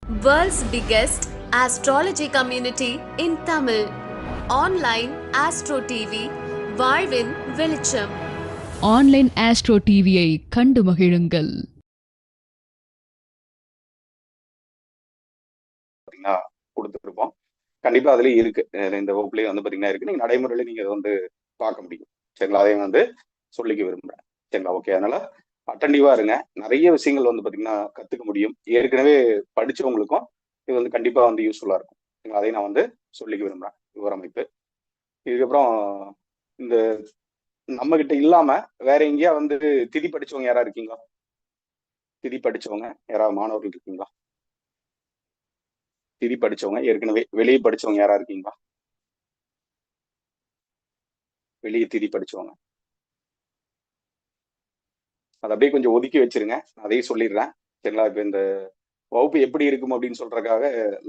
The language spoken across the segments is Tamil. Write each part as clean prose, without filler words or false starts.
World's biggest astrology community in Tamil. Online Astro TV, வாழ்வின் வெளிச்சம். ஆன்லைன் ஆஸ்ட்ரோ டிவியை கண்டு மகிழுங்கள். கொடுத்துருப்போம். கண்டிப்பா அதுல இருக்கு. இந்த வகுப்புலயே வந்து பாத்தீங்கன்னா இருக்கு. நீங்க நடைமுறையில நீங்க அதை வந்து பார்க்க முடியும். சரிங்களா? அதையும் வந்து சொல்லிக்க விரும்புறேன். சரிங்களா? ஓகே. அதனால அட்டன்டிவா இருங்க. நிறைய விஷயங்கள் வந்து பாத்தீங்கன்னா கத்துக்க முடியும். ஏற்கனவே படிச்சவங்களுக்கும் இது வந்து கண்டிப்பா வந்து யூஸ்ஃபுல்லா இருக்கும். அதையும் நான் வந்து சொல்லிக்க விரும்புறேன். விவரமைப்பு. இதுக்கப்புறம் இந்த நம்ம கிட்ட இல்லாம வேற எங்கேயா வந்து திதி படிச்சவங்க யாரா இருக்கீங்களா? திதி படிச்சவங்க யாராவது மாணவர்கள் இருக்கீங்களா? திதி படிச்சவங்க ஏற்கனவே வெளியே படிச்சவங்க யாரா இருக்கீங்களா? வெளியே திதி படிச்சவங்க அதை அப்படியே கொஞ்சம் ஒதுக்கி வச்சிருங்க. அதையும் சொல்லிடுறேன். சரிங்களா? இப்ப இந்த வகுப்பு எப்படி இருக்கும் அப்படின்னு சொல்றதுக்காக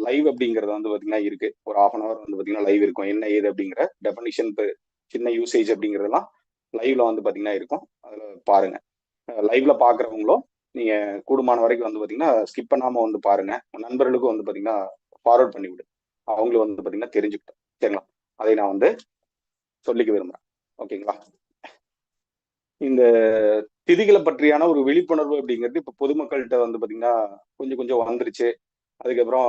லைவ் அப்படிங்கறது வந்து பாத்தீங்கன்னா இருக்கு. ஒரு 1/2 hour வந்து பாத்தீங்கன்னா லைவ் இருக்கும். என்ன ஏது அப்படிங்கிற டெஃபனிஷன், சின்ன யூசேஜ் அப்படிங்கறதெல்லாம் லைவ்ல வந்து பாத்தீங்கன்னா இருக்கும். அதுல பாருங்க. லைவ்ல பாக்குறவங்களும் நீங்க கூடுமான வரைக்கும் வந்து பாத்தீங்கன்னா ஸ்கிப் பண்ணாம வந்து பாருங்க. நண்பர்களுக்கும் வந்து பாத்தீங்கன்னா ஃபார்வர்ட் பண்ணி விடு. அவங்களும் வந்து பாத்தீங்கன்னா தெரிஞ்சுக்கிட்டோம். சரிங்களா? அதை நான் வந்து சொல்லிக்க விரும்புறேன். ஓகேங்களா? இந்த திதிகளை பற்றியான ஒரு விழிப்புணர்வு அப்படிங்கிறது இப்ப பொதுமக்கள்கிட்ட வந்து பாத்தீங்கன்னா கொஞ்சம் கொஞ்சம் வந்துருச்சு. அதுக்கப்புறம்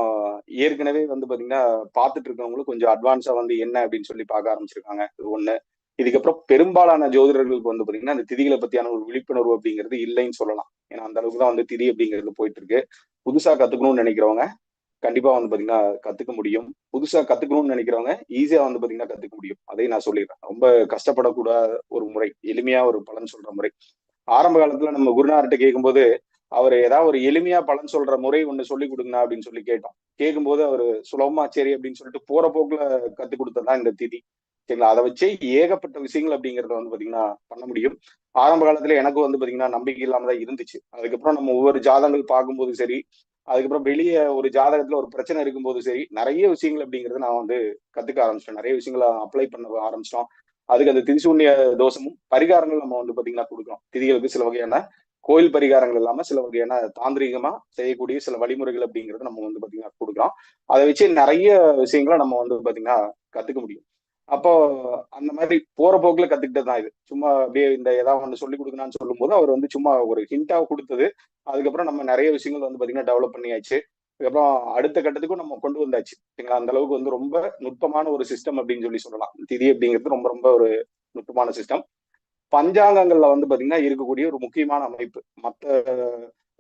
ஏற்கனவே வந்து பாத்தீங்கன்னா பார்த்துட்டு இருக்கவங்களும் கொஞ்சம் அட்வான்ஸா வந்து என்ன அப்படின்னு சொல்லி பார்க்க ஆரம்பிச்சிருக்காங்க. இது ஒண்ணு. இதுக்கப்புறம் பெரும்பாலான ஜோதிடர்களுக்கு வந்து பாத்தீங்கன்னா அந்த திதிகளை பத்தியான ஒரு விழிப்புணர்வு அப்படிங்கிறது இல்லைன்னு சொல்லலாம். ஏன்னா அந்த அளவுக்கு தான் வந்து திதி அப்படிங்கிறது போயிட்டு இருக்கு. புதுசா கத்துக்கணும்னு நினைக்கிறவங்க கண்டிப்பா வந்து பாத்தீங்கன்னா கத்துக்க முடியும். புதுசா கத்துக்கணும்னு நினைக்கிறவங்க ஈஸியா வந்து பாத்தீங்கன்னா கத்துக்க முடியும். அதையும் நான் சொல்லிடுறேன். ரொம்ப கஷ்டப்படக்கூடாத ஒரு முறை, எளிமையா ஒரு பலன் சொல்ற முறை. ஆரம்ப காலத்துல நம்ம குருநார்கிட்ட கேட்கும்போது அவர் ஏதாவது ஒரு எளிமையா பலன் சொல்ற முறை ஒண்ணு சொல்லி கொடுங்கண்ணா அப்படின்னு சொல்லி கேட்டோம். கேட்கும்போது அவரு சுலபமா சரி அப்படின்னு சொல்லிட்டு போற போக்குல கத்து கொடுத்ததுதான் இந்த திதி. சரிங்களா? அதை வச்சு ஏகப்பட்ட விஷயங்கள் அப்படிங்கறத வந்து பாத்தீங்கன்னா பண்ண முடியும். ஆரம்ப காலத்துல எனக்கு வந்து பாத்தீங்கன்னா நம்பிக்கை இல்லாம தான் இருந்துச்சு. அதுக்கப்புறம் நம்ம ஒவ்வொரு ஜாதகங்கள் பார்க்கும்போது சரி, அதுக்கப்புறம் வெளியே ஒரு ஜாதகத்துல ஒரு பிரச்சனை இருக்கும்போது சரி, நிறைய விஷயங்கள் அப்படிங்கறத நான் வந்து கத்துக்க ஆரம்பிச்சிட்டேன். நிறைய விஷயங்களை அப்ளை பண்ண ஆரம்பிச்சிட்டோம். அதுக்கு அந்த திரிசூன்ய தோஷமும் பரிகாரங்கள் நம்ம வந்து பாத்தீங்கன்னா கொடுக்குறோம். திதிகளுக்கு சில வகையான கோயில் பரிகாரங்கள் இல்லாம சில வகையான தாந்திரிகமா செய்யக்கூடிய சில வழிமுறைகள் அப்படிங்கறத நம்ம வந்து பாத்தீங்கன்னா கொடுக்குறோம். அதை வச்சு நிறைய விஷயங்களை நம்ம வந்து பாத்தீங்கன்னா கத்துக்க முடியும். அப்போ அந்த மாதிரி போற போக்குல கத்துக்கிட்டது தான் இது. சும்மா அப்படியே இந்த ஏதாவது ஒண்ணு சொல்லி கொடுக்கணும்னு சொல்லும் போது அவர் வந்து சும்மா ஒரு ஹிண்டா கொடுத்தது. அதுக்கப்புறம் நம்ம நிறைய விஷயங்கள் வந்து பாத்தீங்கன்னா டெவலப் பண்ணியாச்சு. அதுக்கப்புறம் அடுத்த கட்டத்துக்கும் நம்ம கொண்டு வந்தாச்சு. சரிங்களா? அந்த அளவுக்கு வந்து ரொம்ப நுட்பமான ஒரு சிஸ்டம் அப்படின்னு சொல்லி சொல்லலாம். திதி அப்படிங்கிறது ரொம்ப ரொம்ப ஒரு நுட்பமான சிஸ்டம். பஞ்சாங்கங்கள்ல வந்து பாத்தீங்கன்னா இருக்கக்கூடிய ஒரு முக்கியமான அமைப்பு. மத்த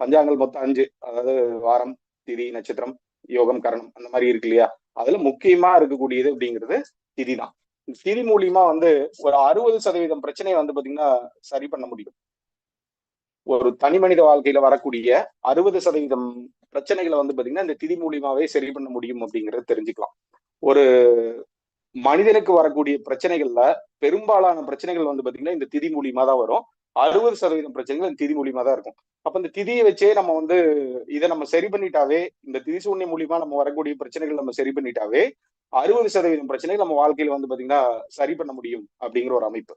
பஞ்சாங்கங்கள் மொத்தம் 5. அதாவது வாரம், திதி, நட்சத்திரம், யோகம், கரணம் அந்த மாதிரி இருக்கு இல்லையா? அதுல முக்கியமா இருக்கக்கூடியது அப்படிங்கிறது திதி தான். திதி மூலியமா வந்து ஒரு 60% பிரச்சனையை வந்து பாத்தீங்கன்னா சரி பண்ண முடியும். ஒரு தனி மனித வாழ்க்கையில வரக்கூடிய 60% பிரச்சனைகளை வந்து பாத்தீங்கன்னா இந்த திதி மூலியமாவே சரி பண்ண முடியும் அப்படிங்கறத தெரிஞ்சுக்கலாம். ஒரு மனிதனுக்கு வரக்கூடிய பிரச்சனைகள்ல பெரும்பாலான பிரச்சனைகள் வந்து பாத்தீங்கன்னா இந்த திதி மூலியமா தான் வரும். 60% பிரச்சனைகள் இந்த திதி மூலியமா தான் இருக்கும். அப்ப இந்த திதியை வச்சே நம்ம வந்து இதை நம்ம சரி பண்ணிட்டாவே, இந்த திதி சூன்யம் மூலியமா நம்ம வரக்கூடிய பிரச்சனைகள் நம்ம சரி பண்ணிட்டாவே 60% பிரச்சனைகள் நம்ம வாழ்க்கையில வந்து பாத்தீங்கன்னா சரி பண்ண முடியும் அப்படிங்கிற ஒரு அமைப்பு.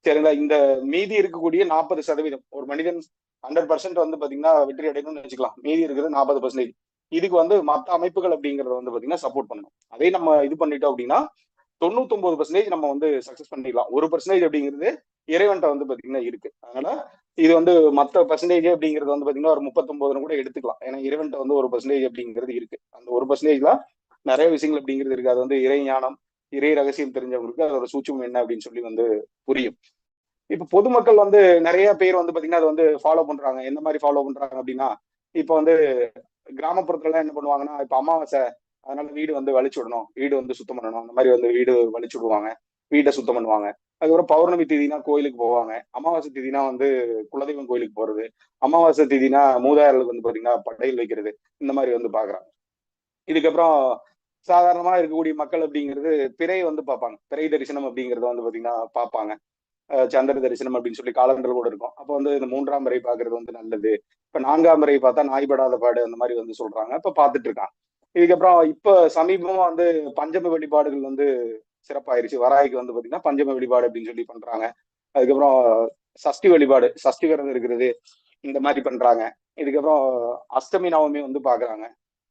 சரிங்களா? இந்த மீதி இருக்கக்கூடிய 40%, ஒரு மனிதன் 100% வந்து பாத்தீங்கன்னா வெற்றி அடையணும்னு வச்சுக்கலாம். மீதி இருக்கிறது 40%. இதுக்கு வந்து மற்ற அமைப்புகள் அப்படிங்கறத வந்து பாத்தீங்கன்னா சப்போர்ட் பண்ணணும். அதே நம்ம இது பண்ணிட்டோம் அப்படின்னா 99% நம்ம வந்து சக்சஸ் பண்ணிடலாம். 1% அப்படிங்கிறது இறைவன்ட்ட வந்து பாத்தீங்கன்னா இருக்கு. அதனால இது வந்து மத்த பர்சன்டேஜ் அப்படிங்கிறது வந்து பாத்தீங்கன்னா ஒரு 39 கூட எடுத்துக்கலாம். ஏன்னா இறைவன்ட்ட வந்து 1% அப்படிங்கிறது இருக்கு. அந்த 1% தான் நிறைய விஷயங்கள் அப்படிங்கிறது இருக்கு. அது வந்து இறை ஞானம், இறை ரகசியம் தெரிஞ்சவங்களுக்கு அதோட சூட்சுமம் என்ன அப்படின்னு சொல்லி வந்து புரியும். இப்ப பொதுமக்கள் வந்து நிறைய பேர் வந்து பாத்தீங்கன்னா அதை வந்து ஃபாலோ பண்றாங்க. எந்த மாதிரி ஃபாலோ பண்றாங்க அப்படின்னா, இப்ப வந்து கிராமப்புறத்துல எல்லாம் என்ன பண்ணுவாங்கன்னா, இப்ப அமாவாசை அதனால வீடு வந்து வலிச்சு விடணும், வீடு வந்து சுத்தம் பண்ணணும், அந்த மாதிரி வந்து வீடு வலிச்சு விடுவாங்க, வீட்டை சுத்தம் பண்ணுவாங்க. அதுக்கப்புறம் பௌர்ணமி திதினா கோயிலுக்கு போவாங்க. அமாவாசை திதினா வந்து குலதெய்வம் கோயிலுக்கு போறது, அமாவாசை திதினா மூதாதையர்களுக்கு வந்து பாத்தீங்கன்னா படையல் வைக்கிறது, இந்த மாதிரி வந்து பாக்குறாங்க. இதுக்கப்புறம் சாதாரணமா இருக்கக்கூடிய மக்கள் அப்படிங்கிறது பிறை வந்து பார்ப்பாங்க. பிறை தரிசனம் அப்படிங்கறத வந்து பாத்தீங்கன்னா பார்ப்பாங்க. சந்திர தரிசனம் அப்படின்னு சொல்லி காலண்டர் கூட இருக்கும். அப்ப வந்து இந்த 3ஆம் பிறை பாக்குறது வந்து நல்லது. இப்ப 4ஆம் பிறை பார்த்தா நாய்படாத பாடு அந்த மாதிரி வந்து சொல்றாங்க. இப்ப பார்த்துட்டு இருக்காங்க. இதுக்கப்புறம் இப்ப சமீபமா வந்து பஞ்சம வழிபாடுகள் வந்து சிறப்பாயிருச்சு. வராய்க்கு வந்து பாத்தீங்கன்னா பஞ்சம வழிபாடு அப்படின்னு சொல்லி பண்றாங்க. அதுக்கப்புறம் சஷ்டி வழிபாடு, சஷ்டி விரதம் இருக்கிறது, இந்த மாதிரி பண்றாங்க. இதுக்கப்புறம் அஷ்டமி நவமி வந்து பாக்குறாங்க.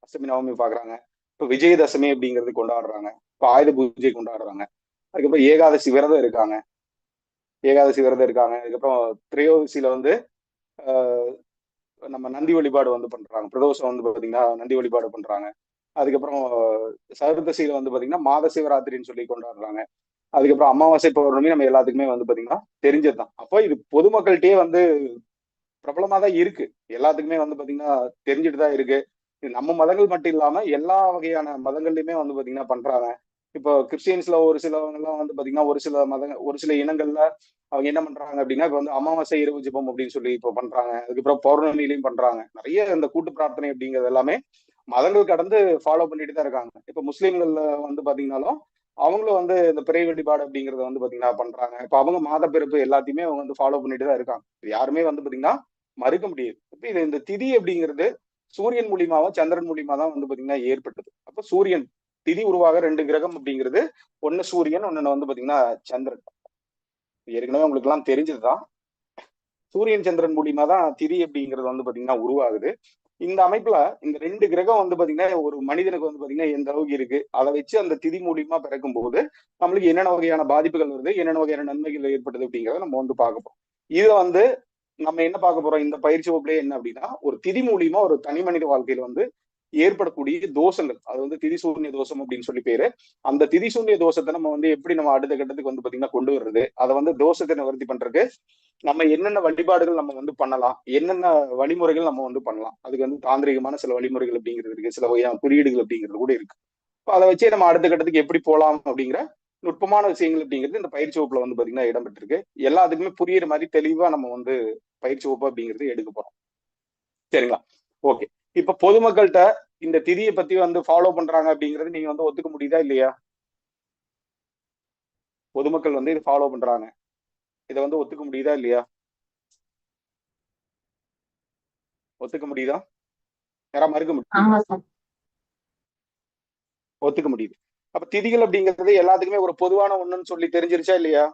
அஷ்டமி நவமி பாக்குறாங்க. இப்ப விஜயதசமி அப்படிங்கிறது கொண்டாடுறாங்க. இப்ப ஆயுத பூஜை கொண்டாடுறாங்க. அதுக்கப்புறம் ஏகாதசி விரதம் இருக்காங்க. அதுக்கப்புறம் திரையோதசியில வந்து ஆஹ் நம்ம நந்தி வழிபாடு வந்து பண்றாங்க. பிரதோஷம் வந்து பாத்தீங்கன்னா நந்தி வழிபாடு பண்றாங்க. அதுக்கப்புறம் சதுர்தசியில வந்து பாத்தீங்கன்னா மாத சிவராத்திரின்னு சொல்லி கொண்டாடுறாங்க. அதுக்கப்புறம் அமாவாசை பௌர்ணமி நம்ம எல்லாத்துக்குமே வந்து பாத்தீங்கன்னா தெரிஞ்சதுதான். அப்போ இது பொதுமக்கள்கிட்டயே வந்து பிரபலமா தான் இருக்கு. எல்லாத்துக்குமே வந்து பாத்தீங்கன்னா தெரிஞ்சுட்டு தான் இருக்கு. இது நம்ம மதங்கள் மட்டும் இல்லாம எல்லா வகையான மதங்கள்லயுமே வந்து பாத்தீங்கன்னா பண்றாங்க. இப்போ கிறிஸ்டியன்ஸ்ல ஒரு சிலவங்க எல்லாம் வந்து பாத்தீங்கன்னா ஒரு சில இனங்கள்ல அவங்க என்ன பண்றாங்க அப்படின்னா இப்ப வந்து அமாவாசை இரவு ஜெபம் அப்படின்னு சொல்லி இப்போ பண்றாங்க. அதுக்கப்புறம் பௌர்ணமிலையும் பண்றாங்க. நிறைய இந்த கூட்டு பிரார்த்தனை அப்படிங்கிறது எல்லாமே மதங்கள் கடந்து ஃபாலோ பண்ணிட்டு தான் இருக்காங்க. இப்ப முஸ்லீம்கள்ல வந்து பாத்தீங்கன்னாலும் அவங்களும் வந்து இந்த பிறை வழிபாடு அப்படிங்கறத வந்து பாத்தீங்கன்னா பண்றாங்க. இப்ப அவங்க மாத பிறப்பு எல்லாத்தையுமே அவங்க வந்து ஃபாலோ பண்ணிட்டு தான் இருக்காங்க. யாருமே வந்து பாத்தீங்கன்னா மறுக்க முடியாது. இப்ப இது இந்த திதி அப்படிங்கிறது சூரியன் மூலியமாவும் சந்திரன் மூலியமா தான் வந்து பாத்தீங்கன்னா ஏற்பட்டது. அப்ப சூரியன் திதி உருவாக 2 கிரகம் அப்படிங்கிறது ஒண்ணு சூரியன், ஒன்னு வந்து பாத்தீங்கன்னா சந்திரன். ஏற்கனவே உங்களுக்கு எல்லாம் தெரிஞ்சதுதான். சூரியன் சந்திரன் மூலியமா தான் திதி அப்படிங்கிறது வந்து பாத்தீங்கன்னா உருவாகுது. இந்த அமைப்புல இந்த 2 கிரகம் வந்து பாத்தீங்கன்னா ஒரு மனிதனுக்கு வந்து பாத்தீங்கன்னா எந்த அளவுக்கு இருக்கு, அதை வச்சு அந்த திதி மூலியமா பிறக்கும் போது நம்மளுக்கு என்னென்ன வகையான பாதிப்புகள் வருது, என்னென்ன வகையான நன்மைகள் ஏற்படுது அப்படிங்கிறத நம்ம வந்து பார்க்க போறோம். இதை வந்து நம்ம என்ன பார்க்க போறோம் இந்த பயிற்சி வகுப்புல என்ன அப்படின்னா, ஒரு திதி மூலியமா ஒரு தனி மனித வாழ்க்கையில வந்து ஏற்படக்கூடிய தோஷங்கள், அது வந்து திதிசூன்ய தோஷம் அப்படின்னு சொல்லி பேரு. அந்த திதிசூன்ய தோஷத்தை நம்ம வந்து எப்படி நம்ம அடுத்த கட்டத்துக்கு வந்து பாத்தீங்கன்னா கொண்டு வர்றது, அதை வந்து தோஷத்தை நிவர்த்தி பண்றதுக்கு நம்ம என்னென்ன வழிபாடுகள் நம்ம வந்து பண்ணலாம், என்னென்ன வழிமுறைகள் நம்ம வந்து பண்ணலாம். அதுக்கு வந்து தாந்திரிகமான சில வழிமுறைகள் அப்படிங்கிறது இருக்கு, சில வகையான குறியீடுகள் அப்படிங்கிறது கூட இருக்கு. அதை வச்சே நம்ம அடுத்த கட்டத்துக்கு எப்படி போகலாம் அப்படிங்கிற நுட்பமான விஷயங்கள் அப்படிங்கிறது இந்த பயிற்சி வகுப்புல வந்து பாத்தீங்கன்னா இடம்பெற்றிருக்கு. எல்லாத்துக்குமே புரியுற மாதிரி தெளிவா நம்ம வந்து பயிற்சி வகுப்பு அப்படிங்கிறது எடுக்க போறோம். சரிங்களா? ஓகே. இப்ப பொதுமக்கள்கிட்ட இந்த திதியை பத்தி வந்து ஃபாலோ பண்றாங்க அப்படிங்கிறது நீங்க வந்து ஒத்துக்க முடியுதா இல்லையா? பொதுமக்கள் வந்து இதை ஃபாலோ பண்றாங்க, இதை வந்து ஒத்துக்க முடியுதா இல்லையா? ஒத்துக்க முடியுதா? யாரா மறுக்க முடியும்? ஒத்துக்க முடியுது. அப்ப திதிகள் அப்படிங்கிறது எல்லாத்துக்குமே ஒரு பொதுவான ஒண்ணுன்னு சொல்லி தெரிஞ்சிருச்சா இல்லையா?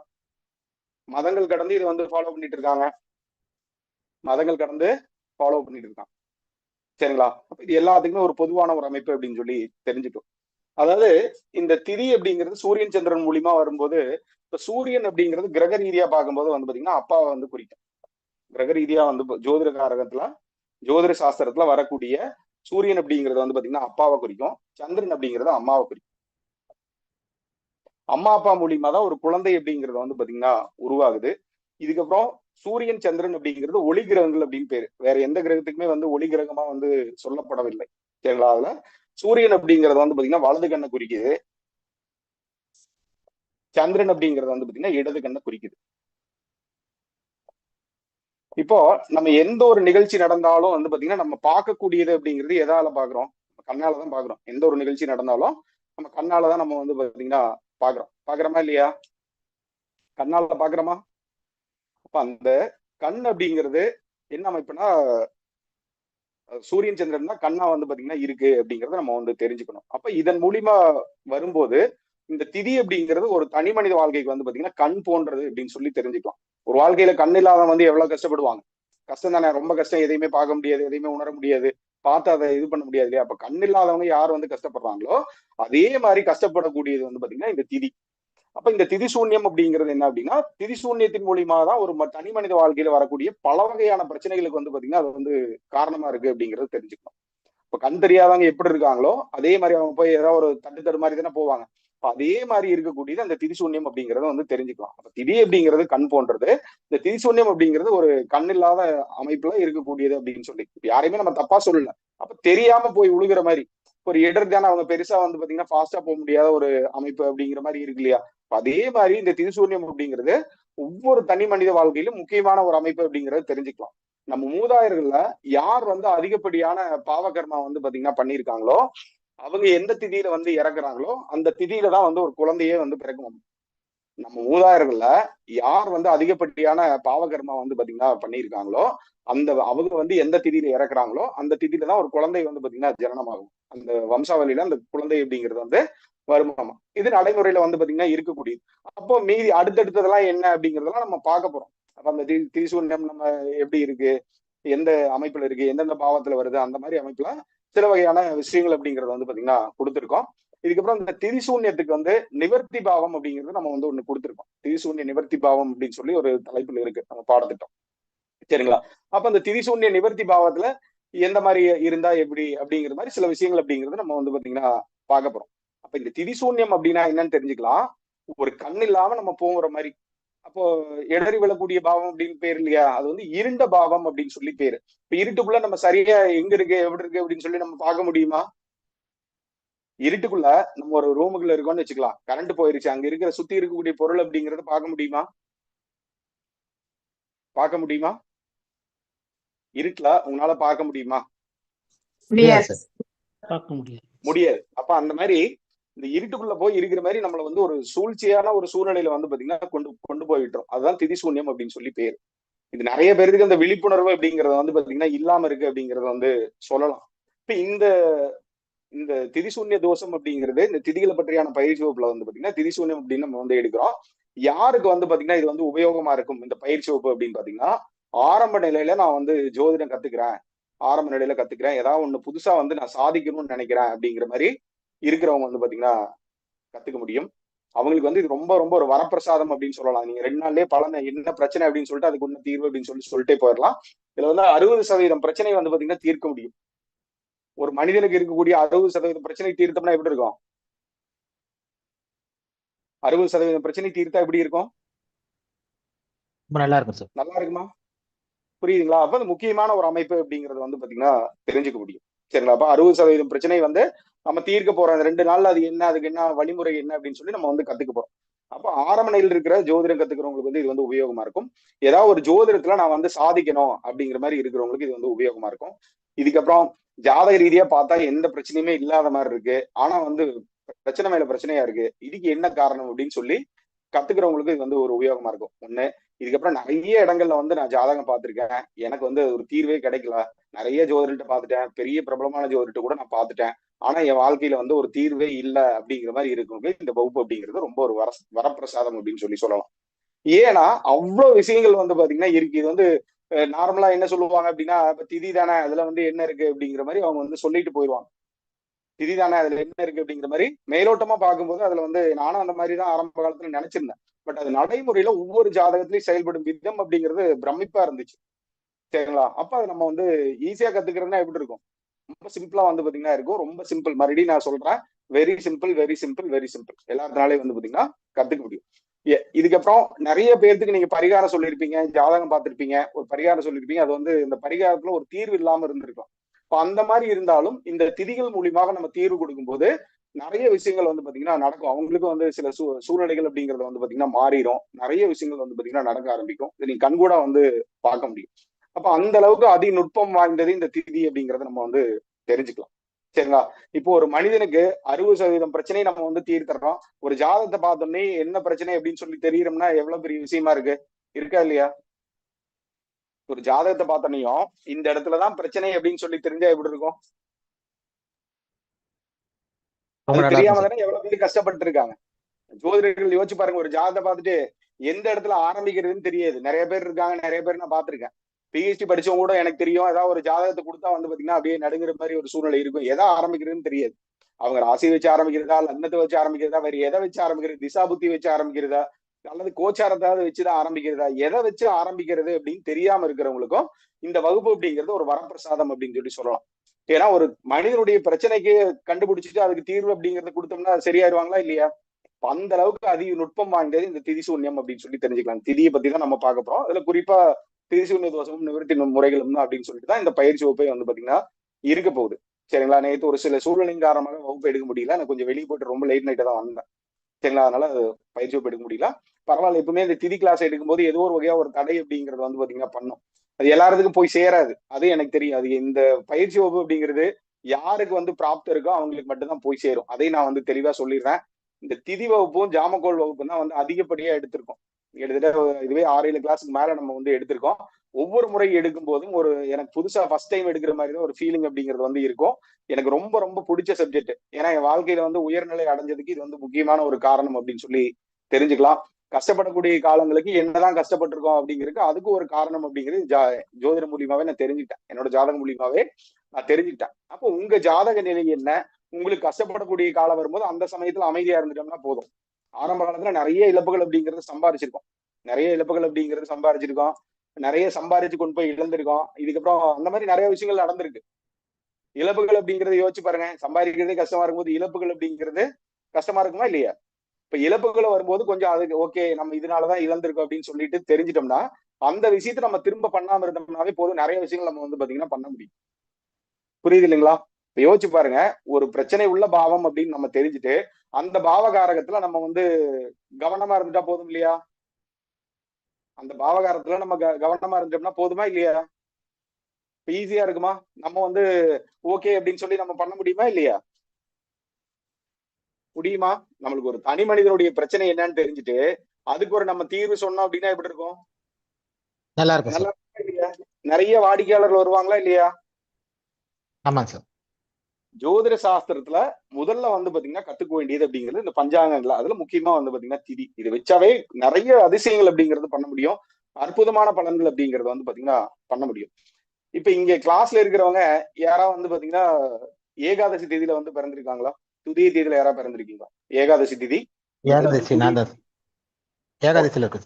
மதங்கள் கடந்து இதை வந்து ஃபாலோ பண்ணிட்டு இருக்காங்க. மதங்கள் கடந்து ஃபாலோ பண்ணிட்டு இருக்காங்க. சரிங்களா? இது எல்லாத்துக்குமே ஒரு பொதுவான ஒரு அமைப்பு அப்படின்னு சொல்லி தெரிஞ்சுட்டோம். அதாவது இந்த திதி அப்படிங்கிறது சூரியன் சந்திரன் மூலியமா வரும்போது, இப்ப சூரியன் அப்படிங்கிறது கிரக ரீதியா பார்க்கும்போது வந்து பாத்தீங்கன்னா அப்பாவை வந்து குறிக்கும். கிரக ரீதியா வந்து ஜோதிட காரகத்துல ஜோதிட சாஸ்திரத்துல வரக்கூடிய சூரியன் அப்படிங்கிறது வந்து பாத்தீங்கன்னா அப்பாவை குறிக்கும். சந்திரன் அப்படிங்கிறது அம்மாவை குறிக்கும். அம்மா அப்பா மூலியமா தான் ஒரு குழந்தை அப்படிங்கிறது வந்து பாத்தீங்கன்னா உருவாகுது. இதுக்கப்புறம் சூரியன் சந்திரன் அப்படிங்கிறது ஒளி கிரகங்கள் அப்படின்னு பேரு. வேற எந்த கிரகத்துக்குமே வந்து ஒளி கிரகமா வந்து சொல்லப்படவில்லை. சரிங்களா? அதுல சூரியன் அப்படிங்கறது வந்து பாத்தீங்கன்னா வலது கண்ணை குறிக்குது. சந்திரன் அப்படிங்கறது வந்து பாத்தீங்கன்னா இடது கண்ணை குறிக்குது. இப்போ நம்ம எந்த ஒரு நிகழ்ச்சி நடந்தாலும் வந்து பாத்தீங்கன்னா நம்ம பார்க்கக்கூடியது அப்படிங்கிறது எதால பாக்குறோம்? கண்ணாலதான் பாக்குறோம். எந்த ஒரு நிகழ்ச்சி நடந்தாலும் நம்ம கண்ணாலதான் நம்ம வந்து பாத்தீங்கன்னா பாக்குறோமா இல்லையா? கண்ணால பாக்குறோமா? அப்ப அந்த கண் அப்படிங்கிறது என்ன அமைப்புனா சூரியன் சந்திரன் தான் கண்ணா வந்து பாத்தீங்கன்னா இருக்கு அப்படிங்கறத நம்ம வந்து தெரிஞ்சுக்கணும். அப்ப இதன் மூலியமா வரும்போது இந்த திதி அப்படிங்கிறது ஒரு தனி மனித வாழ்க்கைக்கு வந்து பாத்தீங்கன்னா கண் போன்றது அப்படின்னு சொல்லி தெரிஞ்சுக்கலாம். ஒரு வாழ்க்கையில கண் இல்லாதவங்க வந்து எவ்வளவு கஷ்டப்படுவாங்க. கஷ்டம் தானே, ரொம்ப கஷ்டம். எதையுமே பார்க்க முடியாது, எதையுமே உணர முடியாது, பார்த்து அதை இது பண்ண முடியாது இல்லையா? அப்ப கண் இல்லாதவங்க யார் வந்து கஷ்டப்படுறாங்களோ அதே மாதிரி கஷ்டப்படக்கூடியது வந்து பாத்தீங்கன்னா இந்த திதி. அப்ப இந்த திதிசூன்யம் அப்படிங்கிறது என்ன அப்படின்னா, திதிசூன்யத்தின் மூலியமா தான் ஒரு தனி மனித வாழ்க்கையில வரக்கூடிய பல வகையான பிரச்சனைகளுக்கு வந்து பாத்தீங்கன்னா அது வந்து காரணமா இருக்கு அப்படிங்கறது தெரிஞ்சுக்கணும். இப்ப கண் தெரியாதவங்க எப்படி இருக்காங்களோ அதே மாதிரி அவங்க போய் ஏதாவது ஒரு தட்டு மாதிரி தானே போவாங்க. அதே மாதிரி இருக்கக்கூடியது அந்த திதிசூன்யம் அப்படிங்கறத வந்து தெரிஞ்சுக்கலாம். அப்ப திதி அப்படிங்கிறது கண் போன்றது. இந்த திதிசூன்யம் அப்படிங்கிறது ஒரு கண் இல்லாத அமைப்புல இருக்கக்கூடியது அப்படின்னு சொல்லி யாரையுமே நம்ம தப்பா சொல்லல. அப்ப தெரியாம போய் உழுகுற மாதிரி ஒரு இடர் தானே, அவங்க பெருசா வந்து பாத்தீங்கன்னா ஃபாஸ்டா போக முடியாத ஒரு அமைப்பு அப்படிங்கிற மாதிரி இருக்கு இல்லையா? அதே மாதிரி இந்த திதிசூன்யம் அப்படிங்கிறது ஒவ்வொரு தனி மனித வாழ்க்கையிலும் முக்கியமான ஒரு அமைப்பு அப்படிங்கறத தெரிஞ்சுக்கலாம். நம்ம மூதாதையர்கள்ல யார் வந்து அதிகப்படியான பாவகர்மா வந்து பாத்தீங்கன்னா பண்ணியிருக்காங்களோ அவங்க எந்த திதியில வந்து இறக்குறாங்களோ அந்த திதியில தான் வந்து ஒரு குழந்தையே வந்து பிறக்கும். நம்ம மூதாதையர்கள்ல யார் வந்து அதிகப்படியான பாவகர்மா வந்து பாத்தீங்கன்னா பண்ணியிருக்காங்களோ அந்த அவங்க வந்து எந்த திதியில இறக்குறாங்களோ அந்த திதியில தான் ஒரு குழந்தை வந்து பாத்தீங்கன்னா ஜனனமாகும். அந்த வம்சாவளியில அந்த குழந்தை அப்படிங்கிறது வந்து வருமாமா. இது நடைமுறையில வந்து பாத்தீங்கன்னா இருக்கக்கூடியது. அப்போ மீதி அடுத்தடுத்ததெல்லாம் என்ன அப்படிங்கறதெல்லாம் நம்ம பார்க்க போறோம். அப்ப அந்த திரிசூன்யம் நம்ம எப்படி இருக்கு, எந்த அமைப்புல இருக்கு, எந்தெந்த பாவத்துல வருது, அந்த மாதிரி அமைப்புல சில வகையான விஷயங்கள் அப்படிங்கறது வந்து பாத்தீங்கன்னா கொடுத்துருக்கோம். இதுக்கப்புறம் இந்த திரிசூன்யத்துக்கு வந்து நிவர்த்தி பாவம் அப்படிங்கிறது நம்ம வந்து ஒண்ணு கொடுத்துருக்கோம். திரிசூன்ய நிவர்த்தி பாவம் அப்படின்னு சொல்லி ஒரு தலைப்புல இருக்கு நம்ம பாடத்திட்டம். சரிங்களா? அப்ப அந்த திரிசூன்ய நிவர்த்தி பாவத்துல எந்த மாதிரி இருந்தா எப்படி அப்படிங்கிற மாதிரி சில விஷயங்கள் அப்படிங்கிறது நம்ம வந்து பாத்தீங்கன்னா பார்க்க போறோம். அப்ப இந்த திரிசூன்யம் அப்படின்னா என்னன்னு தெரிஞ்சுக்கலாம். ஒரு கண் இல்லாம நம்ம போகிற மாதிரி. அப்போ இடறி விழக்கூடிய பாவம் அப்படின்னு பேர் இல்லையா? அது வந்து இருண்ட பாவம் அப்படின்னு சொல்லி பேரு. இப்ப இருட்டுக்குள்ள நம்ம சரியா எங்க இருக்கு எப்படி இருக்கு அப்படின்னு சொல்லி நம்ம பார்க்க முடியுமா? இருட்டுக்குள்ள நம்ம ஒரு ரூமுக்குள்ள இருக்கோம்னு வச்சுக்கலாம். கரண்ட் போயிருச்சு. அங்க இருக்கிற சுத்தி இருக்கக்கூடிய பொருள் அப்படிங்கறத பார்க்க முடியுமா? பார்க்க முடியுமா? இருட்டுல உங்களால பார்க்க முடியுமா? முடியாது. பார்க்க முடியாது. முடியாது. அப்ப அந்த மாதிரி இந்த இருட்டுக்குள்ள போய் இருக்கிற மாதிரி நம்மள வந்து ஒரு சூழ்ச்சியான ஒரு சூழ்நிலையில வந்து பாத்தீங்கன்னா கொண்டு கொண்டு போய் விட்டுரும். அதுதான் திரிசூன்யம் அப்படின்னு சொல்லி பேரு. இது நிறைய பேருக்கு அந்த விழிப்புணர்வு அப்படிங்கறது வந்து பாத்தீங்கன்னா இல்லாம இருக்கு அப்படிங்கறத வந்து சொல்லலாம். இப்ப இந்த இந்த திரிசூன்ய தோஷம் அப்படிங்கிறது இந்த திதிகளை பற்றியான பயிற்சி வகுப்புல வந்து பாத்தீங்கன்னா திரிசூன்யம் அப்படின்னு நம்ம வந்து எடுக்கிறோம். யாருக்கு வந்து பாத்தீங்கன்னா இது வந்து உபயோகமா இருக்கும் இந்த பயிற்சி வகுப்பு அப்படின்னு பாத்தீங்கன்னா, ஆரம்ப நிலையில நான் வந்து ஜோதிடம் கத்துக்கிறேன், ஆரம்ப நிலையில கத்துக்கிறேன், ஏதாவது ஒண்ணு புதுசா வந்து நான் சாதிக்கணும்னு நினைக்கிறேன் அப்படிங்கிற மாதிரி இருக்கிறவங்க வந்து பாத்தீங்கன்னா கத்துக்க முடியும். அவங்களுக்கு வந்து இது ரொம்ப ரொம்ப ஒரு வரப்பிரசாதம் அப்படின்னு சொல்லலாம். நீங்க 2 நாள்லயே பலனை என்ன பிரச்சனை அப்படின்னு சொல்லிட்டு அதுக்கு ஒண்ணு தீர்வு அப்படின்னு சொல்லிட்டே போயிடலாம். இதுல வந்து 60% பிரச்சனை வந்து பாத்தீங்கன்னா தீர்க்க முடியும். ஒரு மனிதனுக்கு இருக்கக்கூடிய 60% பிரச்சனை தீர்த்தம்னா எப்படி இருக்கும்? 60% பிரச்சனை தீர்த்தா எப்படி இருக்கும்? ரொம்ப நல்லா இருக்கும் சார். நல்லா இருக்குமா? புரியுதுங்களா? அப்ப அது முக்கியமான ஒரு அமைப்பு அப்படிங்கறது வந்து பாத்தீங்கன்னா தெரிஞ்சுக்க முடியும். சரிங்களா? அப்ப 60% பிரச்சனை வந்து நம்ம தீர்க்க போறோம். அந்த 2 நாள்ல அது என்ன, அதுக்கு என்ன வழிமுறை என்ன அப்படின்னு சொல்லி நம்ம வந்து கத்துக்க போறோம். அப்ப ஆரம்ப நிலையில் இருக்கிற ஜோதிடம் கத்துக்கிறவங்களுக்கு வந்து இது வந்து உபயோகமா இருக்கும். ஏதாவது ஒரு ஜோதிடத்துல நான் வந்து சாதிக்கணும் அப்படிங்கிற மாதிரி இருக்கிறவங்களுக்கு இது வந்து உபயோகமா இருக்கும். இதுக்கப்புறம் ஜாதக ரீதியா பார்த்தா எந்த பிரச்சனையுமே இல்லாத மாதிரி இருக்கு. ஆனா வந்து பிரச்சனை மேல பிரச்சனையா இருக்கு. இதுக்கு என்ன காரணம் அப்படின்னு சொல்லி கத்துக்கிறவங்களுக்கு இது வந்து ஒரு உபயோகமா இருக்கும். ஒண்ணு. இதுக்கப்புறம் நிறைய இடங்கள்ல வந்து நான் ஜாதகம் பார்த்திருக்கேன். எனக்கு வந்து ஒரு தீர்வே கிடைக்கல. நிறைய ஜோதிடர்கிட்ட பார்த்துட்டேன். பெரிய பிரபலமான ஜோதிடர்கிட்ட கூட நான் பார்த்துட்டேன். ஆனா என் வாழ்க்கையில வந்து ஒரு தீர்வே இல்ல அப்படிங்கிற மாதிரி இருக்கவங்க இந்த வகுப்பு அப்படிங்கிறது ரொம்ப ஒரு வரப்பிரசாதம் அப்படின்னு சொல்லி சொல்லலாம். ஏன்னா அவ்வளவு விஷயங்கள் வந்து பாத்தீங்கன்னா இருக்கு. இது வந்து நார்மலா என்ன சொல்லுவாங்க அப்படின்னா, இப்ப திதி தானே அதுல வந்து என்ன இருக்கு அப்படிங்கிற மாதிரி அவங்க வந்து சொல்லிட்டு போயிடுவாங்க. திதி தானே அதுல என்ன இருக்கு அப்படிங்கிற மாதிரி மேலோட்டமா பார்க்கும்போது அதுல வந்து நானும் அந்த மாதிரி தான் ஆரம்ப காலத்துல நினைச்சிருந்தேன். பட் அது நடைமுறையில ஒவ்வொரு ஜாதகத்திலயும் செயல்படும் விதம் அப்படிங்கிறது பிரமிப்பா இருந்துச்சு. சரிங்களா? அப்ப அது நம்ம வந்து ஈஸியா கத்துக்கிறதுனா எப்படி இருக்கும்? ரொம்ப சிம்பிளா வந்து பாத்தீங்கன்னா இருக்கும். ரொம்ப சிம்பிள். மறுபடியும் நான் சொல்றேன். Very simple, very simple, very simple. எல்லாத்தினாலையும் வந்து பாத்தீங்கன்னா கத்துக்க முடியும். இதுக்கப்புறம் நிறைய பேர்த்துக்கு நீங்க பரிகாரம் சொல்லியிருப்பீங்க, ஜாதகம் பார்த்திருப்பீங்க, ஒரு பரிகாரம் சொல்லியிருப்பீங்க. அது வந்து இந்த பரிகாரத்துல ஒரு தீர்வு இல்லாம இருந்திருக்கும். இப்ப அந்த மாதிரி இருந்தாலும் இந்த திதிகள் மூலியமாக நம்ம தீர்வு கொடுக்கும்போது நிறைய விஷயங்கள் வந்து பாத்தீங்கன்னா நடக்கும். அவங்களுக்கும் வந்து சில சூழ்நிலைகள் அப்படிங்கறது வந்து பாத்தீங்கன்னா மாறிடும். நிறைய விஷயங்கள் வந்து பாத்தீங்கன்னா நடக்க ஆரம்பிக்கும். இதை நீங்க கண்கூடா வந்து பார்க்க முடியும். அப்ப அந்த அளவுக்கு அதி நுட்பம் வாய்ந்தது இந்த திதி அப்படிங்கறத நம்ம வந்து தெரிஞ்சுக்கலாம். சரிங்களா? இப்போ ஒரு மனிதனுக்கு 60% பிரச்சனையை நம்ம வந்து தீர்த்துறோம். ஒரு ஜாதகத்தை பார்த்தோன்னே என்ன பிரச்சனை அப்படின்னு சொல்லி தெரியறோம்னா எவ்வளவு பெரிய விஷயமா இருக்கு. இருக்கா இல்லையா? ஒரு ஜாதகத்தை பார்த்தோன்னையும் இந்த இடத்துலதான் பிரச்சனை அப்படின்னு சொல்லி தெரிஞ்சா எப்படி இருக்கும்? அது தெரியாம தானே எவ்வளவு பேர் கஷ்டப்பட்டு இருக்காங்க. ஜோதிடர்கள் யோசிச்சு பாருங்க. ஒரு ஜாதகத்தை பார்த்துட்டு எந்த இடத்துல ஆரம்பிக்கிறதுன்னு தெரியாது. நிறைய பேர் இருக்காங்க. நிறைய பேர் நான் பார்த்திருக்கேன். பிஹெச்டி படிச்சவங்க கூட எனக்கு தெரியும். ஏதாவது ஒரு ஜாதகத்தை கொடுத்தா வந்து பாத்தீங்கன்னா அப்படியே நடுங்குற மாதிரி ஒரு சூழ்நிலை இருக்கும். எதை ஆரம்பிக்கிறதுன்னு தெரியாது. அவங்க ராசி வச்சு ஆரம்பிக்கிறதா, லக்னத்தை வச்சு ஆரம்பிக்கிறதா, வேற எதை வச்சு ஆரம்பிக்கிறது, திசா புத்தி வச்சு ஆரம்பிக்கிறதா, அல்லது கோச்சாரத்தாவது வச்சுதான் ஆரம்பிக்கிறதா, எதை வச்சு ஆரம்பிக்கிறது அப்படின்னு தெரியாம இருக்கிறவங்களுக்கும் இந்த வகுப்பு அப்படிங்கிறது ஒரு வரப்பிரசாதம் அப்படின்னு சொல்லி சொல்லலாம். ஏன்னா ஒரு மனிதனுடைய பிரச்சனைக்கு கண்டுபிடிச்சிட்டு அதுக்கு தீர்வு அப்படிங்கறத கொடுத்தோம்னா சரியாயிருவாங்களா இல்லையா? அந்த அளவுக்கு அதிக நுட்பம் வாய்ந்தது இந்த திதிசூன்யம் அப்படின்னு சொல்லி தெரிஞ்சுக்கலாம். திதியை பத்தி தான் நம்ம பார்க்க போறோம். அதுல குறிப்பா திரிசூன்ய தோஷமும் நிவர்த்தி முறைகளும் அப்படின்னு சொல்லிட்டு தான் இந்த பயிற்சி வகுப்பை வந்து பாத்தீங்கன்னா இருக்க போகுது. சரிங்களா? நேற்று ஒரு சில சூழ்நிலையின் காரணமாக வகுப்பு எடுக்க முடியல. நான் கொஞ்சம் வெளியே போயிட்டு ரொம்ப லேட் நைட்டா தான் வந்தேன். சரிங்களா? அதனால பயிற்சி வகுப்பு எடுக்க முடியல. பரவாயில்ல. எப்பவுமே இந்த திதி கிளாஸ் எடுக்கும்போது ஏதோ ஒரு வகையா ஒரு தடை அப்படிங்கிறது வந்து பாத்தீங்கன்னா பண்ணும். அது எல்லாத்துக்கும் போய் சேராது. அது எனக்கு தெரியும். அது இந்த பயிற்சி வகுப்பு அப்படிங்கிறது யாருக்கு வந்து பிராப்தம் இருக்கோ அவங்களுக்கு மட்டும்தான் போய் சேரும். அதையும் நான் வந்து தெளிவா சொல்லிடுறேன். இந்த திதி வகுப்பும் ஜாமக்கோள் வகுப்பும் தான் வந்து அதிகப்படியா எடுத்திருக்கோம். கிட்டத்தட்ட இதுவே 6-7 கிளாஸுக்கு மேல நம்ம வந்து எடுத்திருக்கோம். ஒவ்வொரு முறை எடுக்கும் போதும் ஒரு எனக்கு புதுசா ஃபர்ஸ்ட் டைம் எடுக்கிற மாதிரி தான் ஒரு ஃபீலிங் அப்படிங்கிறது வந்து இருக்கும். எனக்கு ரொம்ப ரொம்ப பிடிச்ச சப்ஜெக்ட். ஏன்னா என் வாழ்க்கையில வந்து உயர்நிலை அடைஞ்சதுக்கு இது வந்து முக்கியமான ஒரு காரணம் அப்படின்னு சொல்லி தெரிஞ்சுக்கலாம். கஷ்டப்படக்கூடிய காலங்களுக்கு என்னதான் கஷ்டப்பட்டிருக்கோம் அப்படிங்கிறது அதுக்கு ஒரு காரணம் அப்படிங்கிறது ஜோதிட மூலியமாவே நான் தெரிஞ்சுக்கிட்டேன். என்னோட ஜாதகம் மூலியமாவே நான் தெரிஞ்சுக்கிட்டேன். அப்போ உங்க ஜாதக நிலை என்ன, உங்களுக்கு கஷ்டப்படக்கூடிய காலம் வரும்போது அந்த சமயத்துல அமைதியா இருந்துட்டோம்னா போதும். ஆரம்ப காலத்துல நிறைய இழப்புகள் அப்படிங்கறது சம்பாரிச்சிருக்கோம், நிறைய சம்பாரிச்சு கொண்டு போய் இழந்திருக்கோம். இதுக்கப்புறம் அந்த மாதிரி நிறைய விஷயங்கள் நடந்திருக்கு. இழப்புகள் அப்படிங்கறத யோசிச்சு பாருங்க. சம்பாதிக்கிறதே கஷ்டமா இருக்கும்போது இழப்புகள் அப்படிங்கிறது கஷ்டமா இருக்குமா இல்லையா? இப்ப இழப்புகளை வரும்போது கொஞ்சம் அதுக்கு ஓகே நம்ம இதனாலதான் இழந்திருக்கோம் அப்படின்னு சொல்லிட்டு தெரிஞ்சிட்டோம்னா அந்த விஷயத்த நம்ம திரும்ப பண்ணாம இருந்தோம்னாவே போதும், நிறைய விஷயங்கள் நம்ம வந்து பாத்தீங்கன்னா பண்ண முடியும். புரியுது இல்லைங்களா? இப்ப யோசிச்சு பாருங்க, ஒரு பிரச்சனை உள்ள பாவம் அப்படின்னு நம்ம தெரிஞ்சுட்டு அந்த பாவகாரகத்துல நம்ம வந்து கவனமா இருந்துட்டா போதும் இல்லையா? அந்த பாவகாரத்துல நம்ம கவனமா இருந்தோம்னா போதுமா இல்லையா? இப்ப ஈஸியா இருக்குமா? நம்ம வந்து ஓகே அப்படின்னு சொல்லி நம்ம பண்ண முடியுமா இல்லையா? முடியுமா? நம்மளுக்கு ஒரு தனி மனிதனுடைய பிரச்சனை என்னன்னு தெரிஞ்சுட்டு அதுக்கு ஒரு நம்ம தீர்வு சொன்னோம் அப்படின்னா எப்படி இருக்கும்? நல்லா இருக்கும் நல்லா சார். இல்லையா? நிறைய வாடிக்கையாளர்கள் வருவாங்களா இல்லையா? ஆமாங்க சார். ஜோதிட சாஸ்திரத்துல முதல்ல வந்து பாத்தீங்கன்னா கத்துக்க வேண்டியது அப்படிங்கிறது இந்த பஞ்சாங்கங்களா, அதுல முக்கியமா வந்து பாத்தீங்கன்னா திதி. இது வச்சாவே நிறைய அதிசயங்கள் அப்படிங்கிறது பண்ண முடியும், அற்புதமான பலன்கள் அப்படிங்கறது வந்து பாத்தீங்கன்னா பண்ண முடியும். இப்ப இங்க கிளாஸ்ல இருக்கிறவங்க யாராவது வந்து பாத்தீங்கன்னா ஏகாதசி தேதியில வந்து பிறந்திருக்காங்களா? துதிய தேதியில யாராவது பிறந்திருக்கீங்களா? ஏகாதசி திதி ஏகாதசி நான் தான் ஏகாதசியில இருக்கு.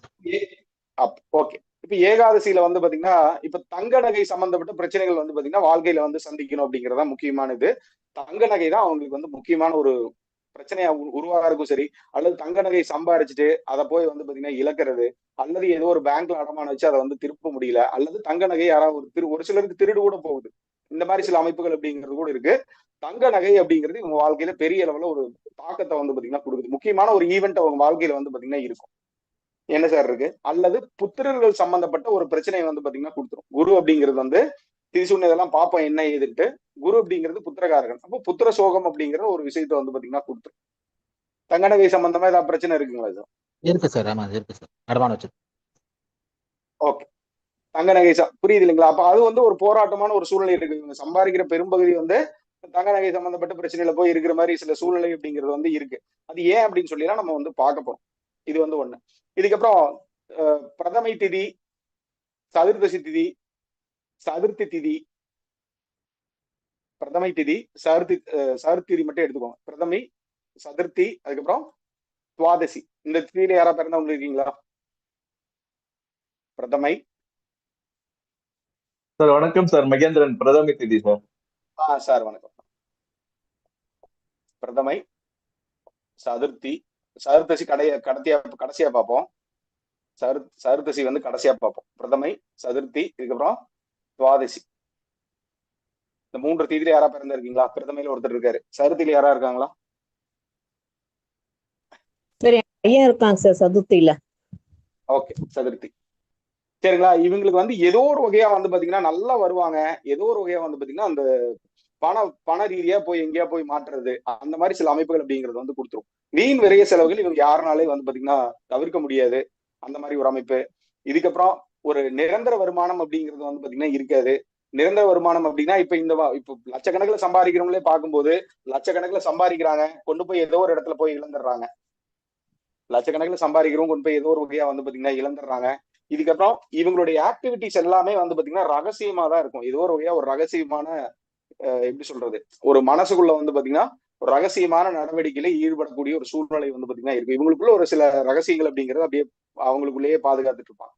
ஓகே. இப்ப ஏகாதசியில வந்து பாத்தீங்கன்னா இப்ப தங்க நகை சம்பந்தப்பட்ட பிரச்சனைகள் வந்து பாத்தீங்கன்னா வாழ்க்கையில வந்து சந்திக்கணும் அப்படிங்கறதா முக்கியமானது. தங்க நகை தான் அவங்களுக்கு வந்து முக்கியமான ஒரு பிரச்சனையா உருவாகிறதுக்கும் சரி, அல்லது தங்க நகை சம்பாரிச்சுட்டு அதை போய் வந்து பாத்தீங்கன்னா இழக்கிறது, அல்லது ஏதோ ஒரு பேங்க்ல அடமான வச்சு அதை வந்து திருப்ப முடியல, அல்லது தங்க நகை யாராவது ஒரு சிலருக்கு திருடு கூட போகுது. இந்த மாதிரி சில அமைப்புகள் அப்படிங்கிறது கூட இருக்கு. தங்க நகை அப்படிங்கிறது இவங்க வாழ்க்கையில பெரிய அளவுல ஒரு தாக்கத்தை வந்து பாத்தீங்கன்னா கொடுக்குது. முக்கியமான ஒரு ஈவெண்ட் அவங்க வாழ்க்கையில வந்து பாத்தீங்கன்னா இருக்கும். என்ன சார் இருக்கு? அல்லது புத்திரர்கள் சம்பந்தப்பட்ட ஒரு பிரச்சனையை வந்து பாத்தீங்கன்னா கொடுத்துரும். குரு அப்படிங்கிறது வந்து திரிசூன்யம் இதெல்லாம் பார்ப்போம் என்ன ஏதுன்ட்டு. குரு அப்படிங்கிறது புத்திரகாரகன். அப்போ புத்திர சோகம் அப்படிங்கிற ஒரு விஷயத்த வந்து பாத்தீங்கன்னா கொடுத்துரும். தங்க நகை சம்பந்தமா ஏதாவது பிரச்சனை இருக்குங்களா சார்? இருக்கு சார். ஆமா இருக்கு சார். அடமான வச்சு. ஓகே. தங்க நகை புரியுது இல்லைங்களா? அப்ப அது வந்து ஒரு போராட்டமான ஒரு சூழ்நிலை இருக்கு. இவங்க சம்பாதிக்கிற பெரும்பகுதி வந்து தங்க நகை சம்பந்தப்பட்ட பிரச்சனையில போய் இருக்கிற மாதிரி சில சூழ்நிலை அப்படிங்கிறது வந்து இருக்கு. அது ஏன் அப்படின்னு சொல்லிலாம் நம்ம வந்து பார்க்க போறோம். இது வந்து ஒண்ணு. இதுக்கப்புறம் பிரதமை திதி, சதுர்தசி திதி, சதுர்த்தி திதி, பிரதமை திதி, சதுர்த்தி மட்டும் எடுத்துக்கோங்க. பிரதமை, சதுர்த்தி, அதுக்கப்புறம் துவாதசி. இந்த திதியில யாரா பிறந்தவங்க இருக்கீங்களா? பிரதமை. சார் வணக்கம் சார், மகேந்திரன், பிரதமை திதி சார். சார் வணக்கம். பிரதமை, சதுர்த்தி, சதுர்தசி கடைசியா பார்ப்போம். சதுர்தசி வந்து கடைசியா பார்ப்போம். பிரதமை, சதுர்த்தி, இதுக்கப்புறம் துவாதசி. இந்த 3 தேதியில யாரா பிறந்திருக்கீங்களா? பிரதமையில ஒருத்தர் இருக்காரு. சதுர்த்தியில யாரா இருக்காங்களா? சரி, ஐயா இருக்காங்க சார் சதுர்த்தியில. ஓகே, சதுர்த்தி. சரிங்களா? இவங்களுக்கு வந்து ஏதோ ஒரு வகையா வந்து பாத்தீங்கன்னா நல்லா வருவாங்க. ஏதோ ஒரு வகையா வந்து பாத்தீங்கன்னா அந்த பண ரீதியா போய் எங்கேயா போய் மாற்றுறது, அந்த மாதிரி சில அமைப்புகள் அப்படிங்கிறது வந்து கொடுத்துரும். வீண் விரைய செலவுகள் இவங்க யாருனாலே வந்து பாத்தீங்கன்னா தவிர்க்க முடியாது. அந்த மாதிரி ஒரு அமைப்பு. இதுக்கப்புறம் ஒரு நிரந்தர வருமானம் அப்படிங்கிறது வந்து பாத்தீங்கன்னா இருக்காது. நிரந்தர வருமானம் அப்படின்னா இப்ப லட்சக்கணக்கில் சம்பாதிக்கிறவங்களே பார்க்கும்போது லட்சக்கணக்கில் சம்பாதிக்கிறாங்க, கொண்டு போய் ஏதோ ஒரு இடத்துல போய் இழந்துடுறாங்க. லட்சக்கணக்கில் சம்பாதிக்கிறவங்க கொண்டு போய் ஏதோ ஒரு வகையா வந்து பாத்தீங்கன்னா இழந்துடுறாங்க. இதுக்கப்புறம் இவங்களுடைய ஆக்டிவிட்டிஸ் எல்லாமே வந்து பாத்தீங்கன்னா ரகசியமா தான் இருக்கும். ஏதோ ஒரு வகையா ஒரு ரகசியமான எப்படி சொல்றது, ஒரு மனசுக்குள்ள வந்து பாத்தீங்கன்னா ஒரு ரகசியமான நடவடிக்கையில ஈடுபடக்கூடிய ஒரு சூழ்நிலை வந்து பாத்தீங்கன்னா இருக்கு. இவங்களுக்குள்ள ஒரு சில ரகசியங்கள் அப்படிங்கறது அப்படியே அவங்களுக்குள்ளேயே பாதுகாத்துட்டு இருப்பாங்க.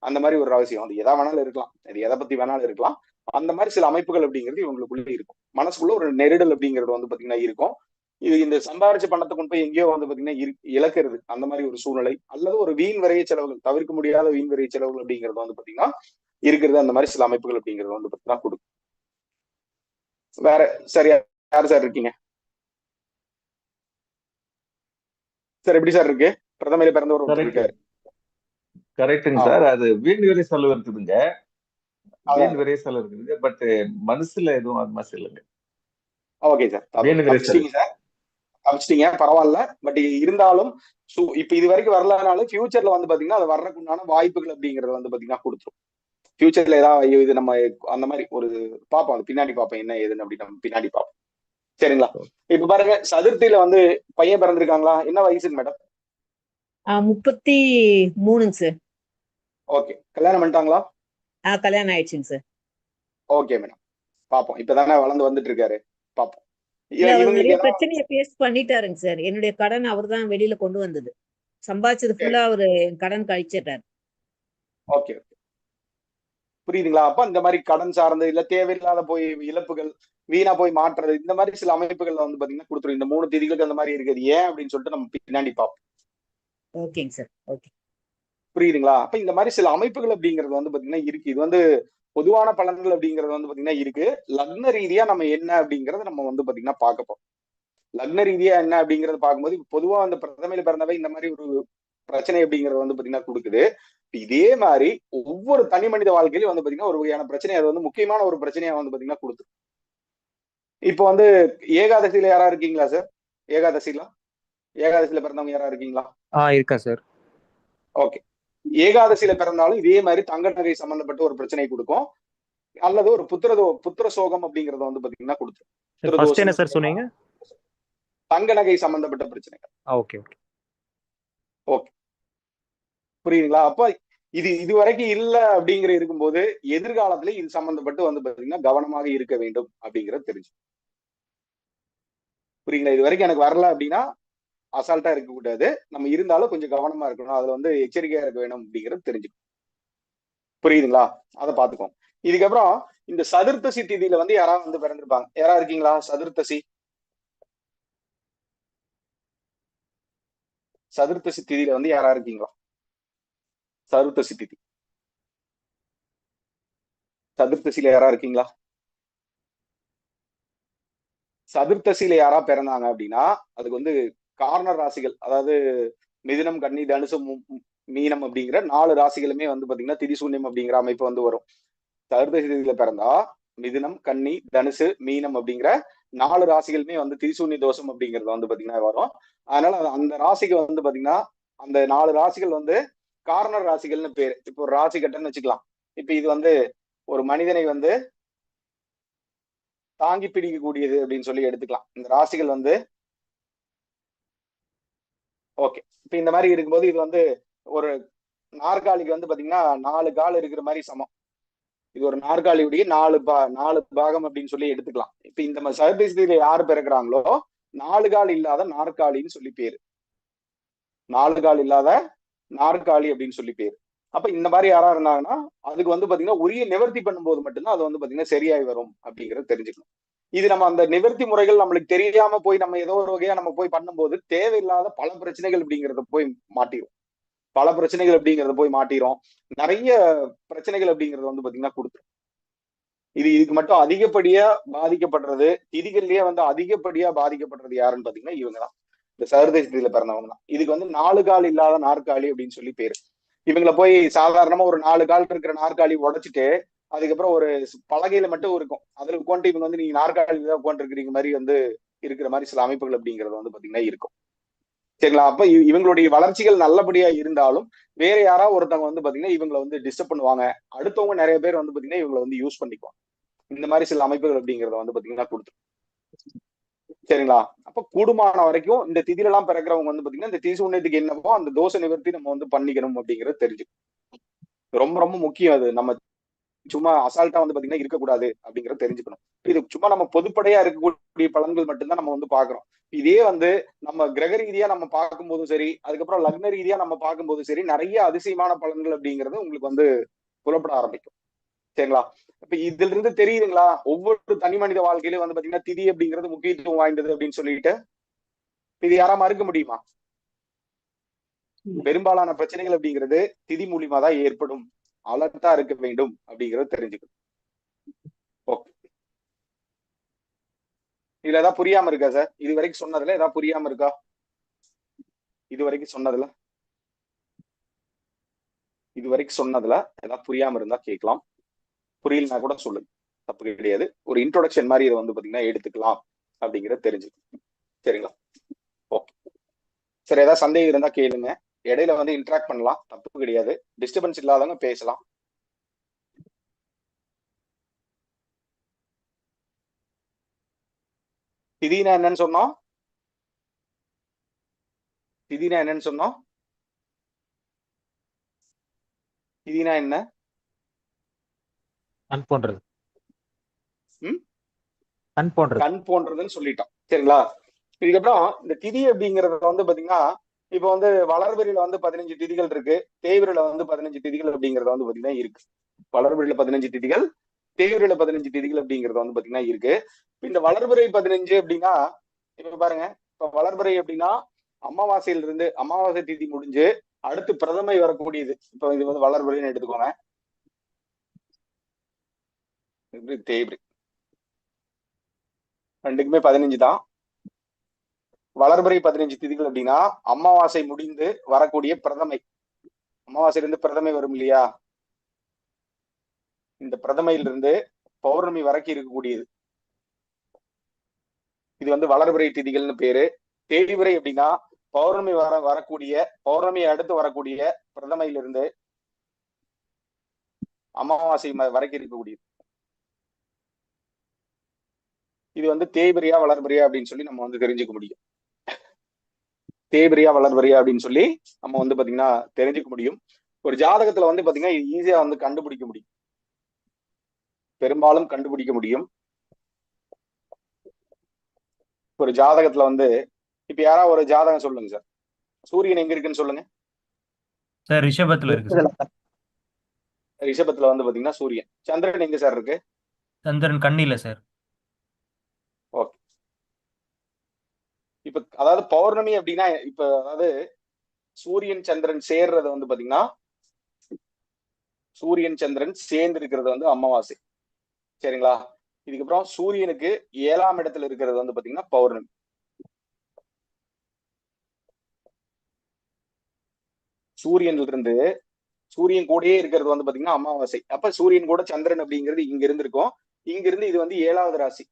அந்த மாதிரி ஒரு ரகசியம், அது எதா வேணாலும் இருக்கலாம், அது எதை பத்தி வேணாலும் இருக்கலாம். அந்த மாதிரி சில அமைப்புகள் அப்படிங்கிறது இவங்களுக்குள்ளே இருக்கும். மனசுக்குள்ள ஒரு நெருடல் அப்படிங்கிறது வந்து பாத்தீங்கன்னா இருக்கும். இது இந்த சம்பாரிச்ச பணத்தை கொண்டு போய் எங்கேயோ வந்து பாத்தீங்கன்னா இழக்கிறது, அந்த மாதிரி ஒரு சூழ்நிலை, அல்லது ஒரு வீண் விரைய செலவுகள், தவிர்க்க முடியாத வீண் விரைய செலவுகள் அப்படிங்கிறது வந்து பாத்தீங்கன்னா இருக்கிறது. அந்த மாதிரி சில அமைப்புகள் அப்படிங்கிறது வந்து பாத்தீங்கன்னா கொடுக்கும். வேற சரியா யாரு சார் இருக்கீங்க சார்? எப்படி சார் இருக்கு? பிரதமையில பிறந்தவர் ஒருத்தர் இருக்காரு. கரெக்டுங்க சார். அது வீண் விரை செலவு இருக்குதுங்க. வீண் விரை செலவு இருக்குதுங்க. பட் மனசுல எதுவும் அது மாதிரி இல்லைங்க. ஓகே சார், தப்பிச்சிட்டீங்க, பரவாயில்ல. பட் இருந்தாலும் இப்ப இது வரைக்கும் வரலனாலும் ஃபியூச்சர்ல வந்து பாத்தீங்கன்னா அது வர்றதுக்குண்டான வாய்ப்புகள் அப்படிங்கறது வந்து பாத்தீங்கன்னா கொடுத்துரும். ஃபியூச்சர்ல ஏதாவது இது நம்ம அந்த மாதிரி ஒரு பார்ப்போம், அது பின்னாடி பார்ப்போம் என்ன ஏதுன்னு அப்படி நம்ம பின்னாடி பார்ப்போம். சரிங்களா? இப்ப பாருங்க, சதுர்த்தியில வந்து பையன் பிறந்திருக்காங்களா? என்ன வயசுங்க மேடம்? 33ங்க சார். ஓகே, கல்யாணம் பண்ணிட்டாங்களா? கல்யாணம் ஆயிடுச்சுங்க சார். ஓகே மேடம், பாப்போம். இப்பதானே வளர்ந்து வந்துட்டு இருக்காரு, பாப்போம். இல்ல, அவர் இவங்களுக்கு நிறைய ஏதாவது பிரச்சனையை ஃபேஸ் பண்ணிட்டாருங்க சார். என்னுடைய கடன் அவர் தான் வெளியில கொண்டு வந்தது. சம்பாதிச்சது சரி, ஃபுல்லா அவரு கடன் கழிச்சிட்டாரு. ஓகே, புரியுதுங்களா? அப்ப இந்த மாதிரி கடன் சார்ந்து இல்ல தேவையில்லாத போய் இழப்புகள், வீணா போய் மாற்றுறது, இந்த மாதிரி சில அமைப்புகள்ல வந்து பாத்தீங்கன்னா கொடுத்துரும். இந்த 3 தேதிகளுக்கு அந்த மாதிரி இருக்குது. ஏன் அப்படின்னு சொல்லிட்டு நம்ம பின்னாடி பார்ப்போம். ஓகேங்க சார். ஓகே. புரியுதுங்களா? அப்ப இந்த மாதிரி சில அமைப்புகள் அப்படிங்கிறது வந்து பாத்தீங்கன்னா இருக்கு. இது வந்து பொதுவான பலன்கள் அப்படிங்கிறது வந்து பாத்தீங்கன்னா இருக்கு. லக்ன ரீதியா நம்ம என்ன அப்படிங்கறத நம்ம வந்து பாத்தீங்கன்னா பார்க்க போறோம். லக்ன ரீதியா என்ன அப்படிங்கறத பார்க்கும்போது பொதுவா அந்த பிரதமையில பிறந்தவை இந்த மாதிரி ஒரு பிரச்சனை அப்படிங்கறது வந்து பாத்தீங்கன்னா கொடுக்குது. இதே மாதிரி ஒவ்வொரு தனி மனித வாழ்க்கையிலும் வந்து பாத்தீங்கன்னா ஒரு வகையான பிரச்சனை, அது வந்து முக்கியமான ஒரு பிரச்சனையா வந்து பாத்தீங்கன்னா கொடுத்துரும். இப்போ வந்து ஏகாதசியில யாரா இருக்கீங்களா சார்? ஏகாதசியில ஏகாதசியில பிறந்தவங்க யாரா இருக்கீங்களா? இருக்கா சார். ஓகே. ஏகாதசியில பிறந்தாலும் இதே மாதிரி தங்க நகை சம்பந்தப்பட்ட ஒரு பிரச்சனை கொடுக்கும். அல்லது ஒரு புத்திர சோகம் அப்படிங்கறத வந்து பாத்தீங்கன்னா கொடுத்துரும். புத்திர ஃபர்ஸ்ட் என்ன தோஷம், சார் சொன்னீங்க? தங்க நகை சம்பந்தப்பட்ட பிரச்சனைகள். ஓகே ஓகே ஓகே, புரியுதுங்களா? அப்ப இது வரைக்கும் இல்ல அப்படிங்கிற இருக்கும்போது எதிர்காலத்துல இது சம்பந்தப்பட்டு வந்து பாத்தீங்கன்னா கவனமாக இருக்க வேண்டும் அப்படிங்கறது தெரிஞ்சு. புரியுங்களா? இது வரைக்கும் எனக்கு வரல அப்படின்னா அசால்ட்டா இருக்க கூடாது. நம்ம இருந்தாலும் கொஞ்சம் கவனமா இருக்கணும். அதுல வந்து எச்சரிக்கையா இருக்க வேணும் அப்படிங்கறது தெரிஞ்சுக்கணும். புரியுதுங்களா? அதை பாத்துக்கோங்க. இதுக்கப்புறம் இந்த சதுர்த்தசி திதியில வந்து யாராவது வந்து பிறந்திருப்பாங்க. யாரா இருக்கீங்களா? சதுர்த்தசி சதுர்த்தசி திதியில வந்து யாரா இருக்கீங்களா? சதுர்த்தசி திதி சதுர்த்தசியில யாரா இருக்கீங்களா? சதுர்த்தசியில யாரா பிறந்தாங்க அப்படின்னா அதுக்கு வந்து கார்னர் ராசிகள், அதாவது மிதுனம், கன்னி, தனுசு, மீனம் அப்படிங்கிற 4 ராசிகளுமே வந்து பாத்தீங்கன்னா திதிசூன்யம் அப்படிங்கிற அமைப்பு வந்து வரும். சதுர்த்தசி திதியில பிறந்தா மிதுனம், கன்னி, தனுசு, மீனம் அப்படிங்கிற 4 ராசிகளுமே வந்து திரிசூன்ய தோஷம் அப்படிங்கிறது வந்து பாத்தீங்கன்னா வரும். அதனால அந்த ராசிக்கு வந்து பாத்தீங்கன்னா அந்த 4 ராசிகள் வந்து கார்னர் ராசிகள்னு பேரு. இப்போ ஒரு ராசி கட்டன்னு வச்சுக்கலாம். இப்ப இது வந்து ஒரு மனிதனை வந்து தாங்கி பிடிக்கக்கூடியது அப்படின்னு சொல்லி எடுத்துக்கலாம். இந்த ராசிகள் வந்து ஓகே. இப்ப இந்த மாதிரி இருக்கும்போது இது வந்து ஒரு நாற்காலிக்கு வந்து பாத்தீங்கன்னா 4 கால் இருக்கிற மாதிரி சமம். இது ஒரு நாற்காலியுடைய 4 பாகம் அப்படின்னு சொல்லி எடுத்துக்கலாம். இப்ப இந்த சதுர்த்தசியில யாரு பிறக்கிறாங்களோ 4 கால் இல்லாத நாற்காலின்னு சொல்லி பேரு. 4 கால் இல்லாத நாற்காலி அப்படின்னு சொல்லி பேரு. அப்ப இந்த மாதிரி யாரா இருந்தாங்கன்னா அதுக்கு வந்து பாத்தீங்கன்னா உரிய நிவர்த்தி பண்ணும்போது மட்டும்தான் அது வந்து பாத்தீங்கன்னா சரியாய் வரும் அப்படிங்கறத தெரிஞ்சுக்கணும். இது நம்ம அந்த நிவர்த்தி முறைகள் நம்மளுக்கு தெரியாம போய் நம்ம ஏதோ ஒரு வகையா நம்ம போய் பண்ணும்போது தேவையில்லாத பல பிரச்சனைகள் அப்படிங்கறத போய் மாட்டிரும். பல பிரச்சனைகள் அப்படிங்கறத போய் மாட்டிரும். நிறைய பிரச்சனைகள் அப்படிங்கறது வந்து பாத்தீங்கன்னா கொடுத்துரும். இதுக்கு மட்டும் அதிகப்படியா பாதிக்கப்படுறது, திதிகள்லயே வந்து அதிகப்படியா பாதிக்கப்படுறது யாருன்னு பாத்தீங்கன்னா இவங்கதான், இந்த சதுர்தசியில பிறந்தவங்க தான். இதுக்கு வந்து 4 கால் இல்லாத நாற்காலி அப்படின்னு சொல்லி பேரு. இவங்களை போய் சாதாரணமா ஒரு 4 கால் இருக்கிற நாற்காலி உடைச்சிட்டு அதுக்கப்புறம் ஒரு பலகையில மட்டும் இருக்கும். அதுல உட்காந்து இவங்க வந்து நீங்க நாற்காலியில உட்காந்து இருக்கிறீங்க மாதிரி வந்து இருக்கிற மாதிரி சில அமைப்புகள் அப்படிங்கிறது வந்து பாத்தீங்கன்னா இருக்கும். சரிங்களா? அப்ப இவங்களுடைய வளர்ச்சிகள் நல்லபடியா இருந்தாலும் வேற யாராவது ஒருத்தவங்க வந்து பாத்தீங்கன்னா இவங்களை வந்து டிஸ்டர்ப் பண்ணுவாங்க. அடுத்தவங்க நிறைய பேர் வந்து பாத்தீங்கன்னா இவங்களை வந்து யூஸ் பண்ணிக்குவாங்க. இந்த மாதிரி சில அமைப்புகள் அப்படிங்கறத வந்து பாத்தீங்கன்னா கொடுத்துரும். சரிங்களா? அப்ப கூடுமான வரைக்கும் இந்த திதியில எல்லாம் பிறக்கிறவங்க வந்து பாத்தீங்கன்னா இந்த திதி சூன்யத்துக்கு என்னவோ அந்த தோஷ நிவர்த்தி நம்ம வந்து பண்ணிக்கணும் அப்படிங்கறது தெரிஞ்சுக்கணும். ரொம்ப ரொம்ப முக்கியம். அது நம்ம சும்மா அசால்ட்டா வந்து பாத்தீங்கன்னா இருக்கக்கூடாது அப்படிங்கறத தெரிஞ்சுக்கணும். இது சும்மா நம்ம பொதுப்படையா இருக்கக்கூடிய பலன்கள் மட்டும்தான் நம்ம வந்து பாக்குறோம். இதே வந்து நம்ம கிரக ரீதியா நம்ம பார்க்கும்போதும் சரி, அதுக்கப்புறம் லக்ன ரீதியா நம்ம பார்க்கும்போதும் சரி, நிறைய அதிசயமான பலன்கள் அப்படிங்கிறது உங்களுக்கு வந்து புலப்பட ஆரம்பிக்கும். சரிங்களா? இப்ப இதுல இருந்து தெரியுதுங்களா ஒவ்வொரு தனி மனித வாழ்க்கையிலும் வந்து பாத்தீங்கன்னா திதி அப்படிங்கிறது முக்கியத்துவம் வாய்ந்தது அப்படின்னு சொல்லிட்டு இது யாரா மறுக்க முடியுமா? பெரும்பாலான பிரச்சனைகள் அப்படிங்கிறது திதி மூலியமா தான் ஏற்படும். அலர்ட்டா இருக்க வேண்டும் அப்படிங்கறது தெரிஞ்சுக்கணும். ஓகே. இதுல ஏதாவது புரியாம இருக்கா சார்? இது வரைக்கும் சொன்னதுல ஏதாவது புரியாம இருக்கா? இது வரைக்கும் சொன்னதுல ஏதாவது புரியாம இருந்தா கேட்கலாம். புரியலனா கூட சொல்லுங்க, தப்பு கிடையாது. ஒரு இன்ட்ரோடக்ஷன் மாதிரி இதை வந்து பாத்தீங்கன்னா எடுத்துக்கலாம் அப்படிங்கறத தெரிஞ்சுக்கணும். சரிங்களா? ஓகே. சரி, ஏதாவது சந்தேகம் இருந்தா கேளுங்க. இடையில வந்து இன்டராக்ட் பண்ணலாம், தப்பு கிடையாது. டிஸ்டர்பன்ஸ் இல்லாதவங்க பேசலாம். திடீர்னு என்னன்னு சொன்னோம்? திதினா என்ன? கண் போன்றது. ம் கண் போன்றது. கண் போன்றதுன்னு சொல்லிட்டோம். சரிங்களா? இதுக்கப்புறம் இந்த திதி அப்படிங்கறத வந்து பாத்தீங்கன்னா, இப்ப வந்து வளர்பிறையில வந்து 15 திதிகள் இருக்கு, தேய்பிறையில வந்து 15 திதிகள் அப்படிங்கறது வந்து பாத்தீங்கன்னா இருக்கு. வளர்பிறையில 15 திதிகள், தேய்பிறையில 15 திதிகள் அப்படிங்கறது வந்து பாத்தீங்கன்னா இருக்கு. இந்த வளர்பிறை 15 அப்படின்னா, இப்ப பாருங்க, இப்ப வளர்பிறை அப்படின்னா அமாவாசையில இருந்து அமாவாசை திதி முடிஞ்சு அடுத்து பிரதமை வரக்கூடியது. இப்ப இது வந்து வளர்பிறைன்னு எடுத்துக்கோங்க. இது தேய்பிறை, ரெண்டுக்குமே 15 தான். வளர்பிறை 15 திதிகள் அப்படின்னா அமாவாசை முடிந்து வரக்கூடிய பிரதமை, அமாவாசையிலிருந்து பிரதமை வரும் இல்லையா, இந்த பிரதமையிலிருந்து பௌர்ணமி வரைக்கும் இருக்கக்கூடியது. இது வந்து வளர்பிறை திதிகள்னு பேரு. தேய்பிறை அப்படின்னா பௌர்ணமி வரக்கூடிய, பௌர்ணமியை அடுத்து வரக்கூடிய பிரதமையிலிருந்து அமாவாசை வரைக்கும் இருக்கக்கூடியது. இது வந்து தேய்பிறையா வளர்பிறையா அப்படின்னு சொல்லி நம்ம வந்து தெரிஞ்சுக்க முடியும். தேய்பிறையா வளர்பிறையா அப்படின்னு சொல்லி நம்ம வந்து பாத்தீங்கன்னா தெரிஞ்சுக்க முடியும். ஒரு ஜாதகத்துல வந்து பாத்தீங்கன்னா ஈஸியா வந்து கண்டுபிடிக்க முடியும், பெரும்பாலும் கண்டுபிடிக்க முடியும். ஒரு ஜாதகத்துல வந்து இப்ப யாராவது ஒரு ஜாதகம் சொல்லுங்க சார். சூரியன் எங்க இருக்குன்னு சொல்லுங்க சார். ரிஷபத்துல இருக்கு சார். ரிஷபத்துல வந்து பாத்தீங்கன்னா சூரியன். சந்திரன் எங்க சார் இருக்கு? சந்திரன் கண்ணில சார். ஓகே. இப்ப அதாவது பௌர்ணமி அப்படின்னா, இப்ப அதாவது சூரியன் சந்திரன் சேர்றது வந்து பாத்தீங்கன்னா, சூரியன் சந்திரன் சேர்ந்து இருக்கிறது வந்து அமாவாசை. சரிங்களா? இதுக்கப்புறம் சூரியனுக்கு 7ஆம் இடத்துல இருக்கிறது வந்து பாத்தீங்கன்னா பௌர்ணமி. சூரியன்ல இருந்து சூரியன் கூடயே இருக்கிறது வந்து பாத்தீங்கன்னா அமாவாசை. அப்ப சூரியன் கூட சந்திரன் அப்படிங்கிறது இங்க இருந்து இருக்கும். இங்க இருந்து இது வந்து 7வது ராசி.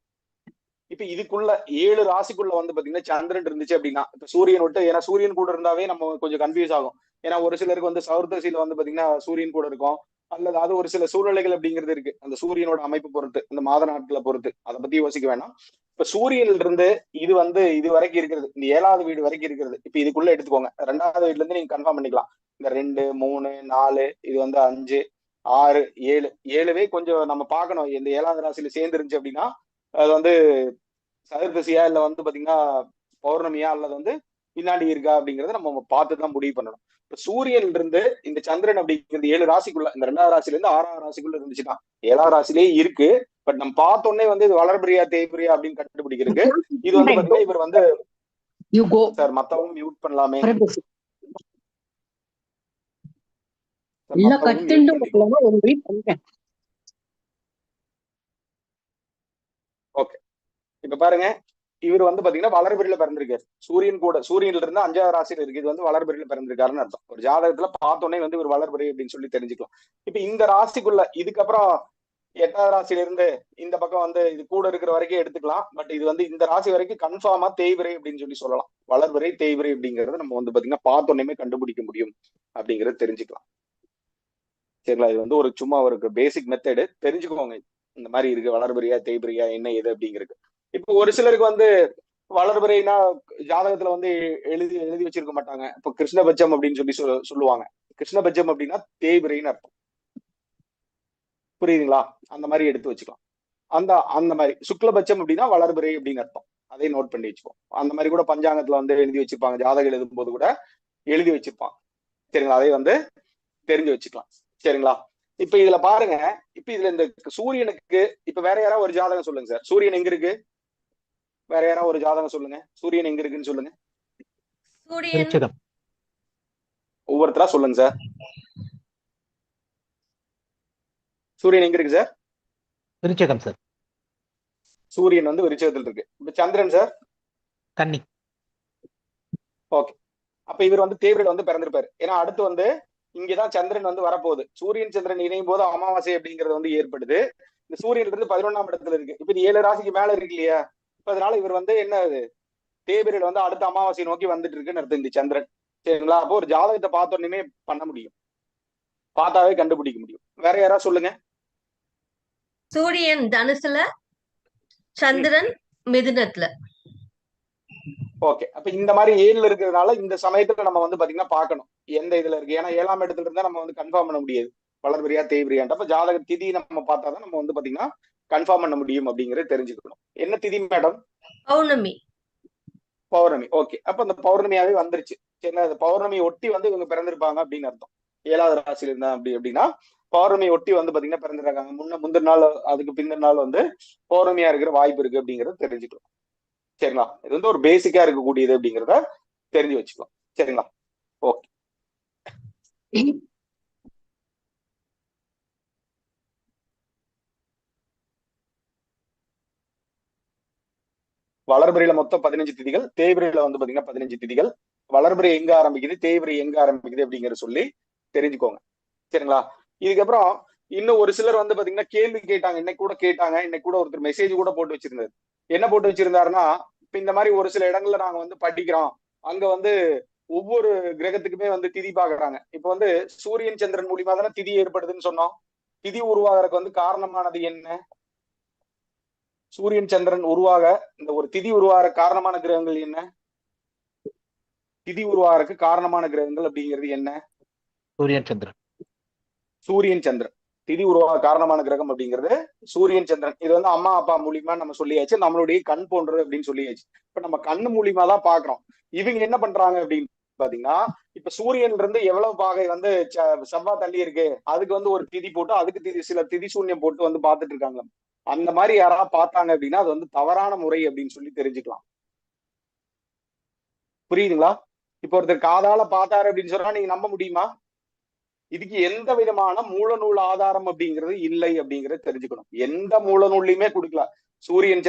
இப்ப இதுக்குள்ள 7 ராசிக்குள்ள வந்து பாத்தீங்கன்னா சந்திரன் இருந்துச்சு அப்படின்னா, இப்ப சூரியன் விட்டு, ஏன்னா சூரியன் கூட இருந்தாவே நம்ம கொஞ்சம் கன்ஃபியூஸ் ஆகும். ஏன்னா ஒரு சிலருக்கு வந்து சௌர்தசியில வந்து பாத்தீங்கன்னா சூரியன் கூட இருக்கும், அல்லது அது ஒரு சில சூழ்நிலைகள் அப்படிங்கிறது இருக்கு, அந்த சூரியனோட அமைப்பு பொறுத்து, அந்த மாத நாட்களை பொறுத்து. அதை பத்தி யோசிக்க வேணாம். இப்ப சூரியன்ல இருந்து இது வந்து இது வரைக்கும் இருக்கிறது, இந்த 7வது வீடு வரைக்கும் இருக்கிறது. இப்ப இதுக்குள்ள எடுத்துக்கோங்க. 2வது வீட்டுல இருந்து நீங்க கன்ஃபார்ம் பண்ணிக்கலாம். இந்த 2, 3, 4, இது வந்து 5, 6, 7. 7வே கொஞ்சம் நம்ம பார்க்கணும். இந்த 7வது ராசியில சேர்ந்து இருந்துச்சு அப்படின்னா அது வந்து சதுர்தசியா இல்ல வந்து பாத்தீங்கன்னா பௌர்ணமியா, அல்லது வந்து பின்னாடி இருக்கா அப்படிங்கறத நம்ம பார்த்துதான் முடிவு பண்ணணும். இப்ப சூரியன்ல இருந்து இந்த சந்திரன் அப்படிங்கிறது 7 ராசிக்குள்ள, இந்த 2வது ராசில இருந்து 6வது ராசிக்குள்ள இருந்துச்சுன்னா 7வது ராசிலேயே இருக்கு. பட் நம்ம பார்த்தோன்னே வந்து இது வளர்பிரியா தேய்பிரியா அப்படின்னு கண்டுபிடிக்கிறதுக்கு இது வந்து பாத்தீங்கன்னா இவர் வந்து சார் மத்தவங்க மியூட் பண்ணலாமே. ஓகே. இப்ப பாருங்க, இவர் வந்து பாத்தீங்கன்னா வளர்பிறையில பிறந்திருக்காரு. சூரியன்ல இருந்து 5வது ராசியில இருக்கு. இது வந்து வளர்பிறையில பிறந்திருக்காருன்னு அர்த்தம். ஒரு ஜாதகத்துல பார்த்தோன்னே வந்து இவர் வளர்பிறை அப்படின்னு சொல்லி தெரிஞ்சுக்கலாம். இப்ப இந்த ராசிக்குள்ள இதுக்கப்புறம் 8வது ராசியில இருந்து இந்த பக்கம் வந்து இது கூட இருக்கிற வரைக்கும் எடுத்துக்கலாம். பட் இது வந்து இந்த ராசி வரைக்கும் கன்ஃபார்மா தேய்பிறை அப்படின்னு சொல்லலாம். வளர்பிறை தேய்பிறை அப்படிங்கறத நம்ம வந்து பாத்தீங்கன்னா பார்த்தோன்னே கண்டுபிடிக்க முடியும் அப்படிங்கறது தெரிஞ்சுக்கலாம். சரிங்களா? இது வந்து ஒரு சும்மா ஒரு பேசிக் மெத்தடு, தெரிஞ்சுக்கோங்க. இந்த மாதிரி இருக்கு, வளர்பிறையா தேய்பிறையா என்ன ஏது அப்படிங்கிறது. இப்போ ஒரு சிலருக்கு வந்து வளர்பிறைனா ஜாதகத்துல வந்து எழுதி வச்சிருக்க மாட்டாங்க. இப்போ கிருஷ்ணபட்சம் அப்படின்னு சொல்லி சொல்லுவாங்க. கிருஷ்ணபட்சம் அப்படின்னா தேய்பிறைன்னு அர்த்தம். புரியுதுங்களா? அந்த மாதிரி எடுத்து வச்சுக்கலாம். அந்த மாதிரி சுக்லபட்சம் அப்படின்னா வளர்பிறை அப்படின்னு அர்த்தம். அதை நோட் பண்ணி வச்சுப்போம். அந்த மாதிரி கூட பஞ்சாங்கத்துல வந்து எழுதி வச்சிருப்பாங்க. ஜாதகம் எழுதும் போது கூட எழுதி வச்சிருப்பாங்க. சரிங்களா? அதை வந்து தெரிஞ்சு வச்சுக்கலாம். சரிங்களா? இப்ப இதுல பாருங்க, இப்ப இதுல இந்த சூரியனுக்கு இப்ப வேற யாராவது ஒரு ஜாதகம் சொல்லுங்க சார். சூரியன் எங்க இருக்கு? வேற யாராவது ஒரு ஜாதகம் சொல்லுங்க. சூரியன் எங்க இருக்குன்னு சொல்லுங்க. ஒவ்வொருத்தரா சொல்லுங்க சார். சூரியன் எங்க இருக்கு சார்? விருச்சிகம் சார். சூரியன் வந்து விருச்சிகத்தில் இருக்கு. இப்ப சந்திரன் சார்? கன்னி. ஓகே. அப்ப இவர் வந்து தேய்பிறையில வந்து பிறந்திருப்பாரு. ஏன்னா அடுத்து வந்து இங்கதான் சந்திரன் வந்து வரப்போகுது. சூரியன் சந்திரன் இணையும் போது அமாவாசை அப்படிங்கிறது வந்து ஏற்படுது. இந்த சூரியன்ல இருந்து 11ஆம் இடத்துல இருக்கு. இப்ப இது 7 ராசிக்கு மேல இருக்கு இல்லையா? இப்ப அதனால இவர் வந்து என்ன தேய்பிறையில வந்து அடுத்த அமாவாசை நோக்கி வந்துட்டு இருக்குன்னு அர்த்தம் இந்த சந்திரன். சரிங்களா? அப்போ ஒரு ஜாதகத்தை பார்த்தோன்னே பண்ண முடியும், பார்த்தாவே கண்டுபிடிக்க முடியும். வேற யாராவது சொல்லுங்க. சூரியன் தனுசுல, சந்திரன் மிதுனத்துல. ஓகே. அப்ப இந்த மாதிரி 7ல இருக்கிறதுனால இந்த சமயத்துல நம்ம வந்து பாத்தீங்கன்னா பார்க்கணும் எந்த இதுல இருக்கு. ஏன்னா 7ஆம் இடத்துல இருந்தா நம்ம வந்து கன்ஃபார்ம் பண்ண முடியாது. வளர்பிரியா தேய்பிரியான்ட்டு. அப்ப ஜாதக திதி நம்ம பார்த்தாதான் நம்ம வந்து பாத்தீங்கன்னா கன்ஃபார்ம் பண்ண முடியும் அப்படிங்கறத தெரிஞ்சுக்கணும். என்ன திதி மேடம்? பௌர்ணமி. பௌர்ணமி. ஓகே, அப்ப அந்த பௌர்ணமியாவே வந்துருச்சு. சரிங்களா? அந்த பௌர்ணமி ஒட்டி வந்து இவங்க பிறந்திருப்பாங்க அப்படின்னு அர்த்தம். 7வது ராசியில இருந்தா அப்படின்னா பௌர்ணமி ஒட்டி வந்து பாத்தீங்கன்னா பிறந்திருக்காங்க. முந்தின நாள் அதுக்கு பிந்தின நாள் வந்து பௌர்ணமியா இருக்கிற வாய்ப்பு இருக்கு அப்படிங்கறத தெரிஞ்சுக்கலாம். சரிங்களா? இது வந்து ஒரு பேசிக்கா இருக்கக்கூடியது அப்படிங்கிறத தெரிஞ்சு வச்சுக்கலாம். சரிங்களா? ஓகே. வளர்பிறையில மொத்தம் 15 திதிகள், தேய்பிரையில வந்து பாத்தீங்கன்னா 15 திதிகள். வளர்பிறை எங்க ஆரம்பிக்குது, தேய்பிரை எங்க ஆரம்பிக்குது அப்படிங்கிற சொல்லி தெரிஞ்சுக்கோங்க. சரிங்களா? இதுக்கப்புறம் இன்னும் ஒரு சிலர் வந்து பாத்தீங்கன்னா கேள்வி கேட்டாங்க. இன்னைக்கு கூட ஒருத்தர் மெசேஜ் கூட போட்டு வச்சிருந்தாரு. என்ன போட்டு வச்சிருந்தாருன்னா, இப்ப இந்த மாதிரி ஒரு சில இடங்கள்ல நாங்க வந்து படிக்கிறோம், அங்க வந்து ஒவ்வொரு கிரகத்துக்குமே வந்து திதி பாக்குறாங்க. இப்ப வந்து சூரியன் சந்திரன் மூலியமா தானே திதி ஏற்படுதுன்னு சொன்னோம். திதி உருவாகிறதுக்கு வந்து காரணமானது என்ன? சூரியன் சந்திரன் உருவாக இந்த ஒரு திதி உருவாகிற காரணமான கிரகங்கள் என்ன? திதி உருவாகிறதுக்கு காரணமான கிரகங்கள் அப்படிங்கிறது என்ன? சூரியன் சந்திரன். சூரியன் சந்திரன். திதி உருவாக காரணமான கிரகம் அப்படிங்கிறது சூரியன் சந்திரன். இது வந்து அம்மா அப்பா மூலியமா நம்ம சொல்லியாச்சு, நம்மளுடைய கண் போன்றது அப்படின்னு சொல்லியாச்சு. இப்ப நம்ம கண்ணு மூலியமா தான் பாக்குறோம். இவங்க என்ன பண்றாங்க அப்படின்னு பாத்தீங்கன்னா, இப்ப சூரியன்ல இருந்து எவ்வளவு பாகை வந்து செவ்வாய் தள்ளி இருக்கு, அதுக்கு வந்து ஒரு திதி போட்டு அதுக்கு சில திதி சூன்யம் போட்டு வந்து பாத்துட்டு இருக்காங்க. அந்த மாதிரி யாராவது பார்த்தாங்க அப்படின்னா அது வந்து தவறான முறை அப்படின்னு சொல்லி தெரிஞ்சுக்கலாம். புரியுதுங்களா? இப்ப ஒருத்தர் காதால பார்த்தாரு அப்படின்னு சொன்னா நீங்க நம்ப முடியுமா? இதுக்கு எந்த விதமான மூலநூல் ஆதாரம் அப்படிங்கிறது இல்லை அப்படிங்கறத தெரிஞ்சுக்கணும். எந்த மூலநூல்லையுமே கொடுக்கல. சூரியன்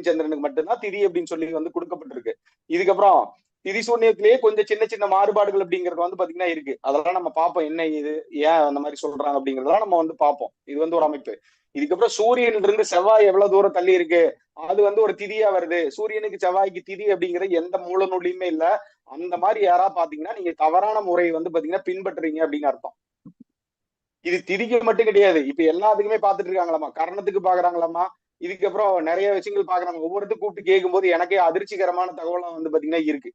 சந்திரனுக்கு மட்டும்தான் திதி அப்படின்னு சொல்லி வந்து கொடுக்கப்பட்டிருக்கு. இதுக்கப்புறம் திதி சூன்யத்திலேயே கொஞ்சம் சின்ன சின்ன மாறுபாடுகள் அப்படிங்கிறது வந்து பாத்தீங்கன்னா இருக்கு. அதெல்லாம் நம்ம பார்ப்போம். என்ன இது, ஏன் அந்த மாதிரி சொல்றாங்க அப்படிங்கறதெல்லாம் நம்ம வந்து பார்ப்போம். இது வந்து ஒரு அமைப்பு. இதுக்கப்புறம் சூரியன்ல இருந்து செவ்வாய் எவ்வளவு தூரம் தள்ளி இருக்கு, அது வந்து ஒரு திதியா வருது. சூரியனுக்கு செவ்வாய்க்கு திதி அப்படிங்கிற எந்த மூலநூல்லையுமே இல்ல. அந்த மாதிரி யாரா பாத்தீங்கன்னா நீங்க தவறான முறை வந்து பாத்தீங்கன்னா பின்பற்றுறீங்க அப்படின்னு அர்த்தம். இது திதிக்கு மட்டும் கிடையாது, இப்ப எல்லாத்துக்குமே பாத்துட்டு இருக்காங்களாமா, கரணத்துக்கு பாக்குறாங்களாமா, இதுக்கப்புறம் நிறைய விஷயங்கள் பாக்குறாங்க. ஒவ்வொருத்தரும் கூப்பிட்டு கேட்கும் போது எனக்கே அதிர்ச்சிகரமான தகவலாம் வந்து பாத்தீங்கன்னா இருக்கு.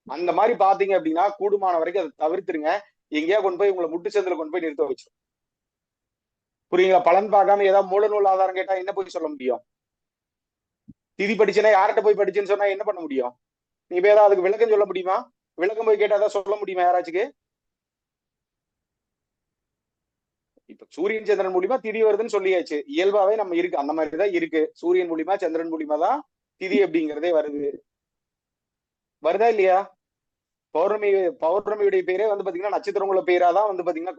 அந்த மாதிரி பாத்தீங்க அப்படின்னா கூடுமான வரைக்கும் அதை தவிர்த்துருங்க. எங்கேயா கொண்டு போய் உங்களை முட்டு சந்தில கொண்டு போய் நிறுத்த வச்சிடும். புரியுங்களா? பலன் பார்க்காம ஏதாவது மூலநூல் ஆதாரம் கேட்டா என்ன போய் சொல்ல முடியும்? திதி படிச்சுன்னா யார்கிட்ட போய் படிச்சுன்னு சொன்னா என்ன பண்ண முடியும்? நீ போய் ஏதாவது அதுக்கு விளக்கம் சொல்ல முடியுமா? விளக்கம் போய் கேட்டா ஏதாவது சொல்ல முடியுமா யாராச்சுக்கு? இப்ப சூரியன் சந்திரன் மூலியமா திதி வருதுன்னு சொல்லியாச்சு. இயல்பாவே நம்ம இருக்கு, அந்த மாதிரிதான் இருக்கு. சூரியன் மூலியமா சந்திரன் மூலியமா தான் திதி அப்படிங்கிறதே வருதா இல்லையா? பௌர்ணமியுடைய பேரே வந்து பாத்தீங்கன்னா நட்சத்திரங்களோட பேரா தான் வந்து பாத்தீங்கன்னா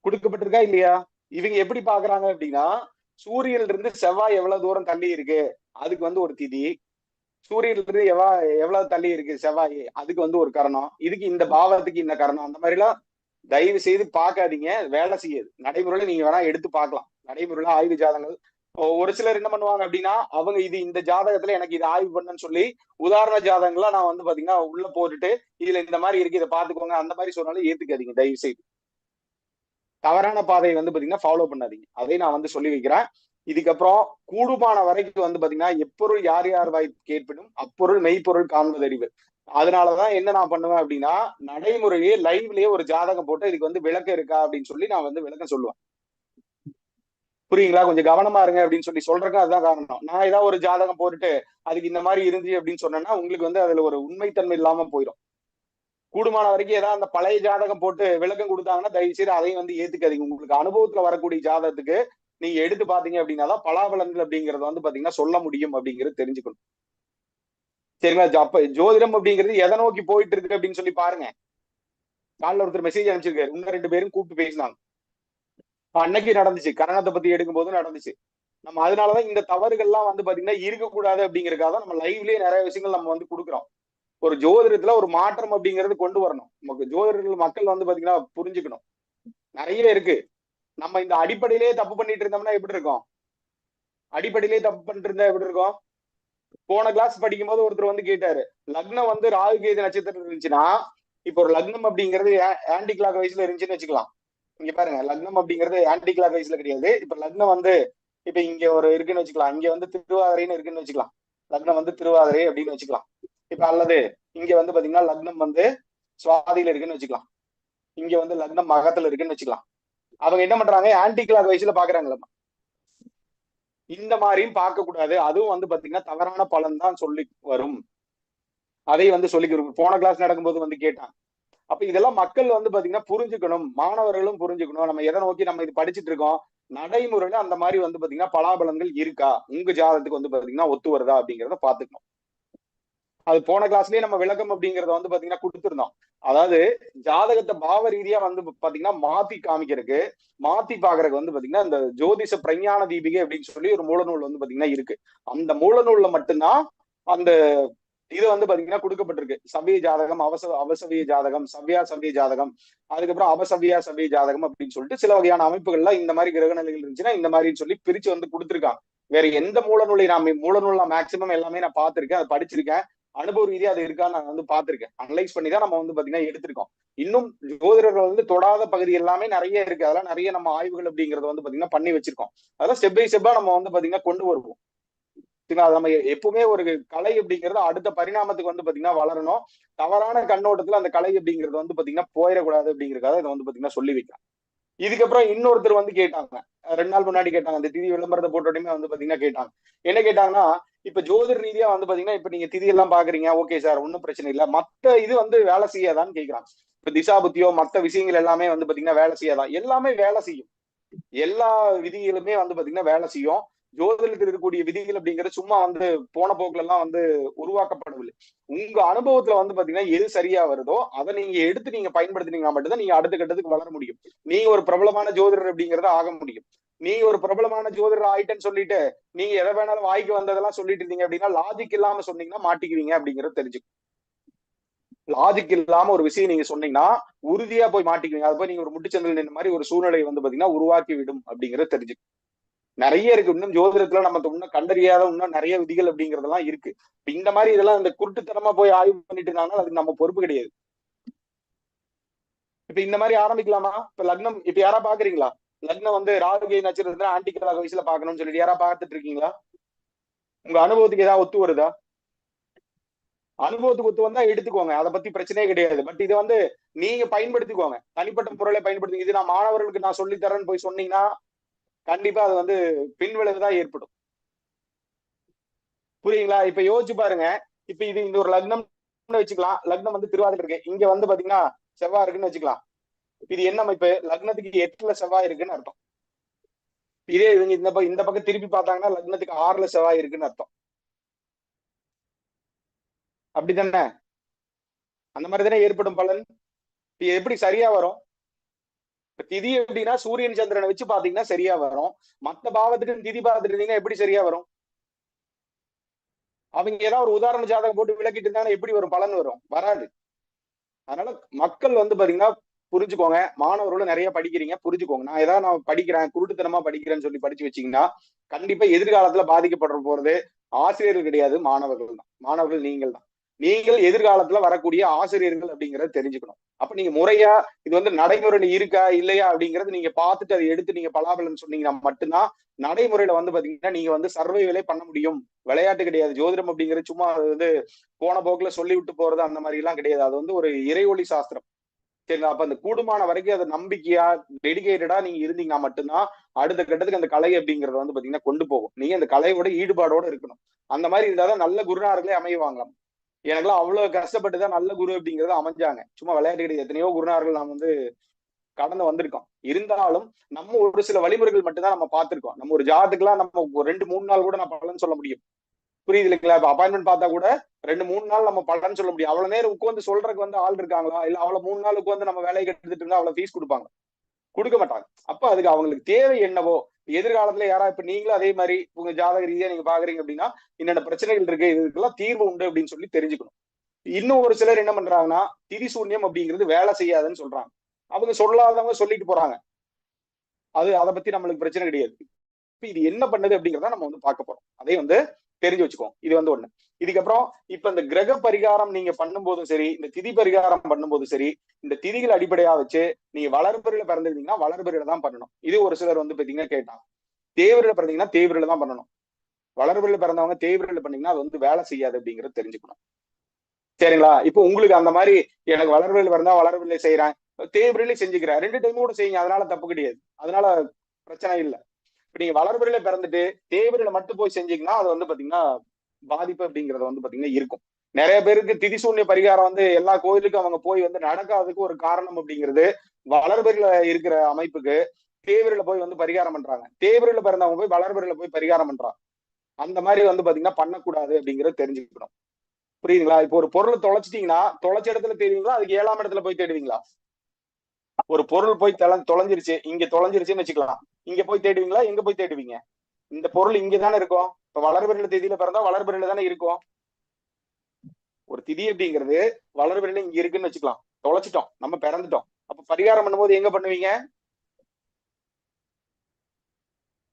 கொடுக்கப்பட்டிருக்கா இல்லையா? இவங்க எப்படி பாக்குறாங்க அப்படின்னா, சூரியன்ல இருந்து செவ்வாய் எவ்வளவு தூரம் தள்ளி இருக்கு, அதுக்கு வந்து ஒரு திதி. சூரியன்ல இருந்து எவ்வளவு தள்ளி இருக்கு செவ்வாய், அதுக்கு வந்து ஒரு கரணம். இதுக்கு இந்த பாவத்துக்கு இந்த கரணம். அந்த மாதிரி எல்லாம் தயவு செய்து பார்க்காதீங்க. வேலை செய்யாது. நடைமுறையில நீங்க வேணா எடுத்து பார்க்கலாம். நடைமுறையில ஆய்வு ஜாதகங்கள் ஒரு சிலர் என்ன பண்ணுவாங்க அப்படின்னா, அவங்க இது இந்த ஜாதகத்துல எனக்கு இது ஆய்வு பண்ணுன்னு சொல்லி உதாரண ஜாதகங்களா நான் வந்து பாத்தீங்கன்னா உள்ள போட்டுட்டு இதுல இந்த மாதிரி இருக்கு, இதை பாத்துக்கோங்க அந்த மாதிரி சொன்னாலும் ஏத்துக்காதீங்க தயவு செய்து. தவறான பாதையை வந்து பாத்தீங்கன்னா ஃபாலோ பண்ணாதீங்க. அதை நான் வந்து சொல்லி வைக்கிறேன். இதுக்கப்புறம் கூடுமான வரைக்கும் வந்து பாத்தீங்கன்னா எப்பொருள் யார் யார் வாய் கேட்பினும் அப்பொருள் மெய்ப்பொருள் காண்பதறிவு. அதனாலதான் என்ன நான் பண்ணுவேன் அப்படின்னா, நடைமுறையே லைவ்லயே ஒரு ஜாதகம் போட்டு இதுக்கு வந்து விளக்கம் இருக்கா அப்படின்னு சொல்லி நான் வந்து விளக்கம் சொல்லுவேன். புரியுங்களா? கொஞ்சம் கவனமா இருங்க அப்படின்னு சொல்லி சொல்றதுக்கு அதுதான் காரணம். நான் ஏதாவது ஒரு ஜாதகம் போட்டுட்டு அதுக்கு இந்த மாதிரி இருந்துச்சு அப்படின்னு சொன்னேன்னா உங்களுக்கு வந்து அதுல ஒரு உண்மைத்தன்மை இல்லாம போயிடும். கூடுமான வரைக்கும் ஏதாவது அந்த பழைய ஜாதகம் போட்டு விளக்கம் கொடுத்தாங்கன்னா தயவு செய்து அதையும் வந்து ஏத்துக்காதீங்க. உங்களுக்கு அனுபவத்துல வரக்கூடிய ஜாதகத்துக்கு நீங்க எடுத்து பாத்தீங்க அப்படின்னாதான் பலாபலன்கள் அப்படிங்கறது வந்து பாத்தீங்கன்னா சொல்ல முடியும் அப்படிங்கிறது தெரிஞ்சுக்கணும். சரிங்களா? அப்ப ஜோதிடம் அப்படிங்கிறது எதை நோக்கி போயிட்டு இருக்கு அப்படின்னு சொல்லி பாருங்க. காலைல ஒருத்தர் மெசேஜ் அனுப்பிச்சிருக்காரு, இன்னும் 2 பேரும் கூப்பிட்டு பேசினாங்க. அன்னைக்கு நடந்துச்சு, கரணத்தை பத்தி எடுக்கும் போது நடந்துச்சு. நம்ம அதனாலதான் இந்த தவறுகள்லாம் வந்து பாத்தீங்கன்னா இருக்கக்கூடாது அப்படிங்கறதுக்காக நம்ம லைவ்லயே நிறைய விஷயங்கள் நம்ம வந்து கொடுக்குறோம். ஒரு ஜோதிடத்துல ஒரு மாற்றம் அப்படிங்கிறது கொண்டு வரணும். நமக்கு ஜோதிடர்கள் மக்கள் வந்து பாத்தீங்கன்னா புரிஞ்சுக்கணும். நிறைய இருக்கு. நம்ம இந்த அடிப்படையிலேயே தப்பு பண்ணிட்டு இருந்தோம்னா எப்படி இருக்கும்? அடிப்படையிலேயே தப்பு பண்ணிட்டு இருந்தா எப்படி இருக்கும்? போன கிளாஸ் படிக்கும் போது ஒருத்தர் வந்து கேட்டாரு, லக்னம் வந்து ராகு கேது நட்சத்திரம் இருந்துச்சுன்னா, இப்போ ஒரு லக்னம் அப்படிங்கிறது ஆன்டி கிளாக் வைஸ்ல இருந்துச்சுன்னு வச்சுக்கலாம். இங்க பாருங்க, லக்னம் அப்படிங்கிறது ஆன்டி கிளாக் வைஸ்ல கிடையாது. இப்ப லக்னம் வந்து இப்ப இங்க ஒரு இருக்குன்னு வச்சுக்கலாம், இங்க வந்து திருவாதிரைன்னு இருக்குன்னு வச்சுக்கலாம். லக்னம் வந்து திருவாதிரை அப்படின்னு வச்சுக்கலாம். இப்ப அல்லது இங்க வந்து பாத்தீங்கன்னா லக்னம் வந்து சுவாதியில இருக்குன்னு வச்சுக்கலாம். இங்க வந்து லக்னம் மகத்துல இருக்குன்னு வச்சுக்கலாம். அவங்க என்ன பண்றாங்க, ஆன்டி கிளாக் வைஸ்ல பாக்குறாங்களா, இந்த மாதிரியும் பார்க்க கூடாது. அதுவும் வந்து பாத்தீங்கன்னா தவறான பலன் தான் சொல்லி வரும். அதை வந்து சொல்லி போன கிளாஸ் நடக்கும்போது வந்து கேட்டாங்க. அப்ப இதெல்லாம் மக்கள் வந்து பாத்தீங்கன்னா புரிஞ்சுக்கணும், மாணவர்களும் புரிஞ்சுக்கணும். நம்ம எதை நோக்கி நம்ம இது படிச்சுட்டு இருக்கோம், நடைமுறையில அந்த மாதிரி வந்து பாத்தீங்கன்னா பலாபலன்கள் இருக்கா, உங்க ஜாதகத்துக்கு வந்து பாத்தீங்கன்னா ஒத்து வருதா அப்படிங்கிறத பாத்துக்கணும். அது போன கிளாஸ்லயே நம்ம விளக்கம் அப்படிங்கறத வந்து பாத்தீங்கன்னா கொடுத்துருந்தோம். அதாவது ஜாதகத்தை பாவ ரீதியா வந்து பாத்தீங்கன்னா மாத்தி காமிக்கிறதுக்கு, மாத்தி பாக்குறதுக்கு வந்து பாத்தீங்கன்னா இந்த ஜோதிஷ பிரஞான தீபிகை அப்படின்னு சொல்லி ஒரு மூலநூல் வந்து பாத்தீங்கன்னா இருக்கு. அந்த மூலநூல்ல மட்டும்தான் அந்த இது வந்து பாத்தீங்கன்னா கொடுக்கப்பட்டிருக்கு. சவ்ய ஜாதகம், அவசவிய ஜாதகம், சவ்ய ஜாதகம், அதுக்கப்புறம் சவ்ய ஜாதகம் அப்படின்னு சொல்லிட்டு சில வகையான அமைப்புகள்ல இந்த மாதிரி கிரக நிலைகள் இருந்துச்சுன்னா இந்த மாதிரின்னு சொல்லி பிரிச்சு வந்து கொடுத்துருக்காங்க. வேற எந்த மூலநூலை மூலநூல் மேக்சிமம் எல்லாமே நான் பார்த்திருக்கேன், அதை படிச்சிருக்கேன். அனுபவ ரீதியா அது இருக்கான்னு நான் வந்து பார்த்திருக்கேன். அனலைஸ் பண்ணி தான் நம்ம வந்து பாத்தீங்கன்னா எடுத்திருக்கோம். இன்னும் ஜோதிடர்கள் வந்து தொடாத பகுதி எல்லாமே நிறைய இருக்கு. அதெல்லாம் நிறைய நம்ம ஆய்வுகள் அப்படிங்கறத வந்து பாத்தீங்கன்னா பண்ணி வச்சிருக்கோம். அதெல்லாம் ஸ்டெப் பை ஸ்டெப்பா நம்ம வந்து பாத்தீங்கன்னா கொண்டு வருவோம். அது நம்ம எப்பவுமே ஒரு கலை அப்படிங்கிறது அடுத்த பரிணாமத்துக்கு வந்து பாத்தீங்கன்னா வளரணும். தவறான கண்ணோட்டத்துல அந்த கலை அப்படிங்கிறது வந்து பாத்தீங்கன்னா போயிடக்கூடாது அப்படிங்கறதுக்காக இதை வந்து பாத்தீங்கன்னா சொல்லி வைக்கலாம். இதுக்கப்புறம் இன்னொருத்தர் வந்து கேட்டாங்க, 2 நாள் முன்னாடி கேட்டாங்க, அந்த திதி விளம்பரத்தை போட்டோடையுமே வந்து பாத்தீங்கன்னா கேட்டாங்க. என்ன கேட்டாங்கன்னா, இப்ப ஜோதிட ரீதியா வந்து பாத்தீங்கன்னா இப்ப நீங்க திதி எல்லாம் பாக்குறீங்க, ஓகே சார், ஒன்னும் பிரச்சனை இல்ல, மத்த இது வந்து வேலை செய்யாதான்னு கேக்குறாங்க. இப்ப திசா புத்தியோ மத்த விஷயங்கள் எல்லாமே வந்து பாத்தீங்கன்னா வேலை செய்யாதா? எல்லாமே வேலை செய்யும். எல்லா விதிகளுமே வந்து பாத்தீங்கன்னா வேலை செய்யும். ஜோதிடத்தில் இருக்கக்கூடிய விதிகள் அப்படிங்கிறது சும்மா வந்து போன போக்குல எல்லாம் வந்து உருவாக்கப்படவில்லை. உங்க அனுபவத்துல வந்து பாத்தீங்கன்னா எது சரியா வருதோ அதை நீங்க எடுத்து நீங்க பயன்படுத்தினீங்கன்னா மட்டும்தான் நீங்க அடுத்த கட்டத்துக்கு வளர முடியும். நீங்க ஒரு பிரபலமான ஜோதிடர் அப்படிங்கறத ஆக முடியும். நீங்க ஒரு பிரபலமான ஜோதிடர் ஆயிட்டேன்னு சொல்லிட்டு நீங்க எதை வேணாலும் வாய்க்கு வந்ததெல்லாம் சொல்லிட்டு இருந்தீங்க அப்படின்னா லாஜிக் இல்லாம சொன்னீங்கன்னா மாட்டிக்குவீங்க அப்படிங்கறது தெரிஞ்சுக்கும். லாஜிக் இல்லாம ஒரு விஷயம் நீங்க சொன்னீங்கன்னா உறுதியா போய் மாட்டிக்குவீங்க. அது போய் நீங்க ஒரு முட்டுச்சந்தில் நின்ற மாதிரி ஒரு சூழ்நிலை வந்து பாத்தீங்கன்னா உருவாக்கி விடும் அப்படிங்கறது தெரிஞ்சுக்கும். நிறைய இருக்கு. இன்னும் ஜோதிடத்துல நம்ம இன்னும் கண்டறியாத இன்னும் நிறைய விதிகள் அப்படிங்கறதெல்லாம் இருக்கு. இந்த மாதிரி இதெல்லாம் இந்த குருட்டுத்தனமா போய் ஆய்வு பண்ணிட்டு இருந்தாங்கன்னா அதுக்கு நம்ம பொறுப்பு கிடையாது. இப்ப இந்த மாதிரி ஆரம்பிக்கலாமா? இப்ப லக்னம் இப்ப யாரா பாக்குறீங்களா? லக்னம் வந்து ராகுகை நட்சத்திரத்துல ஆன்டி கிளாக் வயசுல பாக்கணும்னு சொல்லிட்டு யாரா பார்த்துட்டு இருக்கீங்களா? உங்க அனுபவத்துக்கு ஏதாவது ஒத்து வருதா? அனுபவத்துக்கு ஒத்து வந்தா எடுத்துக்கோங்க, அதை பத்தி பிரச்சனையே கிடையாது. பட் இதை வந்து நீங்க பயன்படுத்திக்கோங்க, தனிப்பட்ட பொருளை பயன்படுத்தி. இது நான் மாணவர்களுக்கு நான் சொல்லி தரேன்னு போய் சொன்னீங்கன்னா கண்டிப்பா அது வந்து பின்விளைவுதான் ஏற்படும். புரியுங்களா? இப்ப யோசிச்சு பாருங்க. இப்ப இது இந்த ஒரு லக்னம் வச்சுக்கலாம். லக்னம் வந்து திருவாதிரை இருக்கு, இங்க வந்து பாத்தீங்கன்னா செவ்வாய் இருக்குன்னு வச்சுக்கலாம். இது என்ன அமைப்பு? லக்னத்துக்கு 8ல செவ்வாய் இருக்குன்னு அர்த்தம். இதே இவங்க இந்த பக்கம் திருப்பி பார்த்தாங்கன்னா லக்னத்துக்கு 6ல செவ்வாய் இருக்குன்னு அர்த்தம். அப்படித்தானே? அந்த மாதிரி தானே ஏற்படும் பலன். இது எப்படி சரியா வரும்? திதி எப்படின்னா சூரியன் சந்திரனை வச்சு பாத்தீங்கன்னா சரியா வரும். மத்த பாவத்துக்கு திதி பார்த்துட்டு இருந்தீங்கன்னா எப்படி சரியா வரும்? அவங்க ஏதாவது ஒரு உதாரண ஜாதகம் போட்டு விளக்கிட்டு இருந்தாங்கன்னா எப்படி ஒரு பலன் வரும்? வராது. அதனால மக்கள் வந்து பாத்தீங்கன்னா புரிஞ்சுக்கோங்க. மாணவர்களும் நிறைய படிக்கிறீங்க, புரிஞ்சுக்கோங்க. நான் ஏதாவது நான் படிக்கிறேன், குருட்டுத்தனமா படிக்கிறேன்னு சொல்லி படிச்சு வச்சீங்கன்னா கண்டிப்பா எதிர்காலத்துல பாதிக்கப்படுற போறது ஆசிரியர்கள் கிடையாது, மாணவர்கள் தான். மாணவர்கள் நீங்கள் தான். நீங்கள் எதிர்காலத்துல வரக்கூடிய ஆசிரியர்கள் அப்படிங்கறத தெரிஞ்சுக்கணும். அப்ப நீங்க முறையா இது வந்து நடைமுறையில இருக்கா இல்லையா அப்படிங்கறது நீங்க பார்த்துட்டு அதை எடுத்து நீங்க பலாபலன் சொன்னீங்கன்னா மட்டும்தான் நடைமுறையில வந்து பாத்தீங்கன்னா நீங்க வந்து சர்வைவலே பண்ண முடியும். விளையாட்டு கிடையாது. ஜோதிடம் அப்படிங்கிறது சும்மா வந்து போன போக்குல சொல்லி விட்டு போறது அந்த மாதிரி எல்லாம் கிடையாது. அது வந்து ஒரு இறைவொளி சாஸ்திரம். சரிங்களா? அப்ப அந்த கூடுமான வரைக்கும் அதை நம்பிக்கையா டெடிகேட்டடா நீங்க இருந்தீங்கன்னா மட்டும்தான் அடுத்த கட்டத்துக்கு அந்த கலை அப்படிங்கறத வந்து பாத்தீங்கன்னா கொண்டு போகும். நீங்க அந்த கலையோட ஈடுபாடோட இருக்கணும். அந்த மாதிரி இருந்தாதான் நல்ல குருநார்களே அமைவாங்களாம். எனக்குலாம் அவ்வளவு கஷ்டப்பட்டுதான் நல்ல குரு அப்படிங்கறத அமைஞ்சாங்க. சும்மா விளையாட்டு கிடையாது. எத்தனையோ குருநார்கள் நாம் வந்து கடந்து வந்திருக்கோம். இருந்தாலும் நம்ம ஒரு சில வழிமுறைகள் மட்டும்தான் நம்ம பார்த்திருக்கோம். நம்ம ஒரு ஜாதத்துக்குலாம் நம்ம 2-3 நாள் கூட நான் பலன் சொல்ல முடியும். புரியுது இல்லைங்களா? இப்ப அப்பாயின்மெண்ட் பார்த்தா கூட 2-3 நாள் நம்ம பலன் சொல்ல முடியும். அவ்வளவு நேரம் உட்கார்ந்து சொல்றதுக்கு வந்து ஆள் இருக்காங்களா? இல்ல அவ்வளவு 3 நாள் உட்கார்ந்து நம்ம வேலையை கட்டுட்டு இருந்தா அவ்வளவு ஃபீஸ் கொடுப்பாங்க? கொடுக்க மாட்டாங்க. அப்ப அதுக்கு அவங்களுக்கு தேவை என்னவோ எதிர்காலத்துல யாரா இப்ப நீங்களும் அதே மாதிரி உங்க ஜாதக ரீதியா நீங்க பாக்குறீங்க அப்படின்னா என்னென்ன பிரச்சனைகள் இருக்கு, இதுக்கெல்லாம் தீர்வு உண்டு அப்படின்னு சொல்லி தெரிஞ்சுக்கணும். இன்னும் ஒரு சிலர் என்ன பண்றாங்கன்னா திரிசூன்யம் அப்படிங்கிறது வேலை செய்யாதுன்னு சொல்றாங்க. அவங்க சொல்லாதவங்க சொல்லிட்டு போறாங்க. அதை பத்தி நம்மளுக்கு பிரச்சனை கிடையாது. இப்ப இது என்ன பண்ணுது அப்படிங்கிறத நம்ம வந்து பார்க்க போறோம். அதை வந்து தெரிஞ்சு வச்சுக்கோங்க. இது வந்து ஒண்ணு. இதுக்கப்புறம் இப்ப இந்த கிரக பரிகாரம் நீங்க பண்ணும்போதும் சரி, இந்த திதி பரிகாரம் பண்ணும்போதும் சரி, இந்த திதிகள் அடிப்படையா வச்சு நீங்க வளர்பிறையில பிறந்திருந்தீங்கன்னா வளர்பிறையில தான் பண்ணணும். இது ஒரு சிலர் வந்து பாத்தீங்கன்னா கேட்டாங்க. தேய்பிறையில பிறந்தீங்கன்னா தேய்பிறையில தான் பண்ணணும். வளர்பிறையில பிறந்தவங்க தேய்பிறையில பண்ணீங்கன்னா அது வந்து வேலை செய்யாது அப்படிங்கறது தெரிஞ்சுக்கணும். சரிங்களா? இப்போ உங்களுக்கு அந்த மாதிரி எனக்கு வளர்பிறையில பிறந்தா வளர்பிறையில செய்யறேன், தேய்பிரையில செஞ்சுக்கிறேன், 2 டைம் கூட செய்யுங்க, அதனால தப்பு கிடையாது, அதனால பிரச்சனை இல்லை. இப்ப நீங்க வளர்பிறையில பிறந்துட்டு தேய்பிரையில மட்டும் போய் செஞ்சீங்கன்னா அது வந்து பாத்தீங்கன்னா பாதிப்பு அப்படிங்கறது வந்து பாத்தீங்கன்னா இருக்கும். நிறைய பேருக்கு திதிசூன்ய பரிகாரம் வந்து எல்லா கோயிலுக்கும் அவங்க போய் வந்து நடக்காததுக்கு ஒரு காரணம் அப்படிங்கிறது வளர்பிறையில இருக்கிற அமைப்புக்கு தேய்பிரையில போய் வந்து பரிகாரம் பண்றாங்க. தேய்பிரையில பிறந்தவங்க போய் வளர்பிறையில போய் பரிகாரம் பண்றாங்க. அந்த மாதிரி வந்து பாத்தீங்கன்னா பண்ணக்கூடாது அப்படிங்கறத தெரிஞ்சுக்கணும். புரியுதுங்களா? இப்போ ஒரு பொருளை தொலைச்சிட்டீங்கன்னா தொலைச்ச இடத்துல தேடுவீங்களா, அதுக்கு 7ஆம் இடத்துல போய் தேடுவீங்களா? ஒரு பொருள் போய் தொலைஞ்சிருச்சு, இங்க தொலைஞ்சிருச்சுன்னு வச்சுக்கலாம், இங்க போய் தேடுவீங்களா, எங்க போய் தேடுவீங்க? இந்த பொருள் இங்கதானே இருக்கும். இப்ப வளர்பிறையில தேதியில பிறந்தா வளர்பிறையில தானே இருக்கும். ஒரு திதி அப்படிங்கிறது வளர்பிறையில இங்க இருக்குன்னு வச்சுக்கலாம், தொலைச்சிட்டோம், நம்ம பிறந்துட்டோம். அப்ப பரிகாரம் பண்ணும்போது எங்க பண்ணுவீங்க?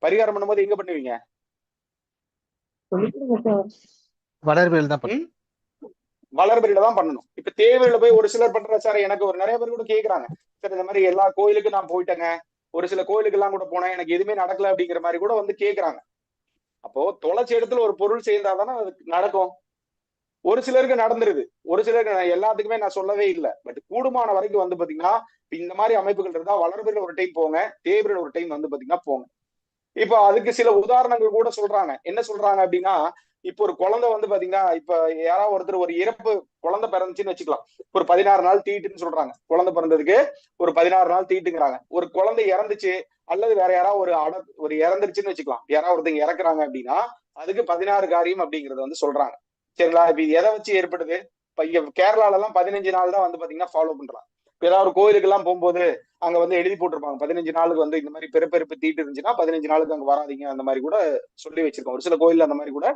பரிகாரம் பண்ணும்போது எங்க பண்ணுவீங்க? வளர்பிறையில் தான் பண்ணும். வளர்பிறையில தான் பண்ணணும். இப்ப தேவையில போய் ஒரு சிலர் பண்ற சார், எனக்கு ஒரு நிறைய பேர் கூட கேக்குறாங்க, சார் இந்த மாதிரி எல்லா கோயிலுக்கும் நான் போயிட்டேங்க, ஒரு சில கோயிலுக்கு எல்லாம் கூட போனேன், எனக்கு எதுவுமே நடக்கல அப்படிங்கிற மாதிரி கூட வந்து கேக்குறாங்க. அப்போ தொலைச்ச இடத்துல ஒரு பொருள் சேர்ந்தாதானே அது நடக்கும். ஒரு சிலருக்கு நடந்துருது, ஒரு சிலருக்கு, எல்லாத்துக்குமே நான் சொல்லவே இல்லை, பட் கூடுமான வரைக்கும் வந்து பாத்தீங்கன்னா இந்த மாதிரி அமைப்புகள் இருந்தா வளர்பிறையில ஒரு டைம் போங்க, தேய்பிறையில ஒரு டைம் வந்து பாத்தீங்கன்னா போங்க. இப்போ அதுக்கு சில உதாரணங்கள் கூட சொல்றாங்க. என்ன சொல்றாங்க அப்படின்னா, இப்போ ஒரு குழந்தை வந்து பாத்தீங்கன்னா, இப்ப யாராவது ஒருத்தர் ஒரு இறப்பு குழந்தை பிறந்துச்சுன்னு வச்சுக்கலாம், ஒரு 16 நாள் தீட்டுன்னு சொல்றாங்க. குழந்தை பிறந்ததுக்கு ஒரு 16 நாள் தீட்டுங்கிறாங்க. ஒரு குழந்தை இறந்துச்சு அல்லது வேற யாராவது ஒரு இறந்துருச்சுன்னு வச்சுக்கலாம், யாராவது ஒருத்தங்க இறக்குறாங்க அப்படின்னா அதுக்கு 16 காரியம் அப்படிங்கறது வந்து சொல்றாங்க. சரிங்களா? இப்ப எதை வச்சு ஏற்படுது? இப்ப இங்க கேரளால எல்லாம் 15 நாள் தான் வந்து பாத்தீங்கன்னா ஃபாலோ பண்றாங்க. ஏதாவது ஒரு கோயிலுக்கு எல்லாம் போகும்போது அங்க வந்து எழுதி போட்டிருப்பாங்க, 15 நாளுக்கு வந்து இந்த மாதிரி பிறப்பெருப்பு தீட்டு இருந்துச்சுன்னா 15 நாளுக்கு அங்க வராதீங்க, அந்த மாதிரி கூட சொல்லி வச்சிருக்கோம். ஒரு சில கோயில்ல அந்த மாதிரி கூட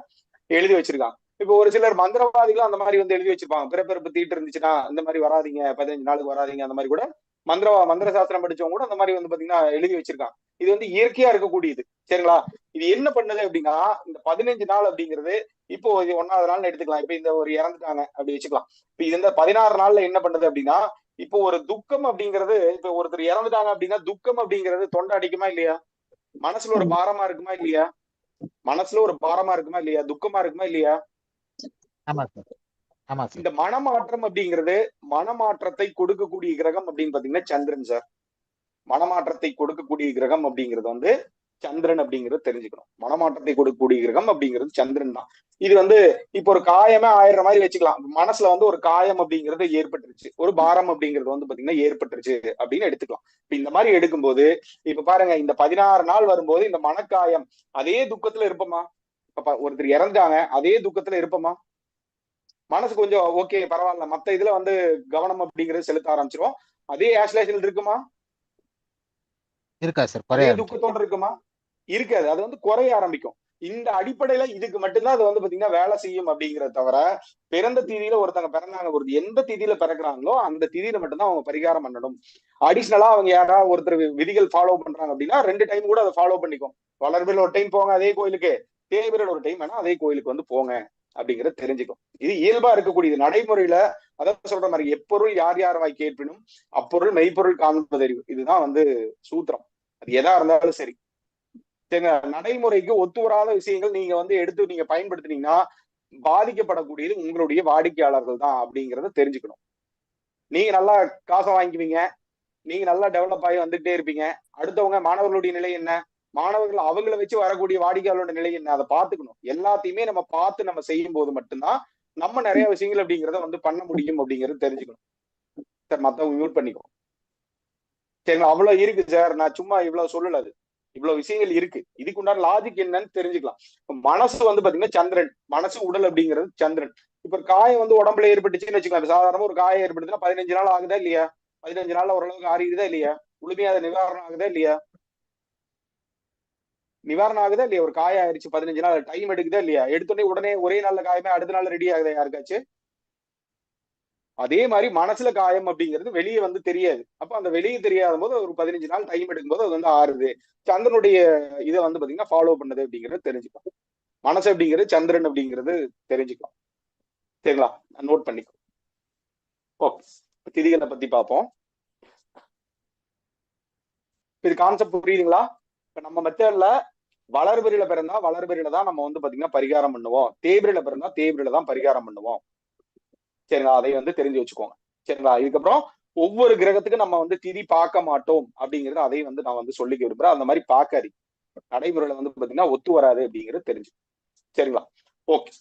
எழுதி வச்சிருக்காங்க. இப்போ ஒரு சிலர் மந்திரவாதிகளும் அந்த மாதிரி வந்து எழுதி வச்சிருப்பாங்க, பிறப்பெருப்பு தீட்டு இருந்துச்சுன்னா இந்த மாதிரி வராதீங்க, 15 நாளுக்கு வராதீங்க, அந்த மாதிரி கூட மந்திர சாஸ்திரம் படிச்சவங்க கூட அந்த மாதிரி வந்து பாத்தீங்கன்னா எழுதி வச்சிருக்காங்க. இது வந்து இயற்கையா இருக்கக்கூடியது. சரிங்களா? இது என்ன பண்ணுது அப்படின்னா, இந்த 15 நாள் அப்படிங்கிறது இப்போ இது 1வது நாள்னு எடுத்துக்கலாம். இப்ப இந்த ஒரு இறந்துட்டாங்க அப்படி வச்சுக்கலாம். இப்ப இது இந்த 16 நாள்ல என்ன பண்ணுது அப்படின்னா, இப்போ ஒரு துக்கம் அப்படிங்கிறது, இப்ப ஒருத்தர் இறந்துட்டாங்க அப்படின்னா துக்கம் அப்படிங்கிறது தொண்டை அடிக்குமா இல்லையா? மனசுல ஒரு பாரமா இருக்குமா இல்லையா? மனசுல ஒரு பாரமா இருக்குமா இல்லையா? துக்கமா இருக்குமா இல்லையா? ஆமா சார், ஆமா சார். இந்த மனமாற்றம் அப்படிங்கிறது, மனமாற்றத்தை கொடுக்கக்கூடிய கிரகம் அப்படின்னு பாத்தீங்கன்னா சந்திரன் சார். மனமாற்றத்தை கொடுக்கக்கூடிய கிரகம் அப்படிங்கிறது வந்து சந்திரன் அப்படிங்கிறது தெரிஞ்சுக்கணும். மனமாற்றத்தை கொடுக்கக்கூடிய கிரகம் அப்படிங்கிறது சந்திரன் தான். இது வந்து இப்போ ஒரு காயமே ஆயிடுற மாதிரி வச்சுக்கலாம். மனசுல வந்து ஒரு காயம் அப்படிங்கிறது ஏற்பட்டுருச்சு, ஒரு பாரம் அப்படிங்கிறது வந்து பாத்தீங்கன்னா ஏற்பட்டுருச்சு அப்படின்னு எடுத்துக்கலாம். இப்ப இந்த மாதிரி எடுக்கும்போது இப்ப பாருங்க, இந்த 16 நாள் வரும்போது இந்த மனக்காயம் அதே துக்கத்துல இருப்போமா? இப்ப ஒருத்தர் இறந்தாங்க, அதே துக்கத்துல இருப்போமா? மனசு கொஞ்சம் ஓகே பரவாயில்ல, மத்த இதுல வந்து கவனம் அப்படிங்கிறது செலுத்த ஆரம்பிச்சிரும், அதே ஆஸ்லேஷன் இருக்குமா? இருக்கா சார்? அதே துக்கத்தோட இருக்குமா? இருக்காது. அது வந்து குறைய ஆரம்பிக்கும். இந்த அடிப்படையில இதுக்கு மட்டும்தான் அது வந்து பாத்தீங்கன்னா வேலை செய்யும் அப்படிங்கறத தவிர, பிறந்த தேதியில ஒருத்தங்க பிறந்தாங்க, ஒரு எந்த தேதியில பிறக்கிறாங்களோ அந்த தேதியில மட்டும்தான் அவங்க பரிகாரம் பண்ணணும். அடிஷனலா அவங்க யாராவது ஒருத்தர் விதிகள் ஃபாலோ பண்றாங்க அப்படின்னா 2 டைம் கூட அதை ஃபாலோ பண்ணிக்கும். வளர்பிறையில ஒரு டைம் போங்க அதே கோயிலுக்கு, தேய்பிறையில ஒரு டைம் வேணா அதே கோயிலுக்கு வந்து போங்க அப்படிங்கறத தெரிஞ்சுக்கும். இது இயல்பா இருக்கக்கூடியது நடைமுறையில. அதான் சொல்ற மாதிரி, எப்பொருள் யார் யார் வாய் கேட்பினும் அப்பொருள் மெய்ப்பொருள் காண்பதறிவு, இதுதான் வந்து சூத்திரம். அது எதா இருந்தாலும் சரி. சரிங்க, நடைமுறைக்கு ஒத்து வராத விஷயங்கள் நீங்க வந்து எடுத்து நீங்க பயன்படுத்தினீங்கன்னா பாதிக்கப்படக்கூடியது உங்களுடைய வாடிக்கையாளர்கள் தான் அப்படிங்கறத தெரிஞ்சுக்கணும். நீங்க நல்லா காசை வாங்கிக்குவீங்க, நீங்க நல்லா டெவலப் ஆகி வந்துட்டே இருப்பீங்க. அடுத்தவங்க மாணவர்களுடைய நிலை என்ன, மாணவர்கள் அவங்களை வச்சு வரக்கூடிய வாடிக்கையாளரோட நிலை என்ன, அதை பார்த்துக்கணும். எல்லாத்தையுமே நம்ம பார்த்து நம்ம செய்யும் போது மட்டும்தான் நம்ம நிறைய விஷயங்கள் அப்படிங்கிறத வந்து பண்ண முடியும் அப்படிங்கறது தெரிஞ்சுக்கணும். சார் மத்தவங்க மியூட் பண்ணிக்கோ. சரிங்களா? அவ்வளவு இருக்கு சார், நான் சும்மா இவ்வளவு சொல்லல, அது இவ்வளவு விஷயங்கள் இருக்கு. இதுக்கு உண்டான லாஜிக் என்னன்னு தெரிஞ்சுக்கலாம். மனசு வந்து பாத்தீங்கன்னா சந்திரன், மனசு உடல் அப்படிங்கிறது சந்திரன். இப்ப காயம் வந்து உடம்புல ஏற்பட்டுச்சுன்னு வச்சுக்கலாம். சாதாரணமா ஒரு காயம் ஏற்படுத்துன்னா 15 நாள் ஆகுதா இல்லையா? 15 நாள்ல ஓரளவுக்கு ஆறிடுதா இல்லையா? முழுமையா அது நிவாரணம் ஆகுதா இல்லையா? நிவாரணம் ஆகுதா இல்லையா? ஒரு காயம் ஆயிடுச்சு 15 நாள் டைம் எடுக்குதா இல்லையா? எடுத்தோடனே உடனே ஒரே நாள்ல காயமே அடுத்த நாள் ரெடி ஆகுதா யாருக்காச்சும்? அதே மாதிரி மனசுல காயம் அப்படிங்கிறது வெளியே வந்து தெரியாது. அப்ப அந்த வெளியே தெரியாத போது ஒரு 15 நாள் டைம் எடுக்கும்போது அது வந்து ஆறுது. சந்திரனுடைய இதை வந்து பாத்தீங்கன்னா ஃபாலோ பண்ணுது அப்படிங்கறது தெரிஞ்சுக்கலாம். மனசு அப்படிங்கிறது சந்திரன் அப்படிங்கிறது தெரிஞ்சுக்கலாம். சரிங்களா? நோட் பண்ணிக்கோ. ஓகே, திதிகளை பத்தி பார்ப்போம். இது கான்செப்ட் புரியுதுங்களா? இப்ப நம்ம மெத்தட்ல வளர்பிறையில பிறந்தா வளர்பிறையில தான் நம்ம வந்து பாத்தீங்கன்னா பரிகாரம் பண்ணுவோம், தேய்பிறையில பிறந்தா தேய்பிறையில தான் பரிகாரம் பண்ணுவோம். சரிங்களா? அதை வந்து தெரிஞ்சு வச்சுக்கோங்க. சரிங்களா? இதுக்கப்புறம் ஒவ்வொரு கிரகத்துக்கும் நம்ம வந்து திதி பார்க்க மாட்டோம் அப்படிங்கறது அதையும் வந்து நான் வந்து சொல்லிக்க விரும்புறேன். அந்த மாதிரி பார்க்காதீங்க. நடைமுறையில வந்து பாத்தீங்கன்னா ஒத்து வராது அப்படிங்கிறது தெரிஞ்சு. சரிங்களா? ஓகே.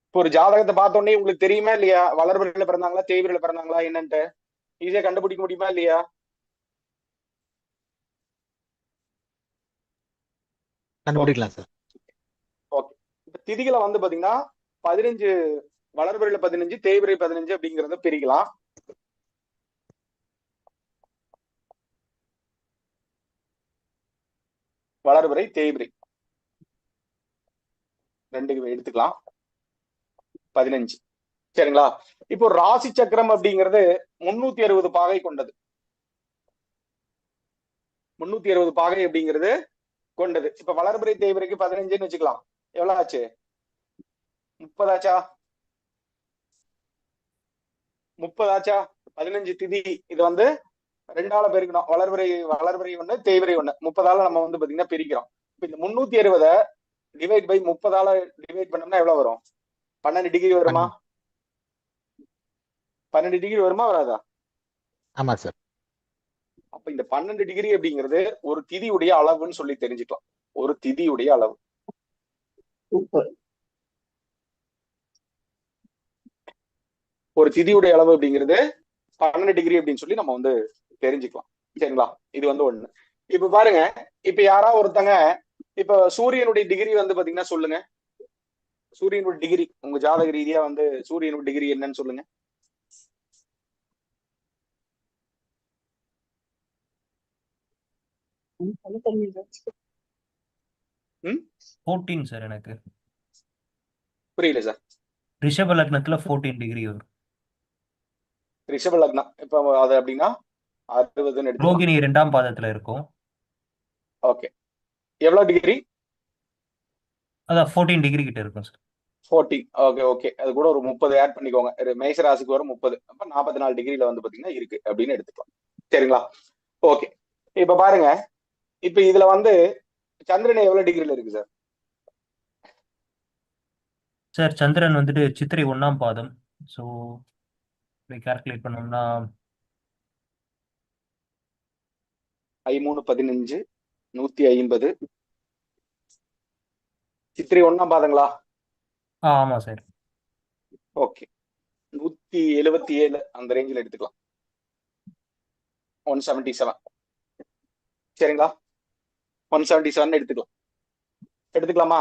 இப்போ ஒரு ஜாதகத்தை பார்த்த உடனே உங்களுக்கு தெரியுமா இல்லையா? வளர்பிறையில பிறந்தாங்களா தேய்பிறையில பிறந்தாங்களா என்னன்ட்டு ஈஸியா கண்டுபிடிக்க முடியுமா இல்லையா? கண்டுபிடிக்கலாம் சார். ஓகே. இப்ப திதிகளை வந்து பாத்தீங்கன்னா 15 வளர்பிறையில 15 தேய்பிறை 15 அப்படிங்கறத பிரிக்கலாம். வளர்பிறை தேய்பிறை ரெண்டுக்கு எடுத்துக்கலாம். 15. சரிங்களா? இப்போ ராசி சக்கரம் அப்படிங்கிறது 360 பாகை கொண்டது. 360 பாகை அப்படிங்கிறது கொண்டது. இப்ப வளர்பிறை தேய்பிறைக்கு 15ன்னு வச்சுக்கலாம். எவ்வளவு ஆச்சு? 30 ஆச்சா? 30 ஆச்சா? 15 திதி இது வந்து 2ஆல பெருக்கணும். வளர்பிறை ஒண்ணு தேய்பிறை ஒண்ணு 30ஆல நம்ம வந்து பாத்தீங்கன்னா பிரிக்கிறோம். இப்ப இந்த 360 டிவைட் பை 30ஆல டிவைட் பண்ணோம்னா எவ்வளவு வரும்? 12 டிகிரி வருமா? 12 டிகிரி வருமா வராதா? ஆமா சார். அப்ப இந்த 12 டிகிரி அப்படிங்கிறது ஒரு திதியுடைய அளவுன்னு சொல்லி தெரிஞ்சுக்கலாம். ஒரு திதியுடைய அளவு. ஒரு திதியுடைய அளவு அப்படிங்கிறது 12 டிகிரி அப்படின்னு சொல்லி நம்ம வந்து தெரிஞ்சுக்கலாம். சரிங்களா? இது வந்து ஒண்ணு. இப்ப பாருங்க, இப்ப யாராவது ஒருத்தங்க இப்ப சூரியனுடைய டிகிரி வந்து பாத்தீங்கன்னா சொல்லுங்க. சூரியனுடைய டிகிரி உங்க ஜாதக ரீதியா வந்து சூரியனுடைய டிகிரி என்னன்னு சொல்லுங்க. ம் 14 சார் எனக்கு. புரியல சார். ரிஷப லக்னத்துல 14 டிகிரி வரும். ரிஷப லக்னம். இப்ப அது அப்படின்னா 60ன்னு எடுத்துக்கலாம். ரோகிணி 2ஆம் பாதத்துல இருக்கும். ஓகே. எவ்வளவு டிகிரி? அதான் 14 டிகிரி கிட்ட இருக்கும் சார். 14. Okay okay. அது கூட ஒரு 30 ஆட் பண்ணிக்கோங்க. மேஷ ராசிக்கு வரும் 30. அப்ப 44 டிகிரில வந்து பாத்தீங்கன்னா இருக்கு அப்படின்னு எடுத்துக்கலாம். சரிங்களா? ஓகே. இப்ப பாருங்க, இப்ப இதுல வந்து சந்திரன் எவ்வளவு டிகிரில இருக்கு சார்? சார் சந்திரன் வந்துட்டு சித்திரை 1ஆம் பாதம். ஸோ கால்குலேட் பண்ணோம்னா 13 15 150 சித்திரை 1ஆம் பாதங்களா? ஆமா சார். ஓகே. 177 அந்த ரேஞ்சில் எடுத்துக்கலாம். 177. சரிங்களா? 177 எடுத்துக்கலாமா?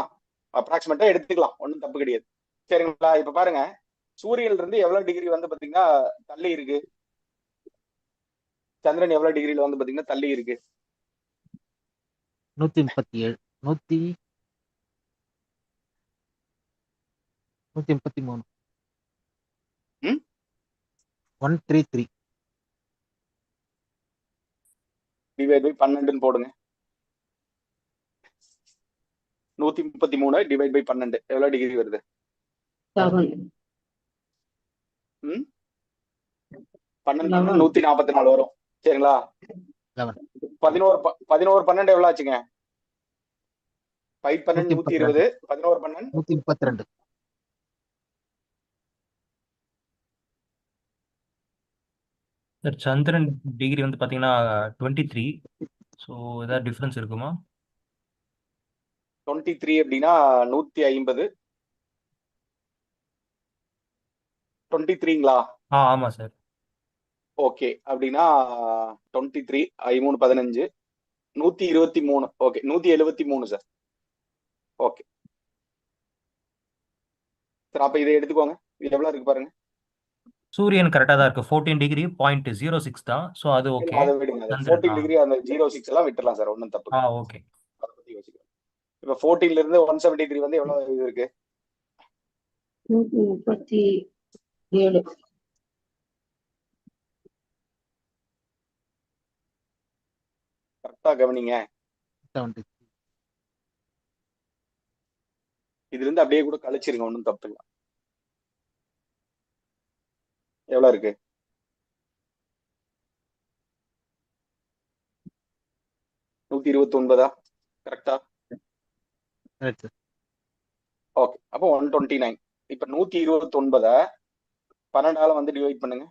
அப்ராக்சிமேட்டா எடுத்துக்கலாம். ஒன்றும் தப்பு கிடையாது. சரிங்களா? இப்ப பாருங்க, சூரியன்ல இருந்து எவ்வளவு டிகிரி வந்து பாத்தீங்கன்னா தள்ளி இருக்கு? சந்திரன் எவ்வளவு டிகிரில வந்து பாத்தீங்கன்னா தள்ளி இருக்கு? 137 133 133 டிவைட் பை 12ன்னு போடுங்க. 133 டிவைட் பை 12 எவ்வளவு டிகிரி வருது? 12 144 வரும். சரிங்களா? 11 12 எவ்வளவு ஆச்சுங்க? 5 12 120 11 12 132. சார் சந்திரன் டிகிரி வந்து பாத்தீங்கன்னா 23. ஸோ ஏதாவது டிஃபரன்ஸ் இருக்குமா? 23 அப்படின்னா 150. 23ங்களா? ஆமா சார். ஓகே. அப்படின்னா 23 13 15 123. Okay 173 sir. Okay sir. அப்ப இதை எடுத்துக்கோங்க. இது எவ்வளவு இருக்கு பாருங்க. சூரியன் கரெக்டா தான் இருக்கு. 14 டிகிரி 0.06 தான். ஸோ அது ஓகே. அதை விடுங்க. 14 டிகிரி அந்த 06 எல்லாம் விட்டுலாம் சார். ஒன்றும் தப்பு. ஓகே. அதை பத்தி யோசிக்கலாம். இப்ப 14ல இருந்து 173 வந்து எவ்வளவு இது இருக்கு? 137. கரெக்டா கவனிங்க. 70. இதுல இருந்து அப்படியே கூட கழிச்சிருங்க. ஒன்றும் தப்பு இல்லை. எவ்வளவு இருக்கு? 129. கரெக்டா? Right, sir. ஓகே. அப்போ 129. இப்ப 129 12ஆல வந்து டிவைட் பண்ணுங்க.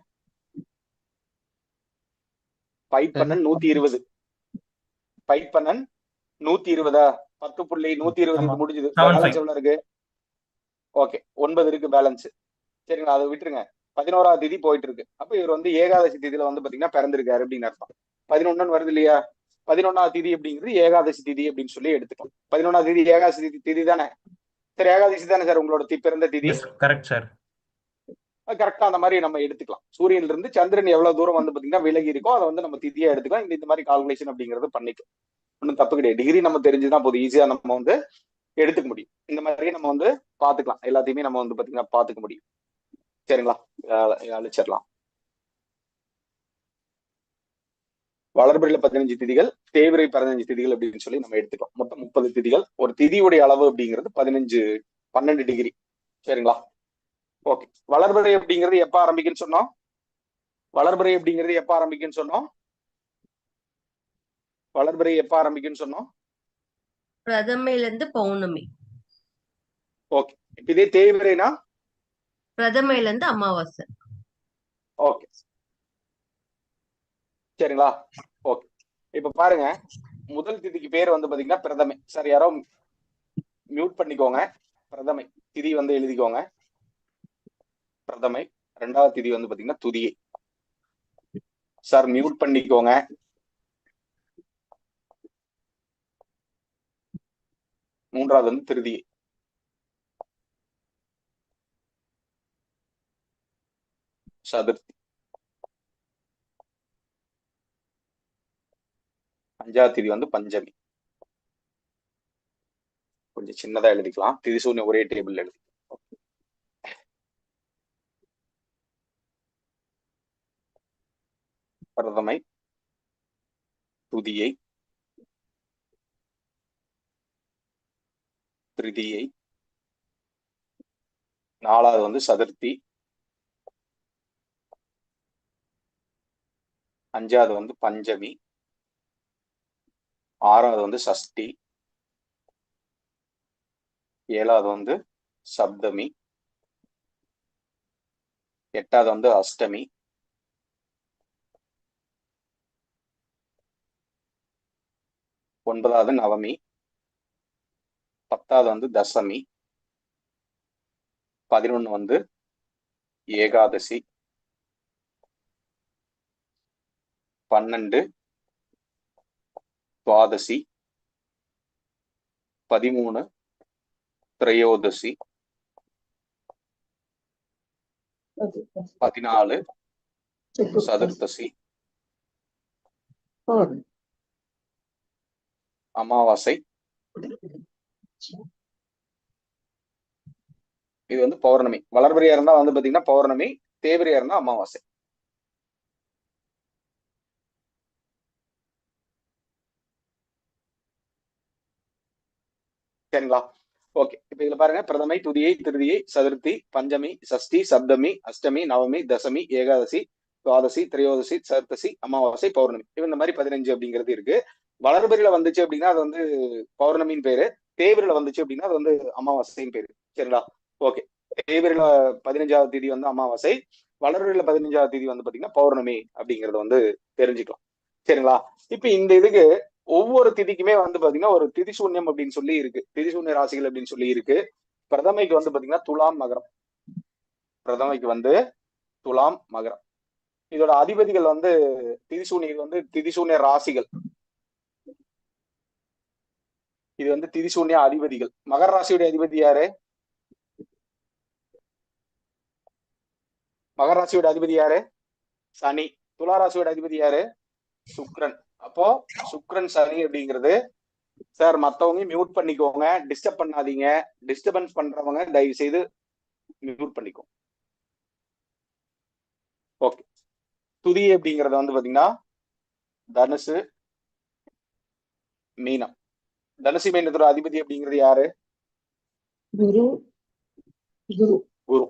5 120. 5 120 10.120 முடிஞ்சது. பேலன்ஸ் எவ்வளவு இருக்கு? ஓகே 9 இருக்கு பேலன்ஸ். சரிங்களா, அதை விட்டுருங்க. 11ஆம் தேதி போயிட்டு இருக்கு. அப்ப இவர் வந்து ஏகாதசி திதியில வந்து பாத்தீங்கன்னா பிறந்திருக்காரு அப்படின்னு அர்த்தம். 11 வருது இல்லையா? 11ஆம் தேதி அப்படிங்கிறது ஏகாதசி திதி அப்படின்னு சொல்லி எடுத்துக்கலாம். 11ஆம் தேதி ஏகாதசி திதி தானே? சரி, ஏகாதசி தானே சார் உங்களோட பிறந்த திதி? Correct sir. கரெக்டா அந்த மாதிரி நம்ம எடுத்துக்கலாம். சூரியன்ல இருந்து சந்திரன் எவ்வளவு தூரம் வந்து பாத்தீங்கன்னா விலகி இருக்கோ அதை வந்து நம்ம திதியா எடுத்துக்கலாம். இந்த மாதிரி கால்குலேஷன் அப்படிங்கறது பண்ணிக்கலாம். ஒன்றும் தப்பு கிடையாது. டிகிரி நம்ம தெரிஞ்சுதான் போதும், ஈஸியா நம்ம வந்து எடுத்துக்க முடியும். இந்த மாதிரி நம்ம வந்து பாத்துக்கலாம். எல்லாத்தையுமே நம்ம வந்து பாத்தீங்கன்னா பாத்துக்க முடியும். சரிங்களா, அழிச்சிடலாம். வளர்பிறையில 15 திதிகள், தேய்பிறை 15 திதிகள் அப்படின்னு சொல்லி நம்ம எடுத்துக்கலாம். மொத்தம் 30 திதிகள். ஒரு திதியுடைய அளவு அப்படிங்கிறது 12 டிகிரி. சரிங்களா, ஓகே. வளர்பிறை அப்படிங்கிறது எப்ப ஆரம்பிக்குன்னு சொன்னோம்? வளர்பிறை அப்படிங்கிறது எப்ப ஆரம்பிக்குன்னு சொன்னோம்? வளர்பிறை எப்ப ஆரம்பிக்குன்னு சொன்னோம்? பிரதமையில இருந்து பௌர்ணமி. ஓகே. இப்ப இதே தேய்பிறைனா? பிரதமையில இருந்து அமாவாசை. ஓகே, சரிங்களா, ஓகே. இப்ப பாருங்க, முதல் திதிக்கு பேர் வந்து பாத்தீங்கன்னா பிரதமை. சார் யாரோ மியூட் பண்ணிக்கோங்க. பிரதமை திதி வந்து எழுதிக்கோங்க. பிரதமை. 2வது திதி வந்து பாத்தீங்கன்னா துதியை. சார் மியூட் பண்ணிக்கோங்க. 3வது வந்து திருதியை. சதுர்த்தி. 5வது திதி வந்து பஞ்சமி. கொஞ்சம் சின்னதா எழுதிக்கலாம். திதிசூன்யம் ஒரே டேபிள் எழுதி. பிரதமை, துதியை, திருதியை, 4வது வந்து சதுர்த்தி, 5வது வந்து பஞ்சமி, 6வது வந்து சஷ்டி, 7வது வந்து சப்தமி, 8வது வந்து அஷ்டமி, 9வது நவமி, 10வது வந்து தசமி, 11 வந்து ஏகாதசி, 12 துவாதசி, 13 திரையோதசி, 14 சதுர்த்தசி, அமாவாசை. இது வந்து பௌர்ணமி. வளர்பிறையா இருந்தா வந்து பாத்தீங்கன்னா பௌர்ணமி, தேய்பிறையா இருந்தா அமாவாசை. சரிங்களா, ஓகே. இப்ப இதுல பாருங்க, பிரதமை, துதியை, திருதியை, சதுர்த்தி, பஞ்சமி, சஷ்டி, சப்தமி, அஷ்டமி, நவமி, தசமி, ஏகாதசி, துவாதசி, திரையோதசி, சதுர்த்தசி, அமாவாசை, பௌர்ணமி. இந்த மாதிரி 15 அப்படிங்கிறது இருக்கு. வளர்பிறையில வந்துச்சு அப்படின்னா அது வந்து பௌர்ணமின்னு பேரு. தேய்பிறையில வந்துச்சு அப்படின்னா அது வந்து அமாவாசைன்னு பேரு. சரிங்களா, ஓகே. தேய்பிறையில 15வது தேதி வந்து அமாவாசை, வளர்பிறையில 15வது தேதி வந்து பாத்தீங்கன்னா பௌர்ணமி அப்படிங்கறத வந்து தெரிஞ்சுக்கலாம். சரிங்களா, இப்ப இந்த இதுக்கு ஒவ்வொரு திதிக்குமே வந்து பாத்தீங்கன்னா ஒரு திதிசூன்யம் அப்படின்னு சொல்லி இருக்கு. திதிசூன்ய ராசிகள் அப்படின்னு சொல்லி இருக்கு. பிரதமைக்கு வந்து பாத்தீங்கன்னா துலாம் மகரம். பிரதமைக்கு வந்து துலாம் மகரம். இதோட அதிபதிகள் வந்து திதிசூன்ய ராசிகள். இது வந்து திதிசூன்ய அதிபதிகள். மகர ராசியுடைய அதிபதி யாரு? மகர ராசியோட அதிபதி யாரு? சனி. துலா ராசியோட அதிபதி யாரு? சுக்கிரன். அப்போ சுக்கிரன் சனி அப்படிங்கிறது. சார் மத்தவங்க மியூட் பண்ணிக்கோங்க, டிஸ்டர்ப் பண்ணாதீங்க. டிஸ்டர்பன்ஸ் பண்றவங்க தயவு செய்து மியூட் பண்ணிக்கோங்க. ஓகே. துதி அப்படிங்கறது வந்து பாத்தீங்கன்னா தனுசு, மீனம். தனுசு மீனத்தோட அதிபதி அப்படிங்கிறது யாரு? குரு. குரு. குரு.